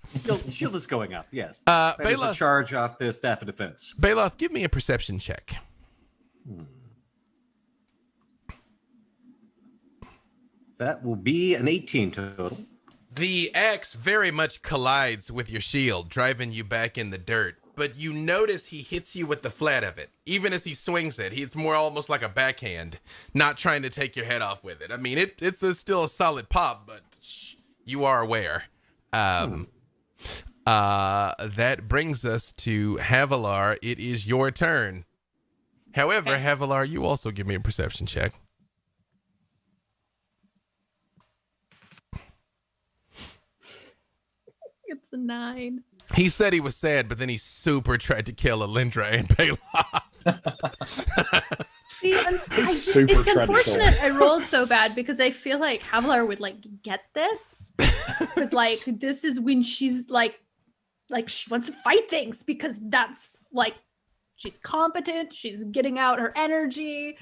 Shield is going up, yes. That is a charge off the staff of defense. Bailoth, give me a perception check. That will be an 18 total. The axe very much collides with your shield, driving you back in the dirt. But you notice he hits you with the flat of it. Even as he swings it, he's more almost like a backhand, not trying to take your head off with it. I mean, it's still a solid pop, but you are aware. That brings us to Havilar. It is your turn. However, Havilar, you also give me a perception check. It's a 9. He said he was sad, but then he super tried to kill Alindra and Bailoff. See, He's super it's tried to kill unfortunate him. I rolled so bad because I feel like Havilar would like get this. Because like this is when she's like she wants to fight things because that's like she's competent, she's getting out her energy.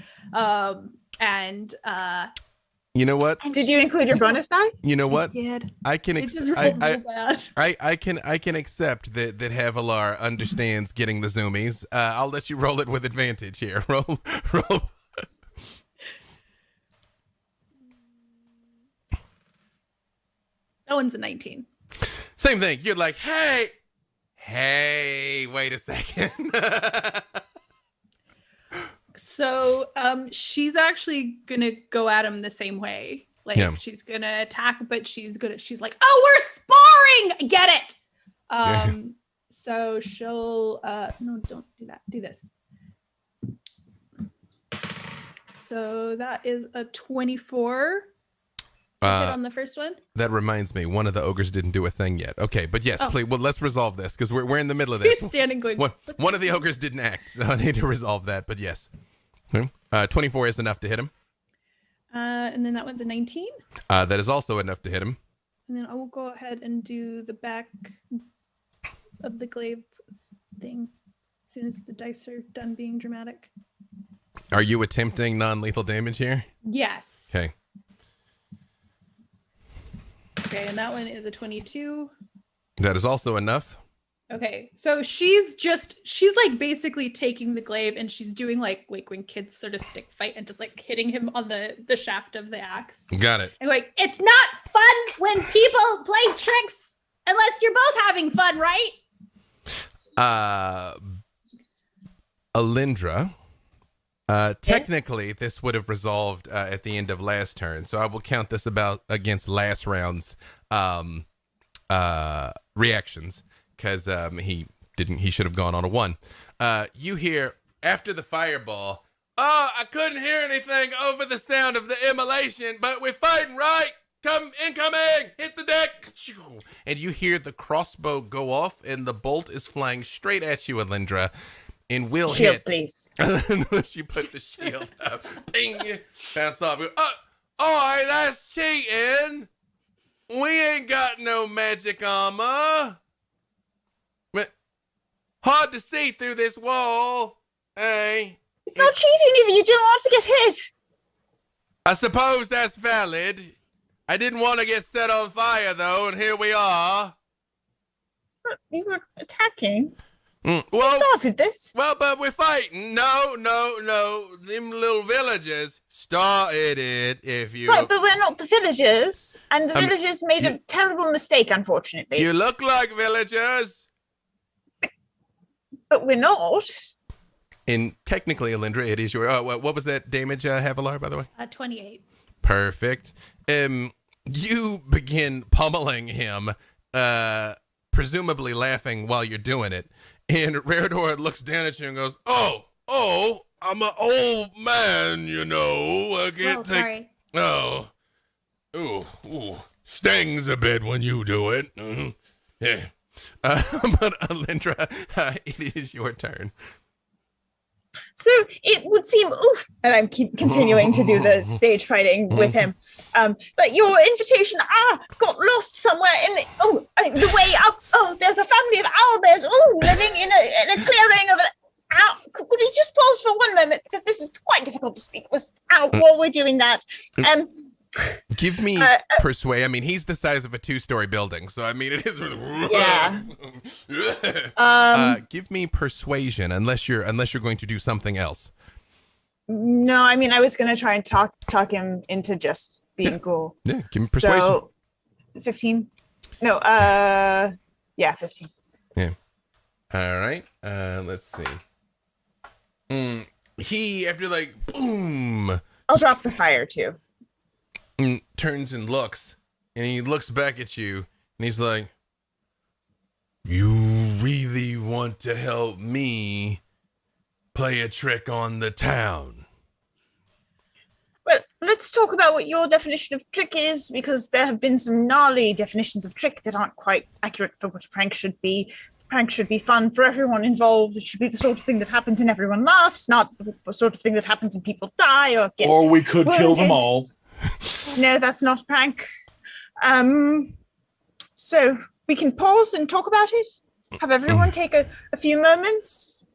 You know what? Did you include your bonus die? You know what? I did. I can It just rolled real bad. I can accept that Havilar understands getting the zoomies. I'll let you roll it with advantage here. Roll. That one's a 19. Same thing. You're like, hey, wait a second. So she's actually gonna go at him the same way. Like she's gonna attack, but she's like, oh, we're sparring! Get it! So she'll no, don't do that. Do this. So that is a 24. Hit on the first one. That reminds me, one of the ogres didn't do a thing yet. Okay, but yes, please. Well, let's resolve this because we're in the middle of this. He's standing going. One of the ogres didn't act, so I need to resolve that. But yes, 24 is enough to hit him. And then that one's a 19. That is also enough to hit him. And then I will go ahead and do the back of the glaive thing as soon as the dice are done being dramatic. Are you attempting non-lethal damage here? Yes. Okay. Okay, and that one is a 22. That is also enough. Okay, so she's like basically taking the glaive and she's doing like when kids sort of stick fight and just like hitting him on the shaft of the axe. Got it. And like, it's not fun when people play tricks unless you're both having fun, right? Alindra. Technically, this would have resolved at the end of last turn, so I will count this about against last round's reactions because he should have gone on a 1. You hear after the fireball, "Oh, I couldn't hear anything over the sound of the immolation, but we're fighting, right? Come incoming, hit the deck." And you hear the crossbow go off, and the bolt is flying straight at you, Alindra. And will shield, hit. Please. She put the shield up. Bing! Bounce off. All right, that's cheating. We ain't got no magic armor. Hard to see through this wall. Hey. It's not cheating if you don't want to get hit. I suppose that's valid. I didn't want to get set on fire, though, and here we are. But you were attacking. Well, You started this. well, but we're fighting. No. Them little villagers started it, if you... Right, but we're not the villagers. And the villagers made a terrible mistake, unfortunately. You look like villagers. But we're not. And technically, Alindra, it is your... what was that damage, Havilar, by the way? 28. Perfect. You begin pummeling him, presumably laughing while you're doing it. And Raredor looks down at you and goes, Oh, I'm an old man, you know. I can't take... Sorry. Oh. Ooh. Stings a bit when you do it. Mm-hmm. Yeah. But Alindra, it is your turn. So it would seem, and I'm keep continuing to do the stage fighting with him, that your invitation, got lost somewhere in the way up. Oh, there's a family of owlbears, living in a clearing of could we just pause for one moment, because this is quite difficult to speak while we're doing that. Give me persuade. I mean, he's the size of a 2-story building, so I mean, it is. Yeah. Give me persuasion, unless you're going to do something else. No, I mean, I was going to try and talk him into just being cool. Yeah, give me persuasion. So, 15. No, 15. Yeah. All right. Let's see. He, after boom. I'll drop the fire too. Turns and looks, and he looks back at you, and he's like, "You really want to help me play a trick on the town?" Well, let's talk about what your definition of trick is, because there have been some gnarly definitions of trick that aren't quite accurate for what a prank should be. The prank should be fun for everyone involved. It should be the sort of thing that happens and everyone laughs, not the sort of thing that happens and people die or get Or we could kill them wounded. all. No, that's not a prank. So we can pause and talk about it? Have everyone take a few moments?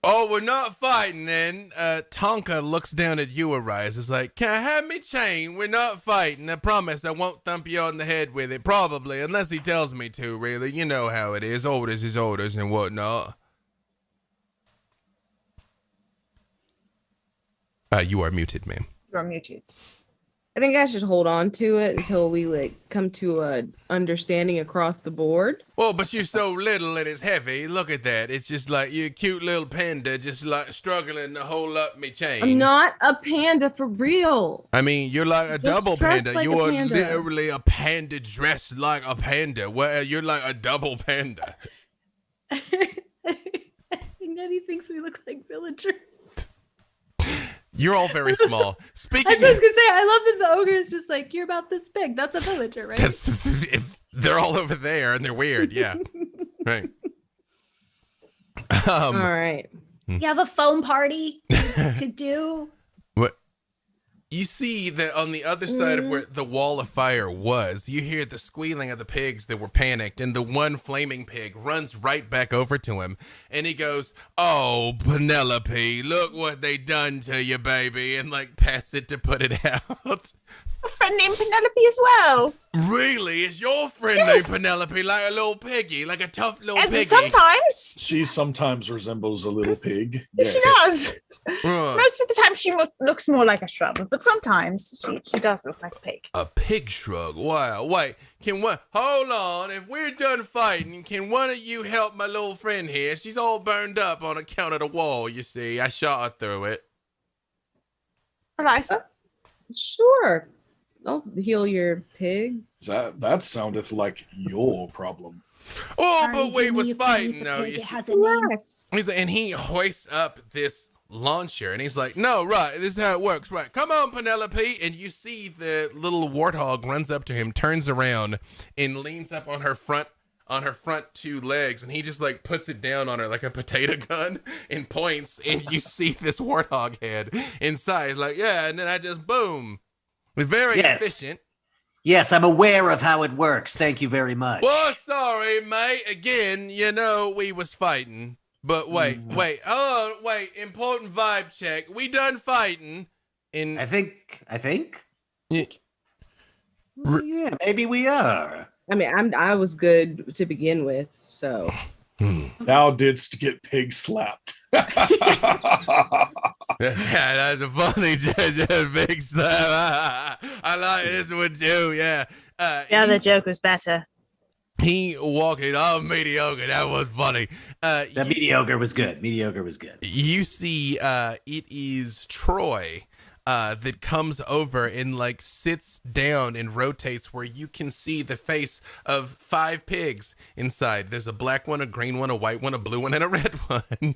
Oh, we're not fighting then. Tonka looks down at you, Arise. Is like, "Can I have me chain? We're not fighting. I promise I won't thump you on the head with it. Probably, unless he tells me to, really. You know how it is. Orders is orders and whatnot." You are muted, ma'am. You're muted. I think I should hold on to it until we come to a understanding across the board. Well, but you're so little and it's heavy. Look at that. It's just like you're a cute little panda just struggling to hold up me chain. I'm not a panda for real. I mean, you're like a Just double dressed panda. like You a are panda. literally a panda dressed like a panda. Well, you're like a double panda. I think Eddie thinks we look like villagers. You're all very small. Speaking I was just gonna say, I love that the ogre is just like, you're about this big. That's a villager, right? they're all over there and they're weird. Yeah. Right. All right. You have a foam party you could do. What? You see that on the other side of where the wall of fire was, you hear the squealing of the pigs that were panicked, and the one flaming pig runs right back over to him, and he goes, "Oh, Penelope, look what they done to you, baby," and pats it to put it out. A friend named Penelope as well. Really? Is your friend Yes. named Penelope like a little piggy, like a tough little And piggy? sometimes She sometimes resembles a little pig. she does. Uh, Most of the time she looks more like a shrub, but sometimes she does look like a pig. A pig shrug. Wow. Wait, hold on. If we're done fighting, can one of you help my little friend here? She's all burned up on account of the wall, you see. I shot her through it. Eliza? Sure. I'll heal your pig. That soundeth like your problem. Oh, but we was fighting, though. You It see. has a name. And he hoists up this launcher, and he's like, "No, right, this is how it works, right? Come on, Penelope." And you see the little warthog runs up to him, turns around, and leans up on her front 2 legs, and he just puts it down on her like a potato gun and points, and you see this warthog head inside. Yeah, and then I just boom. It's very Yes. efficient. Yes, I'm aware of how it works. Thank you very much. Well, sorry, mate. Again, we was fighting. But wait. Important vibe check. We done fighting. I think. Yeah. Yeah, maybe we are. I mean, I was good to begin with, so. Thou didst get pig slapped. Yeah, that's a funny big slap. I like this one too. Yeah. The other joke was better. He walking all mediocre. That was funny. The mediocre was good. You see, it is Troy that comes over and like sits down and rotates where you can see the face of 5 pigs inside. There's a black one, a green one, a white one, a blue one, and a red one.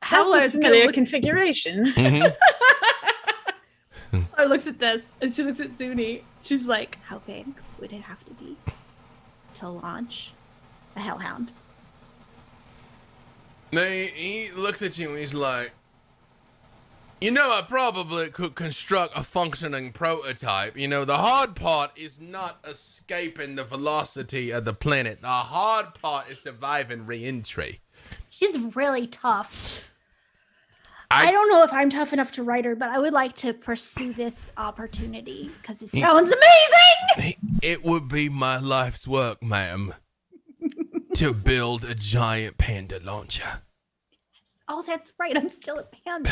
That's a familiar configuration. I looks at this and she looks at Zuni. She's like, how big would it have to be to launch a hellhound? He looks at you and he's like, I probably could construct a functioning prototype. The hard part is not escaping the velocity of the planet. The hard part is surviving re-entry. She's really tough. I don't know if I'm tough enough to write her, but I would like to pursue this opportunity because it sounds amazing. It would be my life's work, ma'am, to build a giant panda launcher. Oh, that's right. I'm still a panda.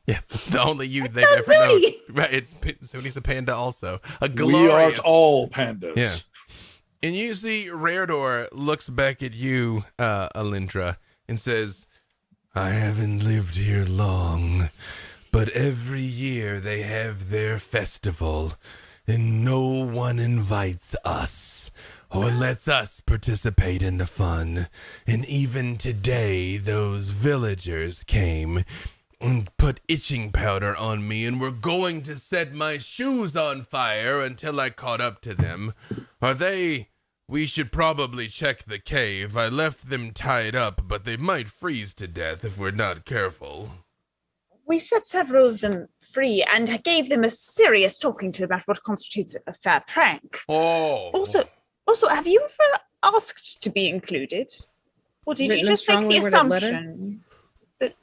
Yeah, it's the only you they've ever known. Right, Zuni's a panda also. We are all pandas. Yeah. And you see Raredor looks back at you, Alindra, and says, I haven't lived here long, but every year they have their festival, and no one invites us or lets us participate in the fun. And even today, those villagers came and put itching powder on me and were going to set my shoes on fire until I caught up to them. We should probably check the cave. I left them tied up, but they might freeze to death if we're not careful. We set several of them free and gave them a serious talking to about what constitutes a fair prank. Oh. Also, have you ever asked to be included? Or did you just make the assumption that,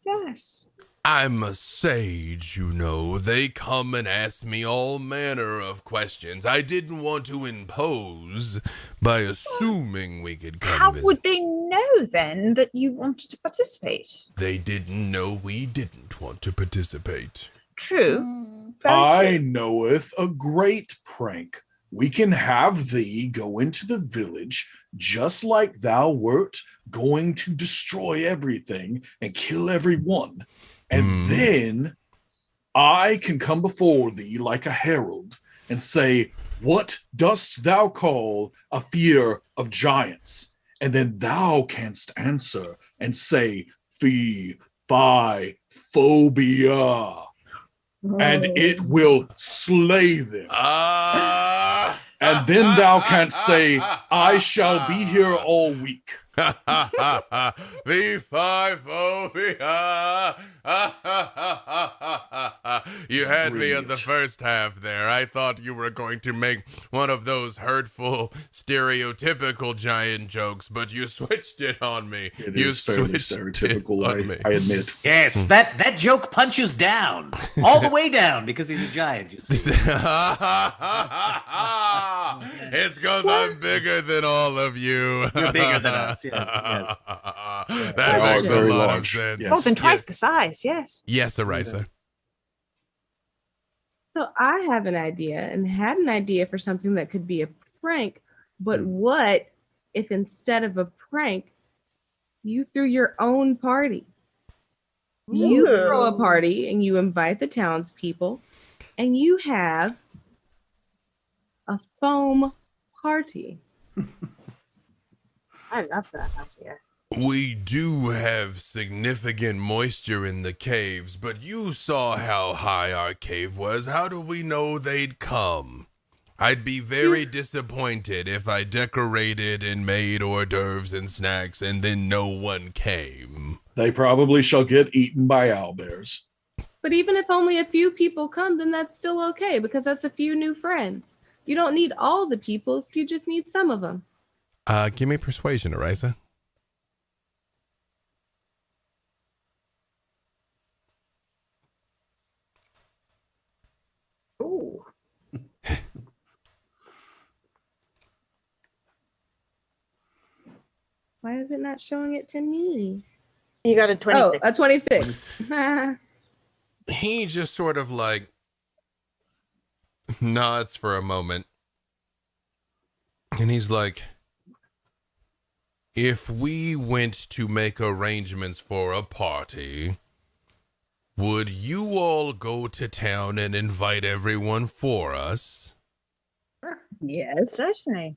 yes. I'm a sage, They come and ask me all manner of questions. I didn't want to impose by assuming we could come How visit. would they know, then, that you wanted to participate? They didn't know we didn't want to participate. True. I knoweth a great prank. We can have thee go into the village just like thou wert going to destroy everything and kill everyone. And then I can come before thee like a herald and say, what dost thou call a fear of giants? And then thou canst answer and say, fee, fi, phobia. And it will slay them. And then thou canst say, I shall be here all week. You had me in the first half there. I thought you were going to make one of those hurtful, stereotypical giant jokes, but you switched it on me. It is fairly stereotypical, I admit. Yes, that joke punches down. All the way down because he's a giant. You see. It's because I'm bigger than all of you. You're bigger than us, yes. That makes a lot of sense. More than twice the size, yes. Yes, Arisa. So I have an idea and had an idea for something that could be a prank, but what if instead of a prank, you threw your own party? You throw a party and you invite the townspeople and you have a foam party. I love that idea. We do have significant moisture in the caves, but you saw how high our cave was. How do we know they'd come? I'd be very disappointed if I decorated and made hors d'oeuvres and snacks and then no one came. They probably shall get eaten by owlbears. But even if only a few people come, then that's still okay because that's a few new friends. You don't need all the people, you just need some of them. Give me persuasion, Ariza. Ooh. Why is it not showing it to me? You got a 26. Oh, a 26. He just sort of like nods for a moment. And he's like, if we went to make arrangements for a party, would you all go to town and invite everyone for us? Yes, certainly.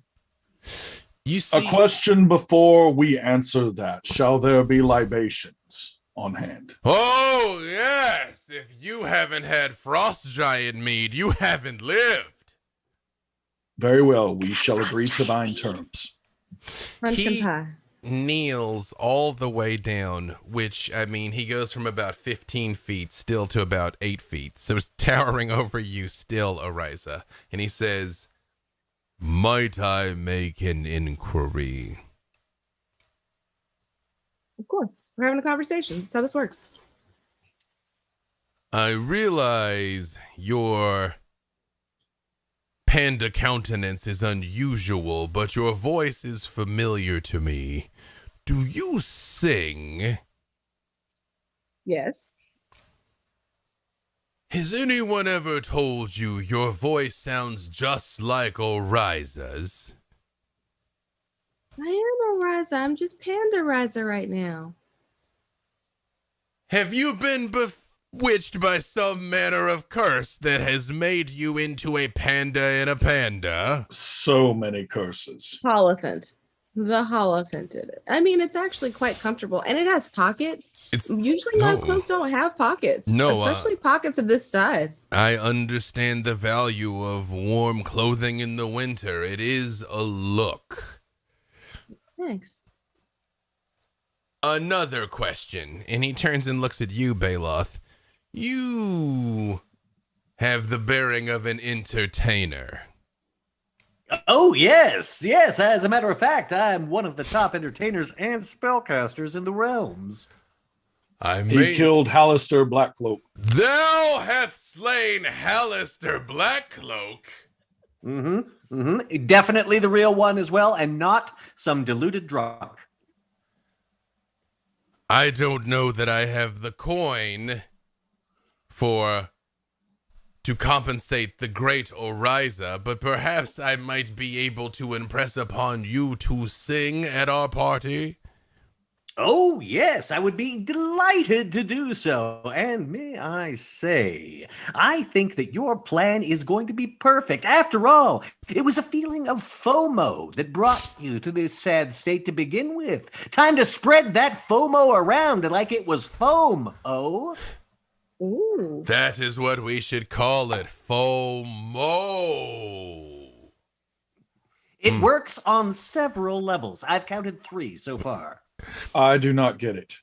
You see, A question before we answer that. Shall there be libations on hand? oh yes, if you haven't had frost giant mead, you haven't lived. Very well, we shall agree to thine terms. Pumpkin He- pie. Kneels all the way down, which, I mean, he goes from about 15 feet still to about 8 feet. So it's towering over you still, Ariza. And he says, might I make an inquiry? Of course. We're having a conversation. That's how this works. I realize your panda countenance is unusual, but your voice is familiar to me. Do you sing? Yes. Has anyone ever told you your voice sounds just like Oriza's? I am Oriza. I'm just Panda Riza right now. Have you been bewitched by some manner of curse that has made you into a panda in a panda? So many curses. Holophant. The Holophant did it. I mean, it's actually quite comfortable, and it has pockets. It's Usually, no. my clothes don't have pockets. No, especially pockets of this size. I understand the value of warm clothing in the winter. It is a look. Thanks. Another question, and he turns and looks at you, Baloth. You have the bearing of an entertainer. Oh, yes, yes. As a matter of fact, I'm one of the top entertainers and spellcasters in the realms. I He may... killed Hallister Blackcloak. Thou hath slain Hallister Blackcloak. Definitely the real one as well, and not some deluded drunk. I don't know that I have the coin to compensate the great Oriza, but perhaps I might be able to impress upon you to sing at our party. Oh, yes, I would be delighted to do so. And may I say, I think that your plan is going to be perfect. After all, it was a feeling of FOMO that brought you to this sad state to begin with. Time to spread that FOMO around like it was foam, oh. Ooh. That is what we should call it, FOMO. It works on several levels. I've counted 3 so far. I do not get it.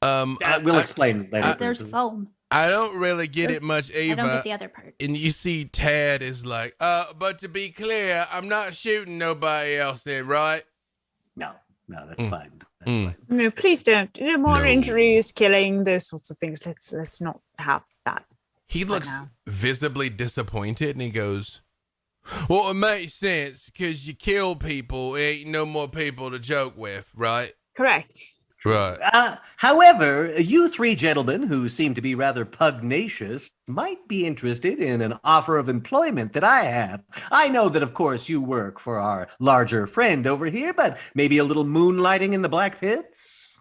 We'll explain later. There's foam. I don't really get it much, I don't Ava. get the other part. And you see Tad is like, but to be clear, I'm not shooting nobody else in, right? No, that's fine. That's fine. No, please don't. No more No. injuries, killing, those sorts of things. Let's not have that. He looks now. visibly disappointed and he goes, well, it makes sense because you kill people, ain't no more people to joke with, right? Correct. Right. However, you 3 gentlemen who seem to be rather pugnacious might be interested in an offer of employment that I have. I know that, of course, you work for our larger friend over here, but maybe a little moonlighting in the Black Pits?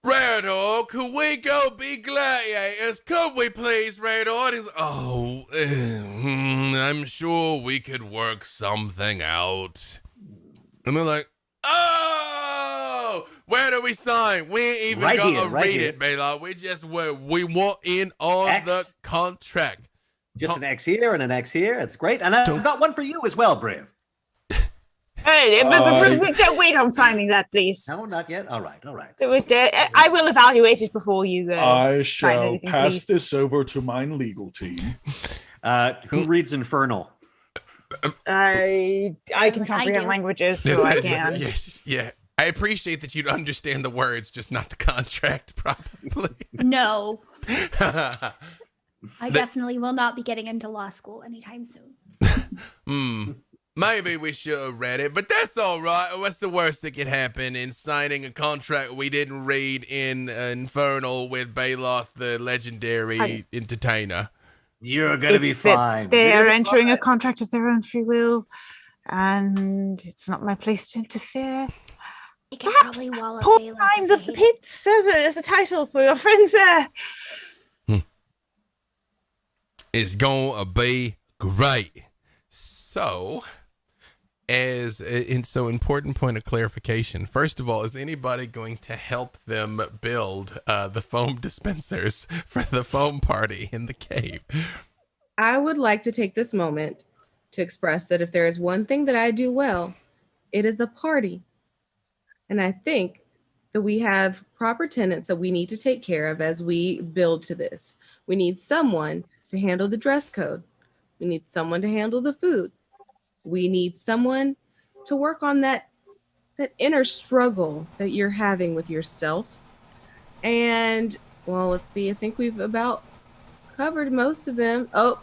Rador, could we go be gladiators? Could we please, Rador? He's, I'm sure we could work something out. And they're like, oh, where do we sign? We ain't even Right gonna here, right read here. it, Baylor. We want in on X. the contract. Just an X here and an X here. That's great. And I've got one for you as well, Briv. Hey, but don't wait on signing that, please. No, not yet. All right. I will evaluate it before you. I sign shall anything, pass please. this over to mine legal team. Who reads Infernal? I can comprehend do. languages, so I can. Yes, yeah. I appreciate that you'd understand the words, just not the contract, probably. No. I definitely will not be getting into law school anytime soon. Maybe we should have read it, but that's all right. What's the worst that could happen in signing a contract we didn't read in Infernal with Bailoth, the legendary entertainer? You're gonna be fine. They are entering a contract of their own free will, and it's not my place to interfere. I can Perhaps probably wall up Poor Bailoff Signs if of I the hate it. Pits as a title for your friends there. It's gonna be great. So, important point of clarification. First of all, is anybody going to help them build the foam dispensers for the foam party in the cave? I would like to take this moment to express that if there is one thing that I do well, it is a party. And I think that we have proper tenants that we need to take care of as we build to this. We need someone to handle the dress code. We need someone to handle the food. We need someone to work on that inner struggle that you're having with yourself. And, well, let's see. I think we've about covered most of them. Oh,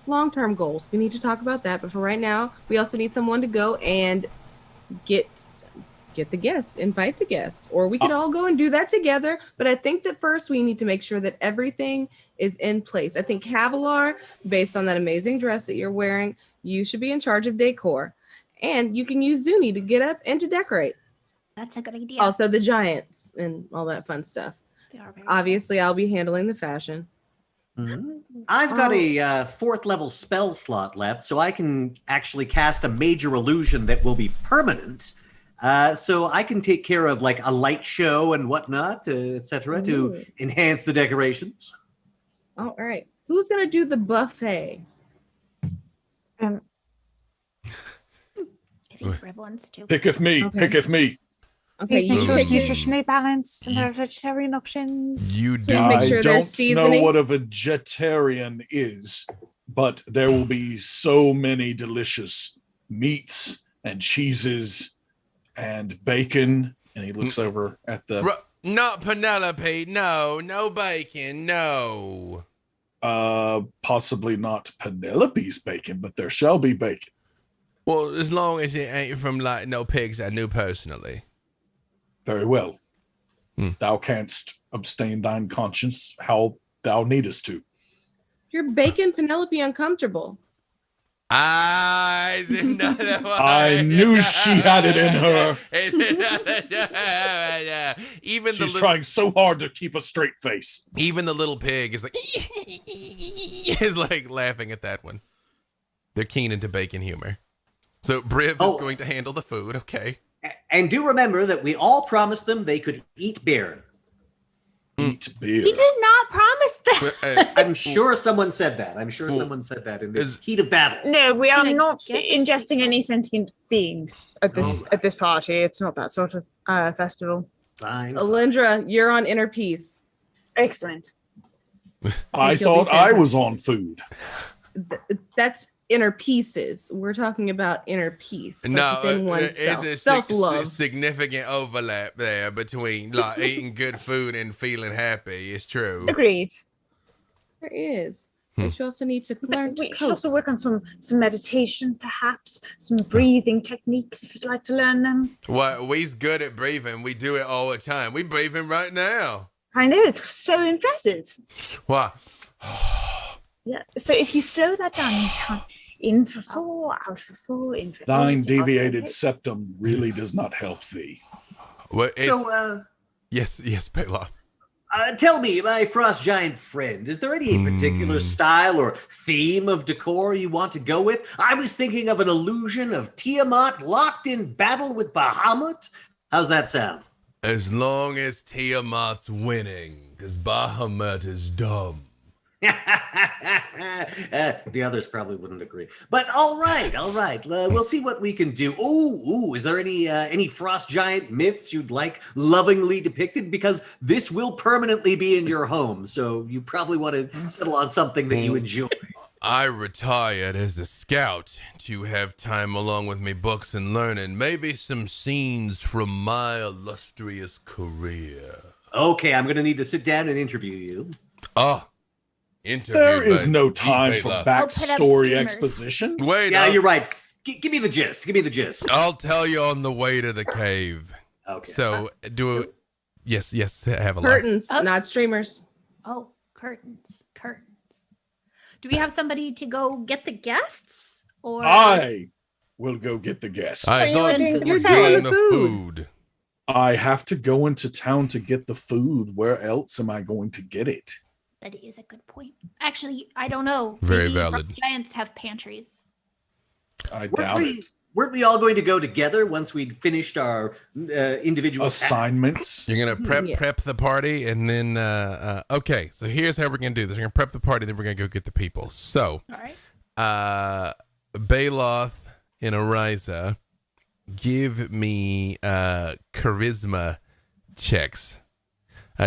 long-term goals. We need to talk about that. But for right now, we also need someone to go and get the guests, invite the guests, or we could all go and do that together. But I think that first we need to make sure that everything is in place. I think Kavalar, based on that amazing dress that you're wearing, you should be in charge of decor. And you can use Zuni to get up and to decorate. That's a good idea. Also the giants and all that fun stuff. They are very Obviously, I'll be handling the fashion. I've got a 4th level spell slot left, so I can actually cast a major illusion that will be permanent. So I can take care of like a light show and whatnot, etc., to enhance the decorations. All right. Who's going to do the buffet? I think Rev wants to. Picketh me. Okay. Picketh me. Okay, Please you make sure take it's nutritionally balanced and there are vegetarian options. You do. Just make I sure don't there's seasoning. know what a vegetarian is, but there will be so many delicious meats and cheeses and bacon. And he looks over at the Not Penelope. No bacon. No. possibly not Penelope's bacon, but there shall be bacon. Well, as long as it ain't from like no pigs I knew personally. Very well. Thou canst abstain thine conscience how thou needest to. You're making Penelope uncomfortable. I knew she had it in her. Even She's trying so hard to keep a straight face. Even the little pig is like is like laughing at that one. They're keen into bacon humor. So Briv is going to handle the food, okay. And do remember that we all promised them they could eat beer. Eat beer. We did not promise that. I'm sure someone said that. I'm sure someone said that in the heat of battle. No, we are Can I not guess it? ingesting any sentient beings at this party. It's not that sort of festival. Fine. Alindra, you're on inner peace. Excellent. I thought I was on food. That's inner pieces. We're talking about inner peace. Like No, within oneself. it's a Self-love. significant overlap there between like eating good food and feeling happy. It's true. Agreed. There is. But you also need to learn to We should cope. also work on some meditation, perhaps some breathing techniques if you'd like to learn them. Well, we's good at breathing. We do it all the time. We breathing right now. I know, it's so impressive. Wow. Yeah. So if you slow that down, you count in for 4, out for 4, in for 8. Thine out for deviated 8. septum really does not help thee. Well, So, yes, Bailoff. tell me, my frost giant friend, is there any particular style or theme of decor you want to go with? I was thinking of an illusion of Tiamat locked in battle with Bahamut. How's that sound? As long as Tiamat's winning, because Bahamut is dumb. The others probably wouldn't agree, but all right. We'll see what we can do. Ooh, is there any frost giant myths you'd like lovingly depicted? Because this will permanently be in your home, so you probably want to settle on something that you enjoy. I retired as a scout to have time along with me books and learning, maybe some scenes from my illustrious career. Okay, I'm going to need to sit down and interview you. There is no time for I'll put up backstory streamers. exposition. Wait, Yeah, you're right. Give me the gist. I'll tell you on the way to the cave. Okay. So, yes, have a Curtains, Oh. not streamers. Oh, curtains. Do we have somebody to go get the guests? Or I will go get the guests. I you thought were you doing were your doing food. the food. I have to go into town to get the food. Where else am I going to get it? that is a good point. Actually, I don't know. Very Maybe valid. frost giants have pantries. I doubt it. Weren't we all going to go together once we'd finished our individual tasks? Assignments. You're gonna Yeah. prep the party, and then okay. So here's how we're gonna do this. We're gonna prep the party, then we're gonna go get the people. So, All right. Baloth and Ariza, give me charisma checks.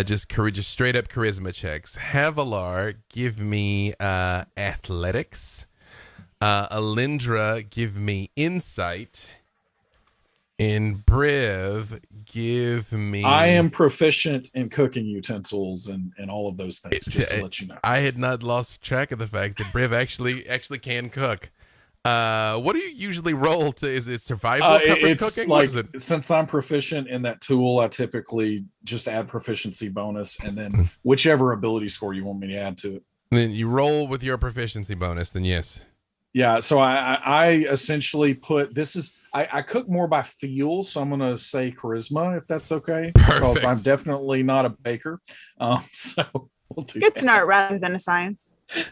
Just straight up charisma checks. Havilar, give me athletics. Alindra, give me insight. And Briv, give me. I am proficient in cooking utensils and all of those things, just to let you know. I had not lost track of the fact that Briv actually can cook. What do you usually roll to? Is it survival covered It's cooking? like, What is it? since I'm proficient in that tool, I typically just add proficiency bonus and then whichever ability score you want me to add to it. Then you roll with your proficiency bonus. Then yes. Yeah, so I essentially put I cook more by feel, so I'm gonna say charisma if that's okay, because Perfect. I'm definitely not a baker. So we'll do It's an that. art rather than a science. It's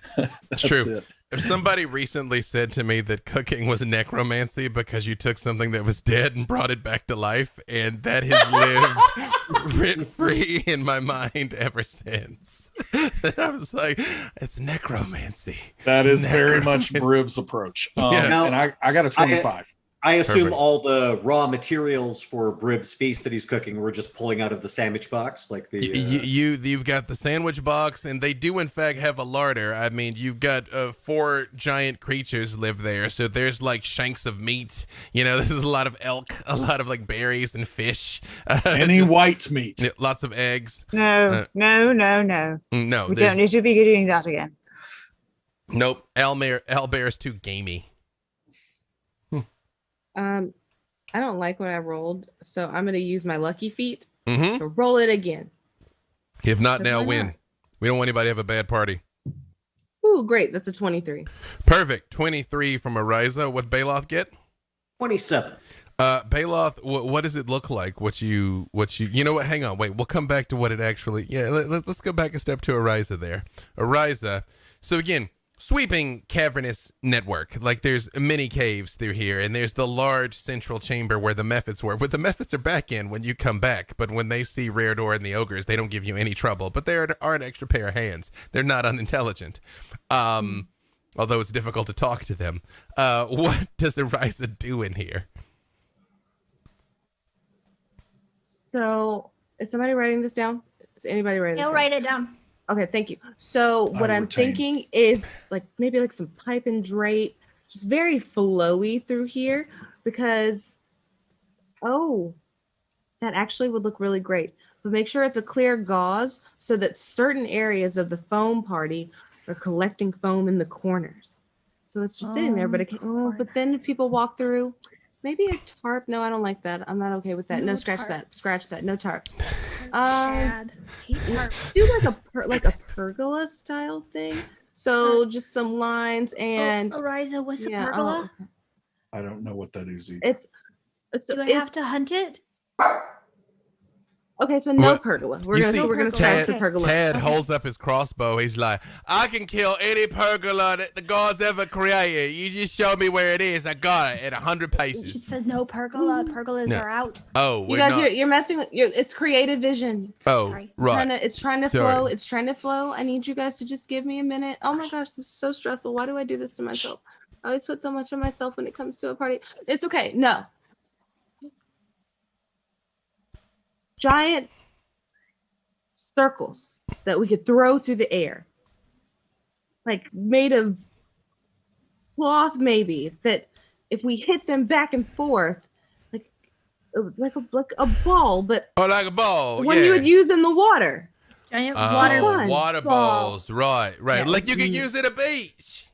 That's true. it. If somebody recently said to me that cooking was necromancy because you took something that was dead and brought it back to life, and that has lived rent free in my mind ever since. I was like, it's necromancy. That is very much Necromancy. Briv's approach. Yeah. And I got a 25. I assume Perfect. all the raw materials for Brib's feast that he's cooking we're just pulling out of the sandwich box, like the. You've got the sandwich box, and they do in fact have a larder. I mean, you've got 4 giant creatures live there, so there's like shanks of meat. You know, there's a lot of elk, a lot of like berries and fish. Any white meat. Yeah, lots of eggs. No. No, We don't there's- need to be doing that again. Nope. Owlbear's too gamey. I don't like what I rolled, so I'm gonna use my lucky feet Mm-hmm. to roll it again. If not That's now, why when? not. We don't want anybody to have a bad party. Ooh, great! That's a 23. Perfect. 23 from Ariza. What Baloth get? 27. Baloth, what does it look like? What you know what? Hang on, wait. We'll come back to what it actually. Yeah, let's go back a step to Ariza there. Ariza. So again, sweeping cavernous network. Like there's many caves through here, and there's the large central chamber where the Mephits were. Where the Mephits are back in when you come back, but when they see Raredor and the ogres, they don't give you any trouble. But they are an extra pair of hands. They're not unintelligent. Although it's difficult to talk to them. What does Ariza do in here? So, is somebody writing this down? Is anybody writing this He'll down? write it down. Okay, thank you. So what I'm retain. thinking is like maybe like some pipe and drape, just very flowy through here because that actually would look really great. But make sure it's a clear gauze so that certain areas of the foam party are collecting foam in the corners. So it's just sitting there, but it can, but then if people walk through, maybe a tarp. No, I don't like that. I'm not okay with that. No, No scratch that. tarps. Scratch that. No tarps. Sad. Hate tarps. Do like a pergola style thing. So just some lines and Ariza, what's yeah, a pergola? I don't know what that is either. it's so Do I it's have to hunt it? Okay, so no Well, pergola. you We're see, gonna scratch the pergola. Tad holds up his crossbow. He's like, I can kill any pergola that the gods ever created. You just show me where it is. I got it at 100 She paces. said no pergola. Pergolas No. are out. Oh, You we're guys, not. you're messing with. It's creative vision. Oh, Sorry. right. It's trying to Sorry. flow. It's trying to flow. I need you guys to just give me a minute. Oh my gosh, this is so stressful. Why do I do this to myself? I always put so much on myself when it comes to a party. It's okay. No. Giant circles that we could throw through the air, like made of cloth, maybe, that if we hit them back and forth, like a ball, but Oh, like a ball. when yeah. you would use in the water. Giant Oh, water balls. Right. Yeah. Like you can use at a beach.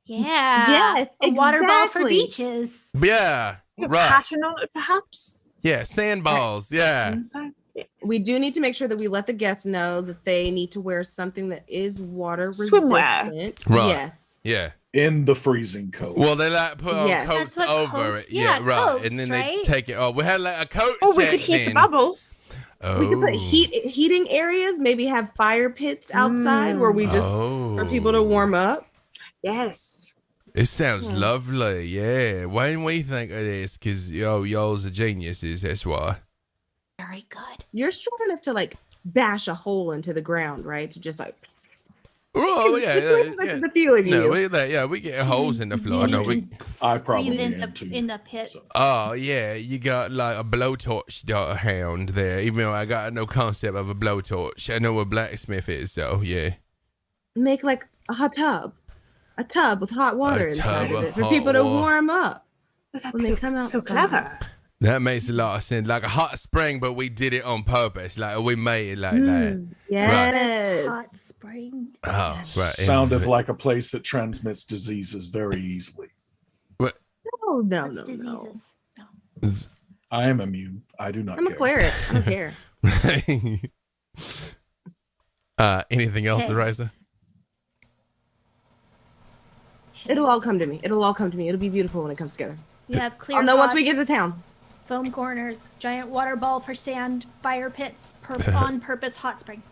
Yeah. Yes, A water ball for exactly. beaches. Yeah. A Right. pattern on it, perhaps. Yeah. Sandballs. Yeah. Inside. Yes. We do need to make sure that we let the guests know that they need to wear something that is water Swimwear. resistant. Right. Yes. Yeah. In the freezing cold. Well, they like put on Yes. coats That's what over coats- it. yeah, right. coats, And then right? they take it off. We had like a coat Or we could heat the section. bubbles. Oh. We could put heating areas, maybe have fire pits outside where we just for people to warm up. Yes. It sounds lovely. Yeah. Why didn't we think of this? Because y'all's are geniuses. That's why. Very good. You're strong enough to like bash a hole into the ground, right? To just like Oh, yeah. It's the few of you. No, we get holes in the floor. No, we. I probably Breathe in am too. in the pit. So. Oh, yeah. You got like a blowtorch hound there. Even though I got no concept of a blowtorch. I know what blacksmith is, so yeah. Make like a hot tub. A tub with hot water inside tub of of it for hot people to water. warm up. But that's When they come so outside. clever. That makes a lot of sense. Like a hot spring, but we did it on purpose. Like we made it like that. Yes. Hot spring. Oh, right. Sounded like a place that transmits diseases very easily. Oh no, What's no, no. diseases? I am immune. I do not I'm a care. cleric. I don't care. Anything else, Okay. Eliza? It'll all come to me. It'll all come to me. It'll be beautiful when it comes together. You have clear I'll know once we pots, get to town. foam corners, giant water ball for sand, fire pits, on purpose hot spring.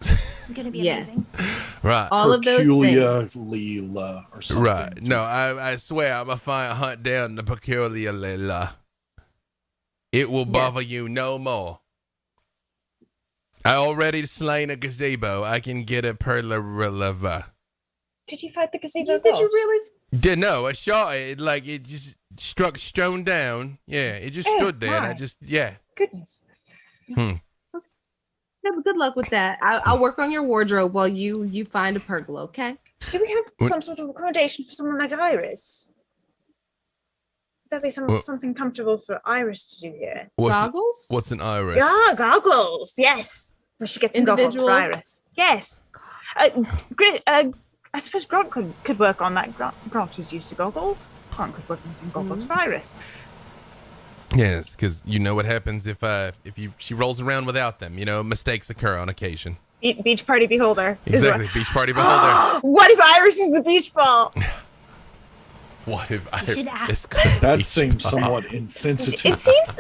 It's gonna be Yes. amazing. Right. All of those Peculiar things. Leela or something. Right. No, I swear I'm gonna hunt down the peculiar Lila. It will bother you no more. I already slain a gazebo. I can get a perla. Did you fight the gazebo? Did you god? really? No, I shot it. Like it just struck stone down. Yeah, it just Oh, stood there. And I my. just Goodness. Yeah, but good luck with that. I'll work on your wardrobe while you find a pergola, okay? Do we have What- some sort of accommodation for someone like Iris? Would that be Well- something comfortable for Iris to do here? Goggles? what's an iris? Yeah, goggles. Yes. We should get some goggles for Individual? Iris. Yes. I suppose Grant could work on that. Grant is used to goggles. Grant could work on some goggles for Iris. Yes, because you know what happens if she rolls around without them. You know, mistakes occur on occasion. Beach party beholder. is Exactly, beach party beholder. what- What if Iris is the beach ball? What if I? should ask. it's called That beach seems ball. somewhat insensitive. It seems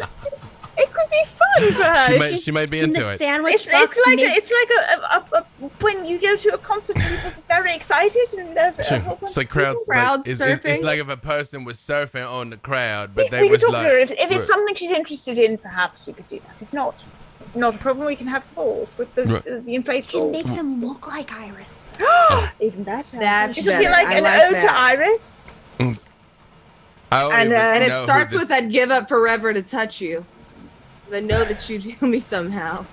it could be fun for her. She might be In into the it. sandwich It's box like made- a when you go to a concert and people are very excited and there's a Sure. whole bunch It's like of people. crowds. Crowd Like, it's surfing. like if a person was surfing on the crowd, but they we was could talk like, to her. If it's Right. something she's interested in, perhaps we could do that. If not a problem. We can have the balls with the Right. the can inflatable. make them look like Iris. Even better. That's It'll be better. like I an like ode that. to Iris. I don't And, even and And know it who starts this- with that give up forever to touch you. 'Cause I know that you'd heal me somehow.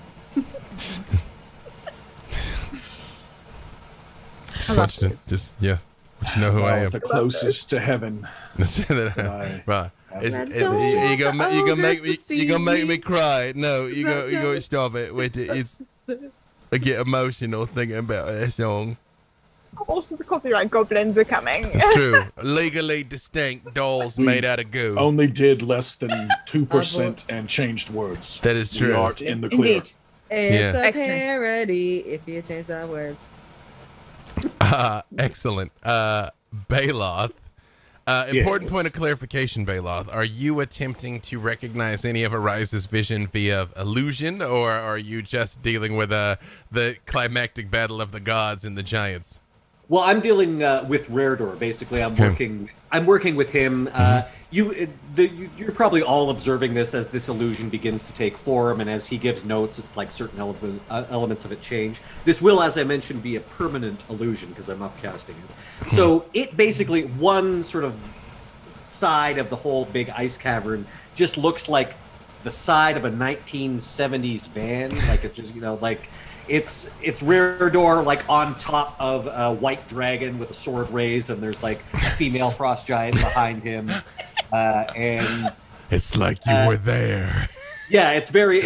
Just want you to, want you to know who I Well, am. the closest to heaven. Right. I You gonna make me. ogres to You gonna make see me me. cry. No, you go. You Okay. go stop it with it. It's. I get emotional thinking about that song. Also, the copyright goblins are coming. It's true. Legally distinct dolls made out of goo. Only did less than 2% and changed words. That is We true. are in the clear. Indeed. It's a Excellent. parody if you change the words. Excellent. Baloth, Important point of clarification, Bailoth. Are you attempting to recognize any of Arise's vision via illusion, or are you just dealing with the climactic battle of the gods and the giants? Well, I'm dealing with Raredor. Basically, I'm working with him. You're probably all observing this as this illusion begins to take form, and as he gives notes, it's like certain elements of it change. This will, as I mentioned, be a permanent illusion because I'm upcasting it. So it basically, one sort of side of the whole big ice cavern just looks like the side of a 1970s van. Like it's just, It's Raredor like on top of a white dragon with a sword raised, and there's like a female frost giant behind him, and it's like you were there. Yeah, it's very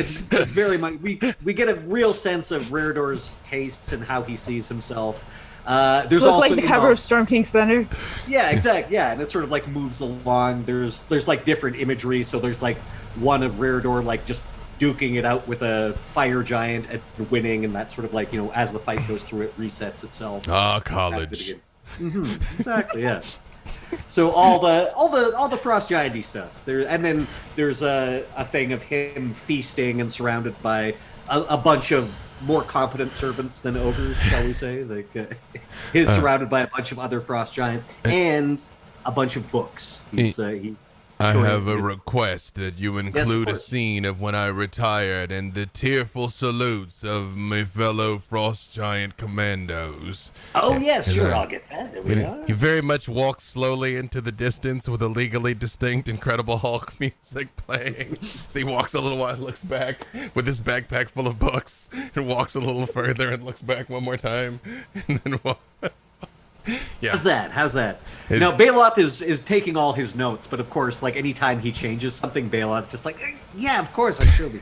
much. We get a real sense of Raredor's tastes and how he sees himself. There's also like the cover of Storm King's Thunder. Yeah, exactly. Yeah, and it sort of like moves along. There's like different imagery. So there's like one of Raredor like just duking it out with a fire giant and winning, and that sort of like, as the fight goes through, it resets itself. College. Exactly, yeah. So all the frost gianty stuff there, and then there's a thing of him feasting and surrounded by a bunch of more competent servants than ogres, shall we say? Like he's surrounded by a bunch of other frost giants and a bunch of books. I have a request that you include a scene of when I retired and the tearful salutes of my fellow frost giant commandos. Oh, yes, sure, I'll get that. There we go. He very much walks slowly into the distance with a legally distinct Incredible Hulk music playing. So he walks a little while, looks back with his backpack full of books, and walks a little further and looks back one more time, and then yeah. How's that? Now, Bailoth is taking all his notes, but of course, like anytime he changes something, Bailoth's just like, yeah, of course, I'm sure we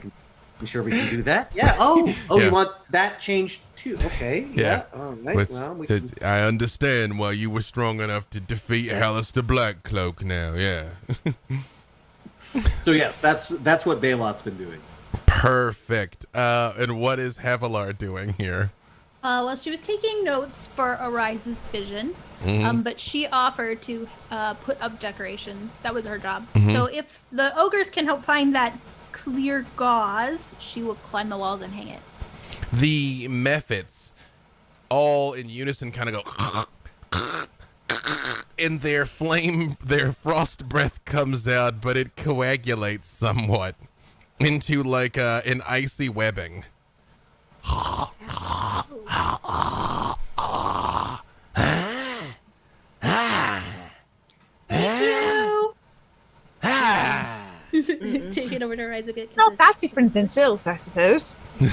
can do that. Yeah. Yeah. You want that changed too? Okay. Yeah. All right. Well, I understand why you were strong enough to defeat Hallister Blackcloak now. Yeah. So yes, that's what Bailoth's been doing. Perfect. And what is Havilar doing here? Well, she was taking notes for Arise's vision, but she offered to put up decorations. That was her job. So if the ogres can help find that clear gauze, she will climb the walls and hang it. The Mephits, all in unison, kind of go, and their frost breath comes out, but it coagulates somewhat into like an icy webbing. Take it over to Arise a bit. It's not that different than Sylph, I suppose. I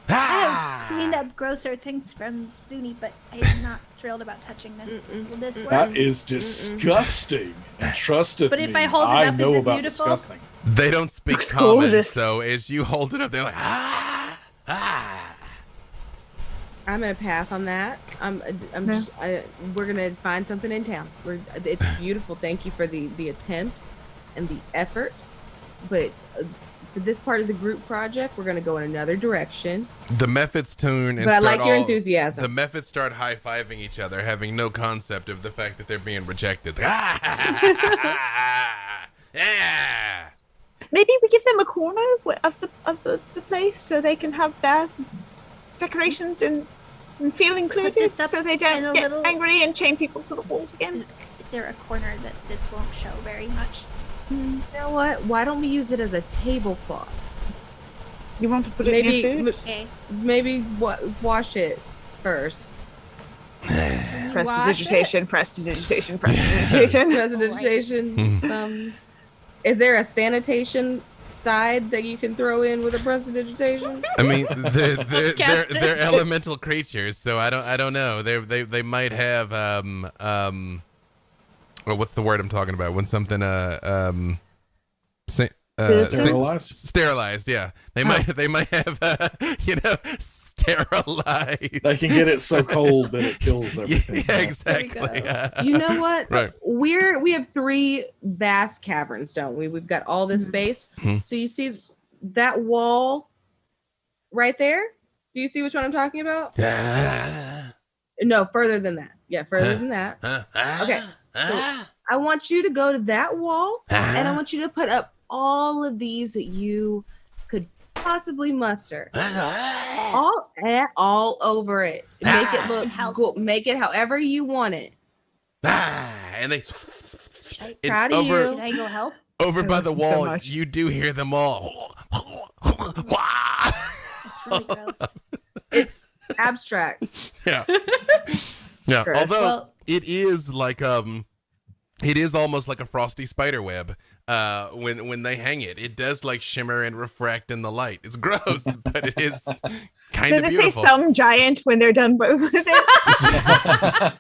have cleaned up grosser things from Zuni, but I'm not thrilled about touching this. Will this work? That is disgusting. And trust But if I hold it up, know is it about beautiful? disgusting. They don't speak Looks common, gorgeous. so as you hold it up, they're like, I'm gonna pass on that. We're gonna find something in town. It's beautiful. Thank you for the attempt and the effort, but for this part of the group project, we're gonna go in another direction. The Mephits tune, and But I like your enthusiasm. The Mephits start high-fiving each other, having no concept of the fact that they're being rejected. Maybe we give them a corner of the place so they can have their decorations and feel included, this up so they in don't a get little- angry and chain people to the walls again. Is there a corner that this won't show very much? You know what? Why don't we use it as a tablecloth? You want to put it in your food? Okay. Maybe wash it first. Prestidigitation, prestidigitation, prestidigitation. Prestidigitation. Is there a sanitation side that you can throw in with a prestidigitation? I mean, they're elemental creatures, so I don't know. They might have well, what's the word I'm talking about? When something sterilized, yeah. They might have sterilized. They can get it so cold that it kills everything. Yeah, exactly. You know what? Right. We have 3 vast caverns, don't we? We've got all this space. So you see that wall right there? Do you see which one I'm talking about? No, further than that. Yeah, further than that. Okay. So I want you to go to that wall, and I want you to put up all of these that you could possibly muster. All over it. Make it look good. Make it however you want it. And they Proud of over, you. Should I go help? over by the love them so wall, much. you do hear them all. That's really gross. It's abstract. Yeah. Yeah. Gross. Although Well- it is like it is almost like a frosty spider web. When they hang it, it does like shimmer and refract in the light. It's gross, but it is kind Does of it beautiful. say some giant when they're done with it?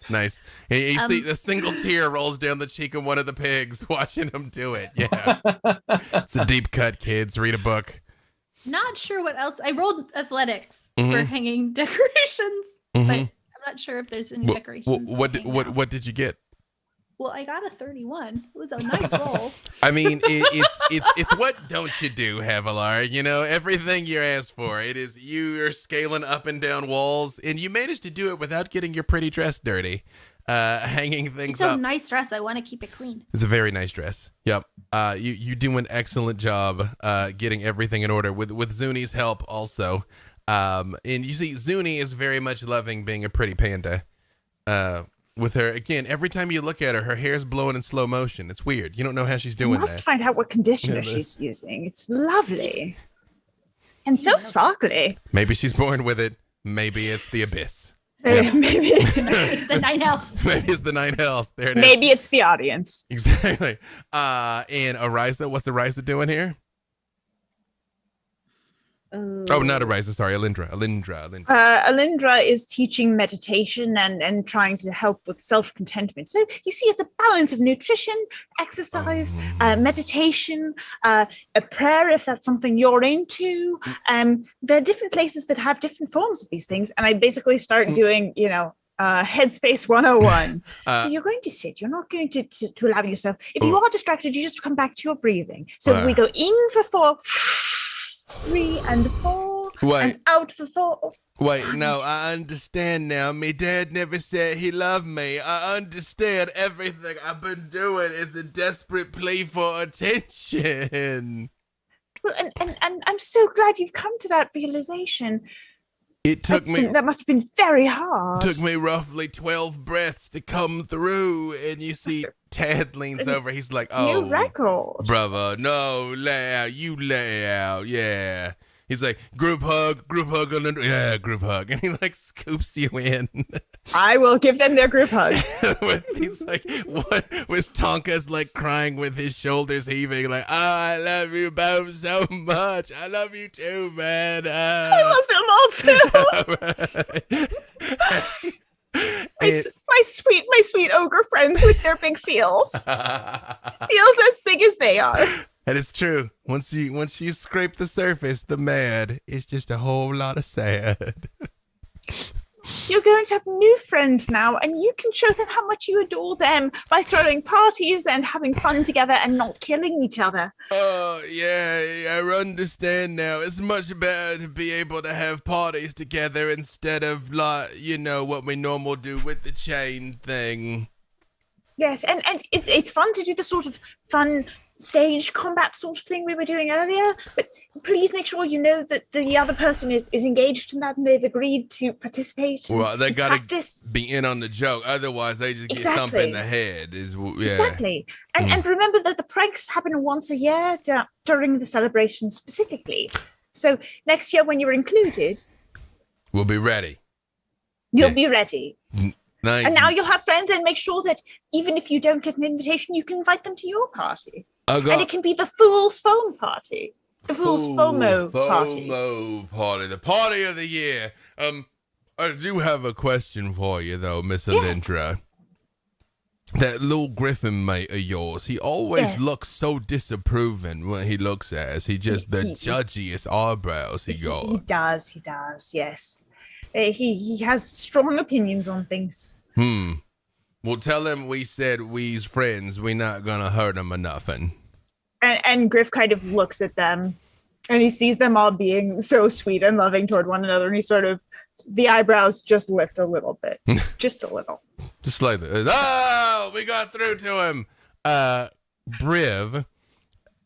Nice. And you see a single tear rolls down the cheek of one of the pigs watching them do it. Yeah. It's a deep cut, kids. Read a book. Not sure what else. I rolled athletics for Mhm. hanging decorations, but Mhm. I'm not sure if there's any decorations. What to hang now. what did you get? Well, I got a 31. It was a nice roll. I mean, it's what don't you do, Havilar? You know, everything you're asked for. It is you're scaling up and down walls, and you managed to do it without getting your pretty dress dirty. Hanging things It's a up. nice dress. I want to keep it clean. It's a very nice dress. Yep. You do an excellent job getting everything in order with Zuni's help also. And you see, Zuni is very much loving being a pretty panda. With her, again, every time you look at her, her hair's blowing in slow motion. It's weird. You don't know how she's You doing must that. find out what conditioner Yeah, but- she's using. It's lovely. And so sparkly. Maybe she's born with it. Maybe it's the abyss. Yeah. Maybe The 9 health. Maybe it's the 9 hells. There it is. maybe it's the audience. Exactly. And Ariza, what's Ariza doing here? Oh, not Ariza. Sorry, Alindra. Alindra is teaching meditation and trying to help with self-contentment. So you see, it's a balance of nutrition, exercise, meditation, a prayer if that's something you're into. There are different places that have different forms of these things, and I basically start doing, Headspace 101. So you're going to sit. You're not going to allow yourself. If you are distracted, you just come back to your breathing. So we go in for 4. 3 and 4 and out for 4. Wait, no, I understand now. Me dad never said he loved me. I understand everything I've been doing is a desperate plea for attention. Well, and I'm so glad you've come to that realization. It took That must have been very hard. Took me roughly 12 breaths to come through, and you see Tad leans over. He's like, "Oh, new record, brother, no, lay out, you lay out, yeah." He's like, group hug, yeah, group hug, and he like scoops you in. I will give them their group hug. He's like, what? With Tonka's like crying with his shoulders heaving, like, "Oh, I love you both so much. I love you too, man. I love them all too." My sweet ogre friends with their big feels. Feels as big as they are. That is true. Once you scrape the surface, the mad is just a whole lot of sad. You're going to have new friends now, and you can show them how much you adore them by throwing parties and having fun together and not killing each other. Oh, yeah, I understand now. It's much better to be able to have parties together instead of, like, what we normally do with the chain thing. Yes, and it's fun to do the sort of fun stage combat sort of thing we were doing earlier, but please make sure you know that the other person is engaged in that and they've agreed to participate. Well, they gotta practice. be in on the joke, otherwise they just get thumped in the head. Exactly, and remember that the pranks happen once a year during the celebration specifically. So next year, when you're included, we'll be ready. You'll be ready. Nice. And now you'll have friends, and make sure that even if you don't get an invitation, you can invite them to your party. And it can be the Fool's Foam Party. The Fool's FOMO Party. FOMO Party. The party of the year. I do have a question for you, though, Miss Alindra. That little griffin mate of yours, he always looks so disapproving when he looks at us. He just, the judgiest eyebrows he got. He does, yes. He has strong opinions on things. Well, tell him we said we's friends. We not gonna hurt him or nothing. And Griff kind of looks at them, and he sees them all being so sweet and loving toward one another, and he sort of the eyebrows just lift a little bit, just a little. Just like that. Oh, we got through to him. Briv,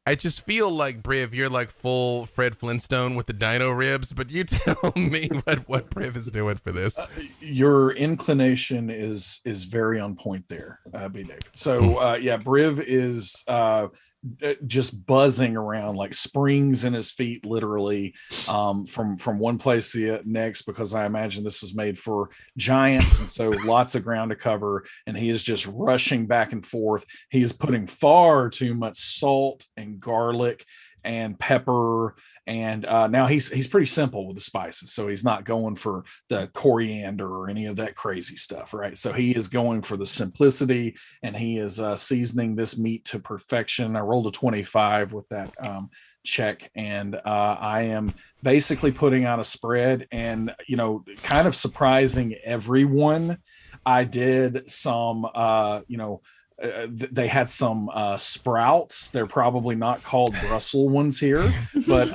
I just feel like, Briv, you're like full Fred Flintstone with the dino ribs, but you tell me what Briv is doing for this. Your inclination is very on point there, B. David. So Briv is just buzzing around, like springs in his feet, literally, from one place to the next, because I imagine this was made for giants, and so lots of ground to cover, and he is just rushing back and forth. He is putting far too much salt and garlic and pepper, and now he's pretty simple with the spices, so he's not going for the coriander or any of that crazy stuff, right? So he is going for the simplicity, and he is seasoning this meat to perfection. I rolled a 25 with that check, and I am basically putting out a spread, and kind of surprising everyone. I did some they had some sprouts. They're probably not called Brussels ones here, but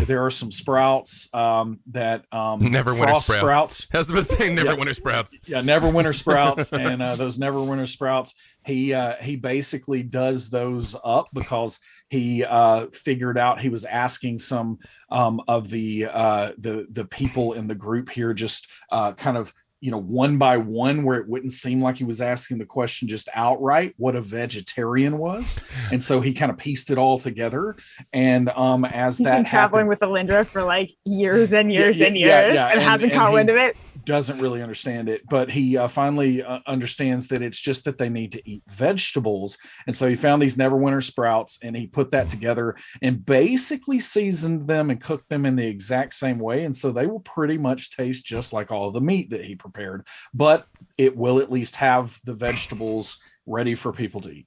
there are some sprouts that Neverwinter sprouts. That's the thing, Neverwinter sprouts. Yeah, Neverwinter sprouts, and those Neverwinter sprouts. He basically does those up because he figured out, he was asking some of the people in the group here just kind of, one by one, where it wouldn't seem like he was asking the question just outright what a vegetarian was. And so he kind of pieced it all together. And as he's that been traveling with Alindra for like years and years and hasn't caught wind of it. Doesn't really understand it, but he finally understands that it's just that they need to eat vegetables. And so he found these Neverwinter sprouts, and he put that together and basically seasoned them and cooked them in the exact same way. And so they will pretty much taste just like all of the meat that he prepared, but it will at least have the vegetables ready for people to eat.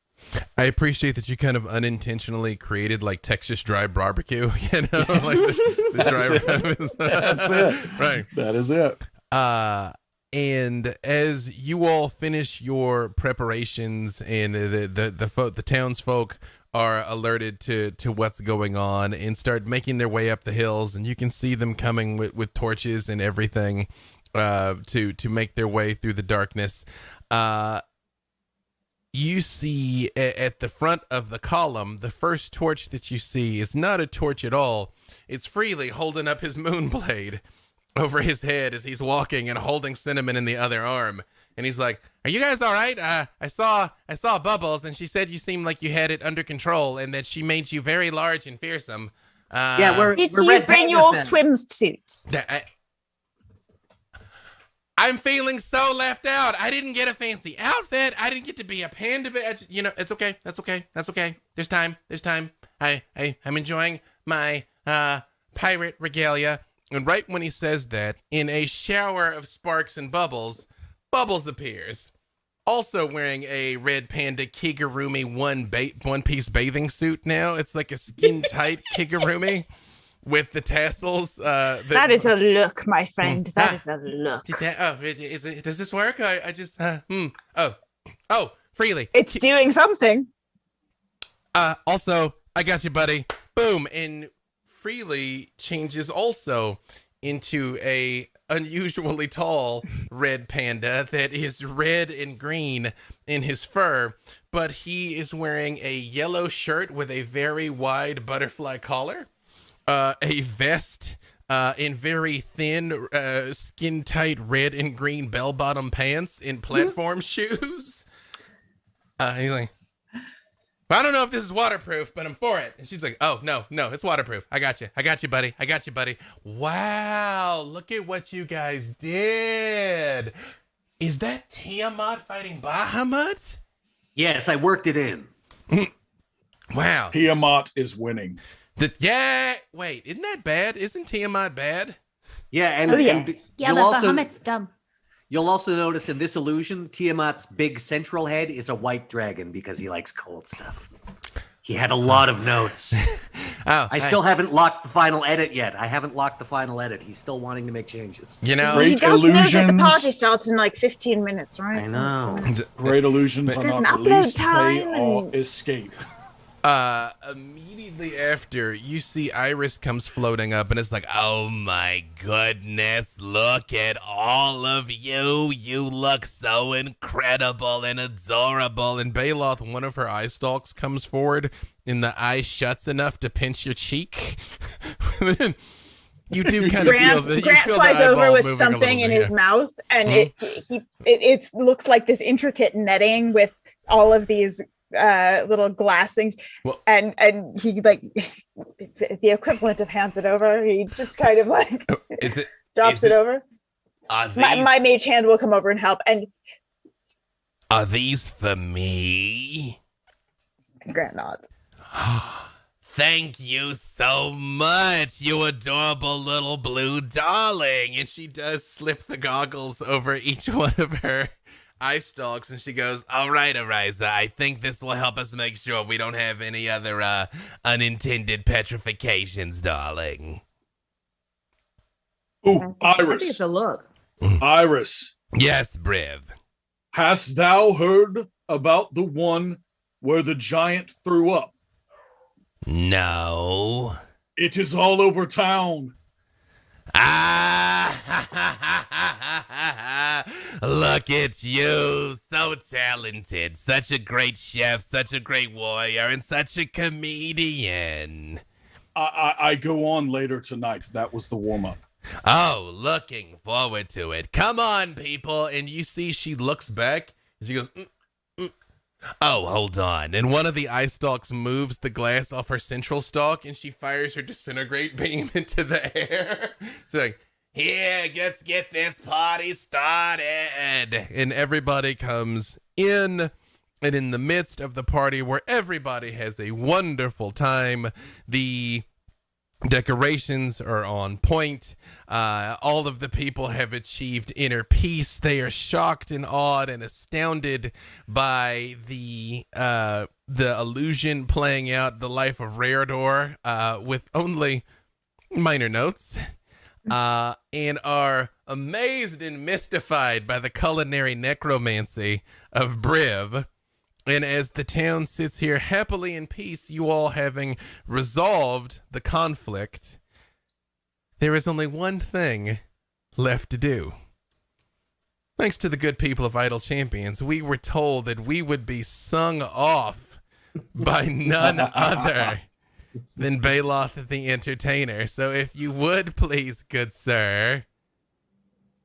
I appreciate that you kind of unintentionally created like Texas dry barbecue, like the dry. That's it. Right. That is it. And as you all finish your preparations, and the townsfolk are alerted to what's going on and start making their way up the hills, and you can see them coming with torches and everything to make their way through the darkness. You see at the front of the column, the first torch that you see is not a torch at all. It's Freely holding up his moon blade over his head as he's walking and holding Cinnamon in the other arm. And he's like, "Are you guys all right? I saw Bubbles, and she said you seemed like you had it under control, and that she made you very large and fearsome." We're Did red you bring pandas your then. swimsuit? I'm feeling so left out. I didn't get a fancy outfit. I didn't get to be a panda. It's okay. That's okay. There's time. I'm enjoying my pirate regalia. And right when he says that, in a shower of sparks and Bubbles appears, also wearing a red panda kigurumi one-piece bathing suit now. It's like a skin-tight kigurumi with the tassels. That is a look, my friend. That is a look. Does this work? I just... Oh, Freely. It's doing something. Also, I got you, buddy. Boom. And Freely changes also into a unusually tall red panda that is red and green in his fur, but he is wearing a yellow shirt with a very wide butterfly collar, a vest, in very thin, skin-tight red and green bell-bottom pants, in platform shoes. He's like, "I don't know if this is waterproof, but I'm for it." And she's like, "Oh, no, it's waterproof. I got you, buddy. Wow, look at what you guys did. Is that Tiamat fighting Bahamut?" Yes, I worked it in. Wow. Tiamat is winning. Wait, isn't that bad? Isn't Tiamat bad? Yeah, and Yeah, you'll but also Bahamut's dumb. you'll also notice in this illusion, Tiamat's big central head is a white dragon because he likes cold stuff. He had a lot of notes. I still haven't locked the final edit yet. He's still wanting to make changes. He Great does know that the illusions. party starts in like 15 minutes, right? I know. Great illusions are There's not an upload released, time they all and- escape. Immediately after, you see Iris comes floating up and it's like, oh my goodness, look at all of you. You look so incredible and adorable. And Baloth, one of her eye stalks, comes forward and the eye shuts enough to pinch your cheek. You do kind of feel that. Grant flies over with something in his mouth, and it looks like this intricate netting with all of these little glass things, well, and he like the equivalent of hands it over. He just kind of like drops it over. My mage hand will come over and help. And are these for me? Grant nods. Thank you so much, you adorable little blue darling. And she does slip the goggles over each one of her eye stalks, and she goes, all right, Ariza, I think this will help us make sure we don't have any other unintended petrifications, darling. Ooh, I think Iris. it's a look. Iris, Yes, Briv. hast thou heard about the one where the giant threw up? No. It is all over town. Look at you, so talented, such a great chef, such a great warrior, and such a comedian. I go on later tonight. That was the warm-up. Oh, looking forward to it. Come on, people. And you see she looks back, and she goes, oh, hold on. And one of the eye stalks moves the glass off her central stalk, and she fires her disintegrate beam into the air. She's like, here, let's get this party started. And everybody comes in, and in the midst of the party where everybody has a wonderful time, the decorations are on point. All of the people have achieved inner peace. They are shocked and awed and astounded by the illusion playing out the life of Raredor with only minor notes, and are amazed and mystified by the culinary necromancy of Briv. And as the town sits here happily in peace, you all having resolved the conflict, there is only one thing left to do. Thanks to the good people of Idle Champions, we were told that we would be sung off by none other than Baloth the Entertainer. So if you would please, good sir,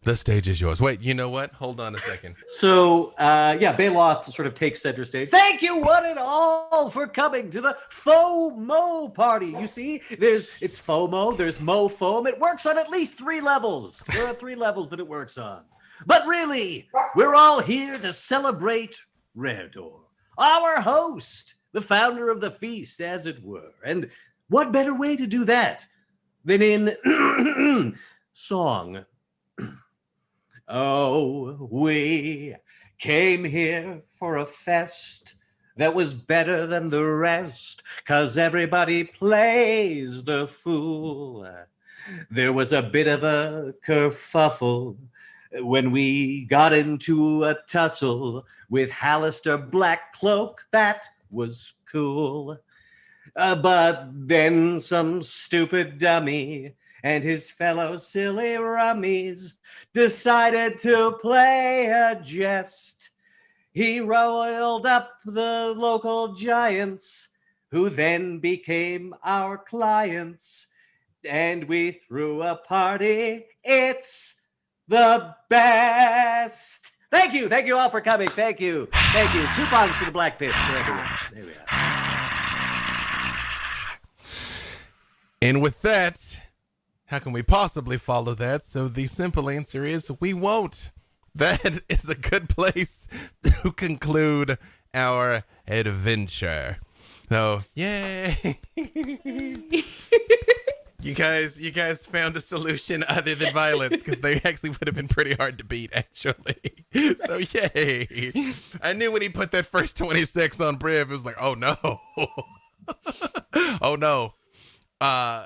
the stage is yours. Wait, you know what? Hold on a second. So, Baloth sort of takes center stage. Thank you, one and all, for coming to the FOMO party. You see, it's FOMO, there's MoFoam. It works on at least 3 levels. There are 3 levels that it works on. But really, we're all here to celebrate Raredor, our host, the founder of the feast, as it were. And what better way to do that than in song? Oh, we came here for a fest that was better than the rest, 'cause everybody plays the fool. There was a bit of a kerfuffle when we got into a tussle with Hallister Blackcloak. That was cool. But then some stupid dummy and his fellow silly rummies decided to play a jest. He roiled up the local giants, who then became our clients, and we threw a party. It's the best. Thank you all for coming. Thank you. Coupons for the Black Pit for everyone. There we are. And with that, how can we possibly follow that? So the simple answer is we won't. That is a good place to conclude our adventure. So, yay! You guys found a solution other than violence, because they actually would have been pretty hard to beat, actually. So, yay! I knew when he put that first 26 on Briv, it was like, oh no. Oh no.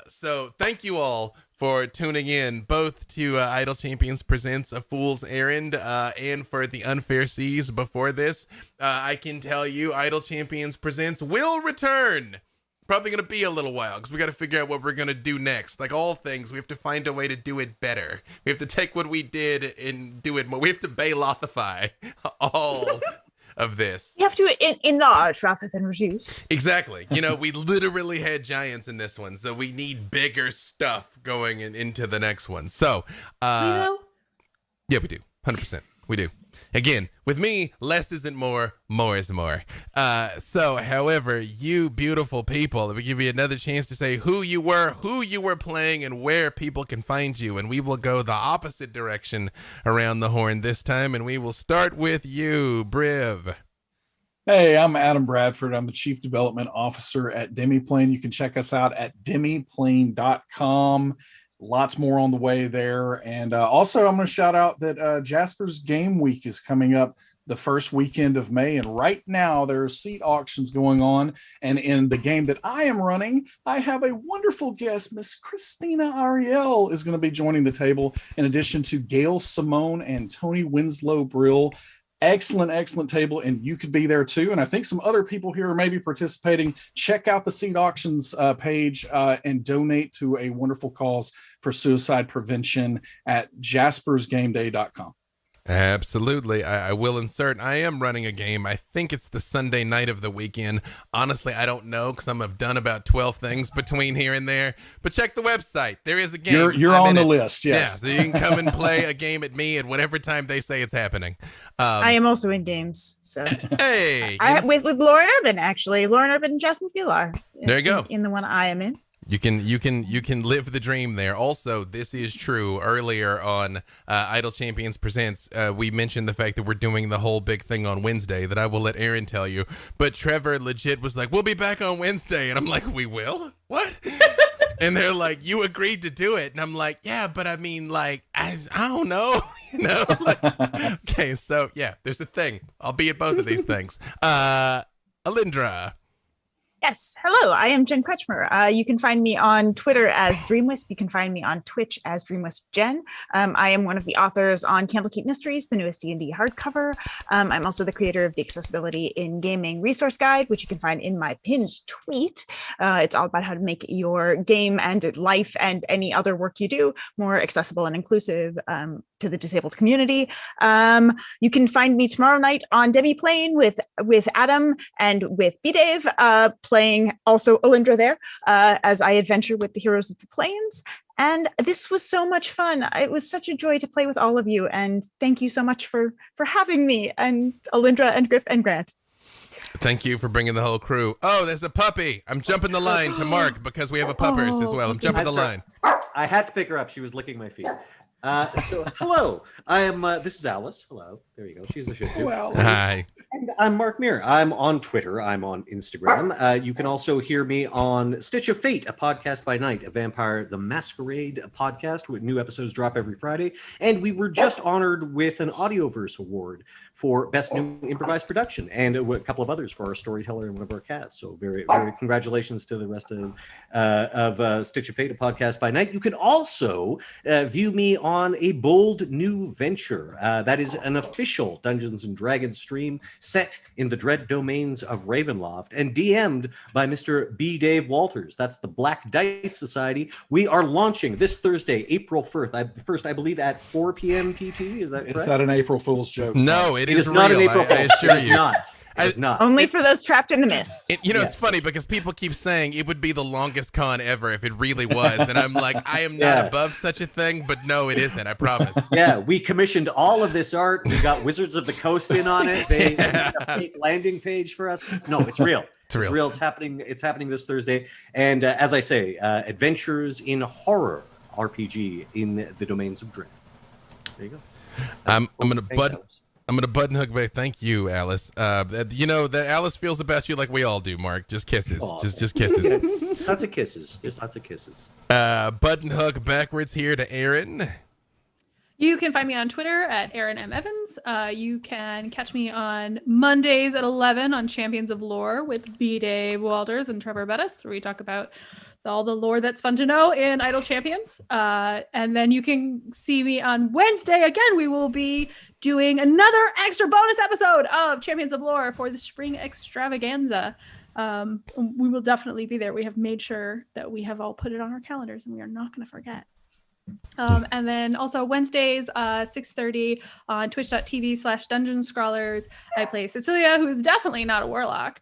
So thank you all for tuning in both to Idle Champions Presents A Fool's Errand and for the Unfair Seas before this. I can tell you Idle Champions Presents will return. Probably going to be a little while because we got to figure out what we're going to do next. Like all things, we have to find a way to do it better. We have to take what we did and do it more. We have to Baylothify all of this. You have to enlarge rather than reduce. Exactly. You know, we literally had giants in this one, so we need bigger stuff going into the next one. So, yeah, we do. 100%. We do. Again, with me, less isn't more, more is more. So, however, you beautiful people, we give you another chance to say who you were playing, and where people can find you. And we will go the opposite direction around the horn this time, and we will start with you, Briv. Hey, I'm Adam Bradford. I'm the Chief Development Officer at Demiplane. You can check us out at demiplane.com. Lots more on the way there. And also, I'm going to shout out that Jasper's Game Week is coming up the first weekend of May. And right now, there are seat auctions going on. And in the game that I am running, I have a wonderful guest. Miss Christina Ariel is going to be joining the table, in addition to Gail Simone and Tony Winslow Brill. Excellent table, and you could be there too. And I think some other people here are maybe participating. Check out the seat auctions page and donate to a wonderful cause for suicide prevention at jaspersgameday.com. Absolutely. I will insert, I am running a game. I think it's the Sunday night of the weekend. Honestly, I don't know because I've done about 12 things between here and there. But check the website. There is a game. You're on the list, yes. Yeah, so you can come and play a game at me at whatever time they say it's happening. I am also in games. So hey. With Lauren Urban, actually. Lauren Urban and Jasmine Pilar. There you go. In the one I am in. You can live the dream there. Also, this is true. Earlier on Idle Champions Presents, we mentioned the fact that we're doing the whole big thing on Wednesday that I will let Aaron tell you. But Trevor legit was like, we'll be back on Wednesday. And I'm like, we will? What? And they're like, you agreed to do it. And I'm like, yeah, but I mean, like, I don't know. You know? Like, okay, so yeah, there's a thing. I'll be at both of these things. Alindra. Yes. Hello, I am Jen Kretchmer. You can find me on Twitter as DreamWisp. You can find me on Twitch as DreamWispJen. I am one of the authors on Candlekeep Mysteries, the newest D&D hardcover. I'm also the creator of the Accessibility in Gaming Resource Guide, which you can find in my pinned tweet. It's all about how to make your game and life and any other work you do more accessible and inclusive to the disabled community. You can find me tomorrow night on Demiplane with Adam and with B-Dave, playing also Alindra there, as I adventure with the Heroes of the Plains. And this was so much fun. It was such a joy to play with all of you. And thank you so much for having me, and Alindra and Griff and Grant. Thank you for bringing the whole crew. Oh, there's a puppy. I'm jumping the line to Mark because we have a puppers as well. I'm jumping the line. I had to pick her up. She was licking my feet. So hello, I am. This is Alice. Hello. There you go. She's a shit too. Hi. And I'm Mark Muir. I'm on Twitter. I'm on Instagram. You can also hear me on Stitch of Fate, a podcast by night, a Vampire the Masquerade podcast with new episodes drop every Friday. And we were just honored with an Audioverse Award for Best New Improvised Production, and a couple of others for our storyteller and one of our casts. So very congratulations to the rest of Stitch of Fate, a podcast by night. You can also view me on a bold new venture. That is an official Dungeons and Dragons stream set in the dread domains of Ravenloft and DM'd by Mr. B. Dave Walters. That's the Black Dice Society. We are launching this Thursday, April 1st, I believe at 4 p.m. PT. Is that correct? Is that an April Fool's joke? No, it is not real. an April Fool's. I assure It is you. not. It's not. Only for those trapped in the mist. It's funny because people keep saying it would be the longest con ever if it really was. And I'm like, I am not above such a thing, but no, it isn't. I promise. Yeah, we commissioned all of this art. We got Wizards of the Coast in on it. They made a fake landing page for us. No, it's real. It's real. It's happening. It's happening this Thursday. And as I say, Adventures in Horror RPG in the Domains of Dread. There you go. I'm gonna button hook back. Thank you, Alice. You know that Alice feels about you like we all do, Mark. Just kisses. Just kisses. Lots of kisses. Just lots of kisses. Button hook backwards here to Aaron. You can find me on Twitter at Aaron M. Evans. You can catch me on Mondays at 11 on Champions of Lore with B. Dave Walters and Trevor Bettis, where we talk about all the lore that's fun to know in Idle Champions. And then you can see me on Wednesday. Again, we will be doing another extra bonus episode of Champions of Lore for the spring extravaganza. We will definitely be there. We have made sure that we have all put it on our calendars, and we are not going to forget. And then also Wednesdays, 6:30 on twitch.tv/Dungeon Scrawlers. I play Cecilia, who is definitely not a warlock.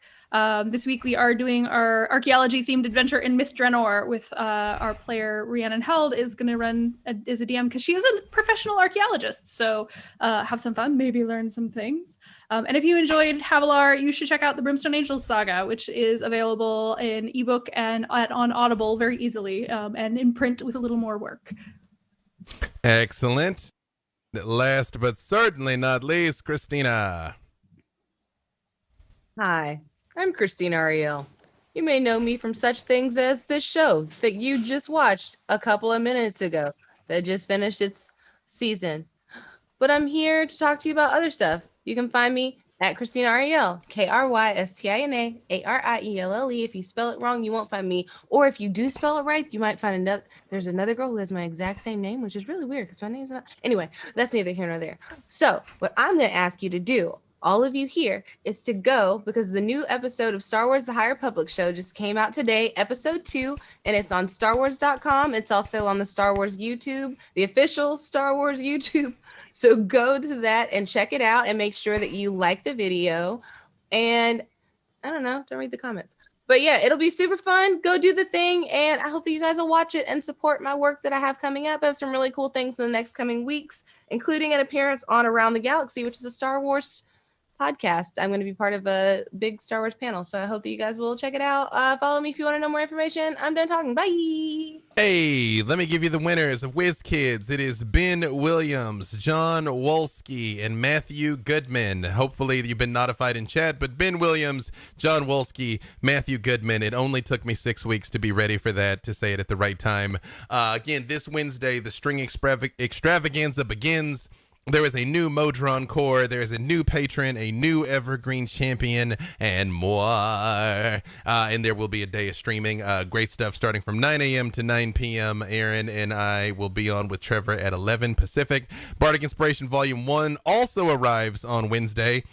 This week we are doing our archaeology-themed adventure in Myth Draenor with our player Rhiannon Held is going to run as a DM because she is a professional archaeologist. So have some fun, maybe learn some things. And if you enjoyed Havilar, you should check out the Brimstone Angels saga, which is available in ebook and on Audible very easily, and in print with a little more work. Excellent. Last but certainly not least, Christina. Hi, I'm Christina Ariel. You may know me from such things as this show that you just watched a couple of minutes ago that just finished its season. But I'm here to talk to you about other stuff. You can find me at Christina Ariel, KRYSTINA ARIELLE. If you spell it wrong, you won't find me. Or if you do spell it right, you might find there's another girl who has my exact same name, which is really weird because my name's not. Anyway, that's neither here nor there. So what I'm going to ask you to do, all of you here, is to go, because the new episode of Star Wars The High Republic show just came out today, episode 2, and it's on StarWars.com. It's also on the Star Wars YouTube, the official Star Wars YouTube. So go to that and check it out and make sure that you like the video. And I don't read the comments. But yeah, it'll be super fun. Go do the thing. And I hope that you guys will watch it and support my work that I have coming up. I have some really cool things in the next coming weeks, including an appearance on Around the Galaxy, which is a Star Wars podcast. I'm going to be part of a big Star Wars panel. So I hope that you guys will check it out. Follow me if you want to know more information. I'm done talking. Bye. Hey, let me give you the winners of Whiz Kids. It is Ben Williams, John Wolski, and Matthew Goodman. Hopefully you've been notified in chat, but Ben Williams, John Wolski, Matthew Goodman. It only took me 6 weeks to be ready for that, to say it at the right time. Again, this Wednesday, the String Extravaganza begins. There is a new Modron core, there is a new patron, a new evergreen champion, and more. And there will be a day of streaming. Great stuff starting from 9 a.m. to 9 p.m. Aaron and I will be on with Trevor at 11 Pacific. Bardic Inspiration Volume 1 also arrives on Wednesday.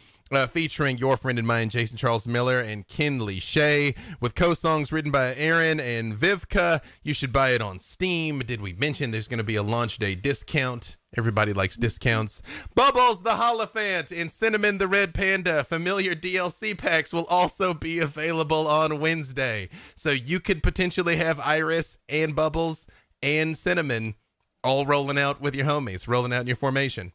Featuring your friend and mine, Jason Charles Miller and Kinley Shea, with co-songs written by Aaron and Vivka. You should buy it on Steam. Did we mention there's going to be a launch day discount? Everybody likes discounts. Bubbles the Holophant and Cinnamon the Red Panda familiar DLC packs will also be available on Wednesday. So you could potentially have Iris and Bubbles and Cinnamon all rolling out with your homies, rolling out in your formation.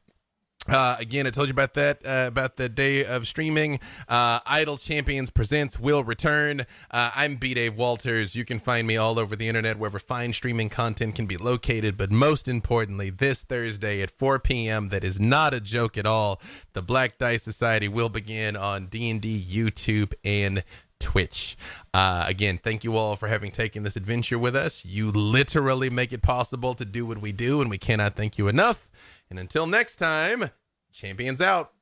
Again, I told you about that, about the day of streaming. Idle Champions Presents will return. I'm B. Dave Walters. You can find me all over the internet, wherever fine streaming content can be located. But most importantly, this Thursday at 4 p.m., that is not a joke at all, the Black Dice Society will begin on D&D, YouTube, and Twitch. Again, thank you all for having taken this adventure with us. You literally make it possible to do what we do, and we cannot thank you enough. And until next time, Champions out.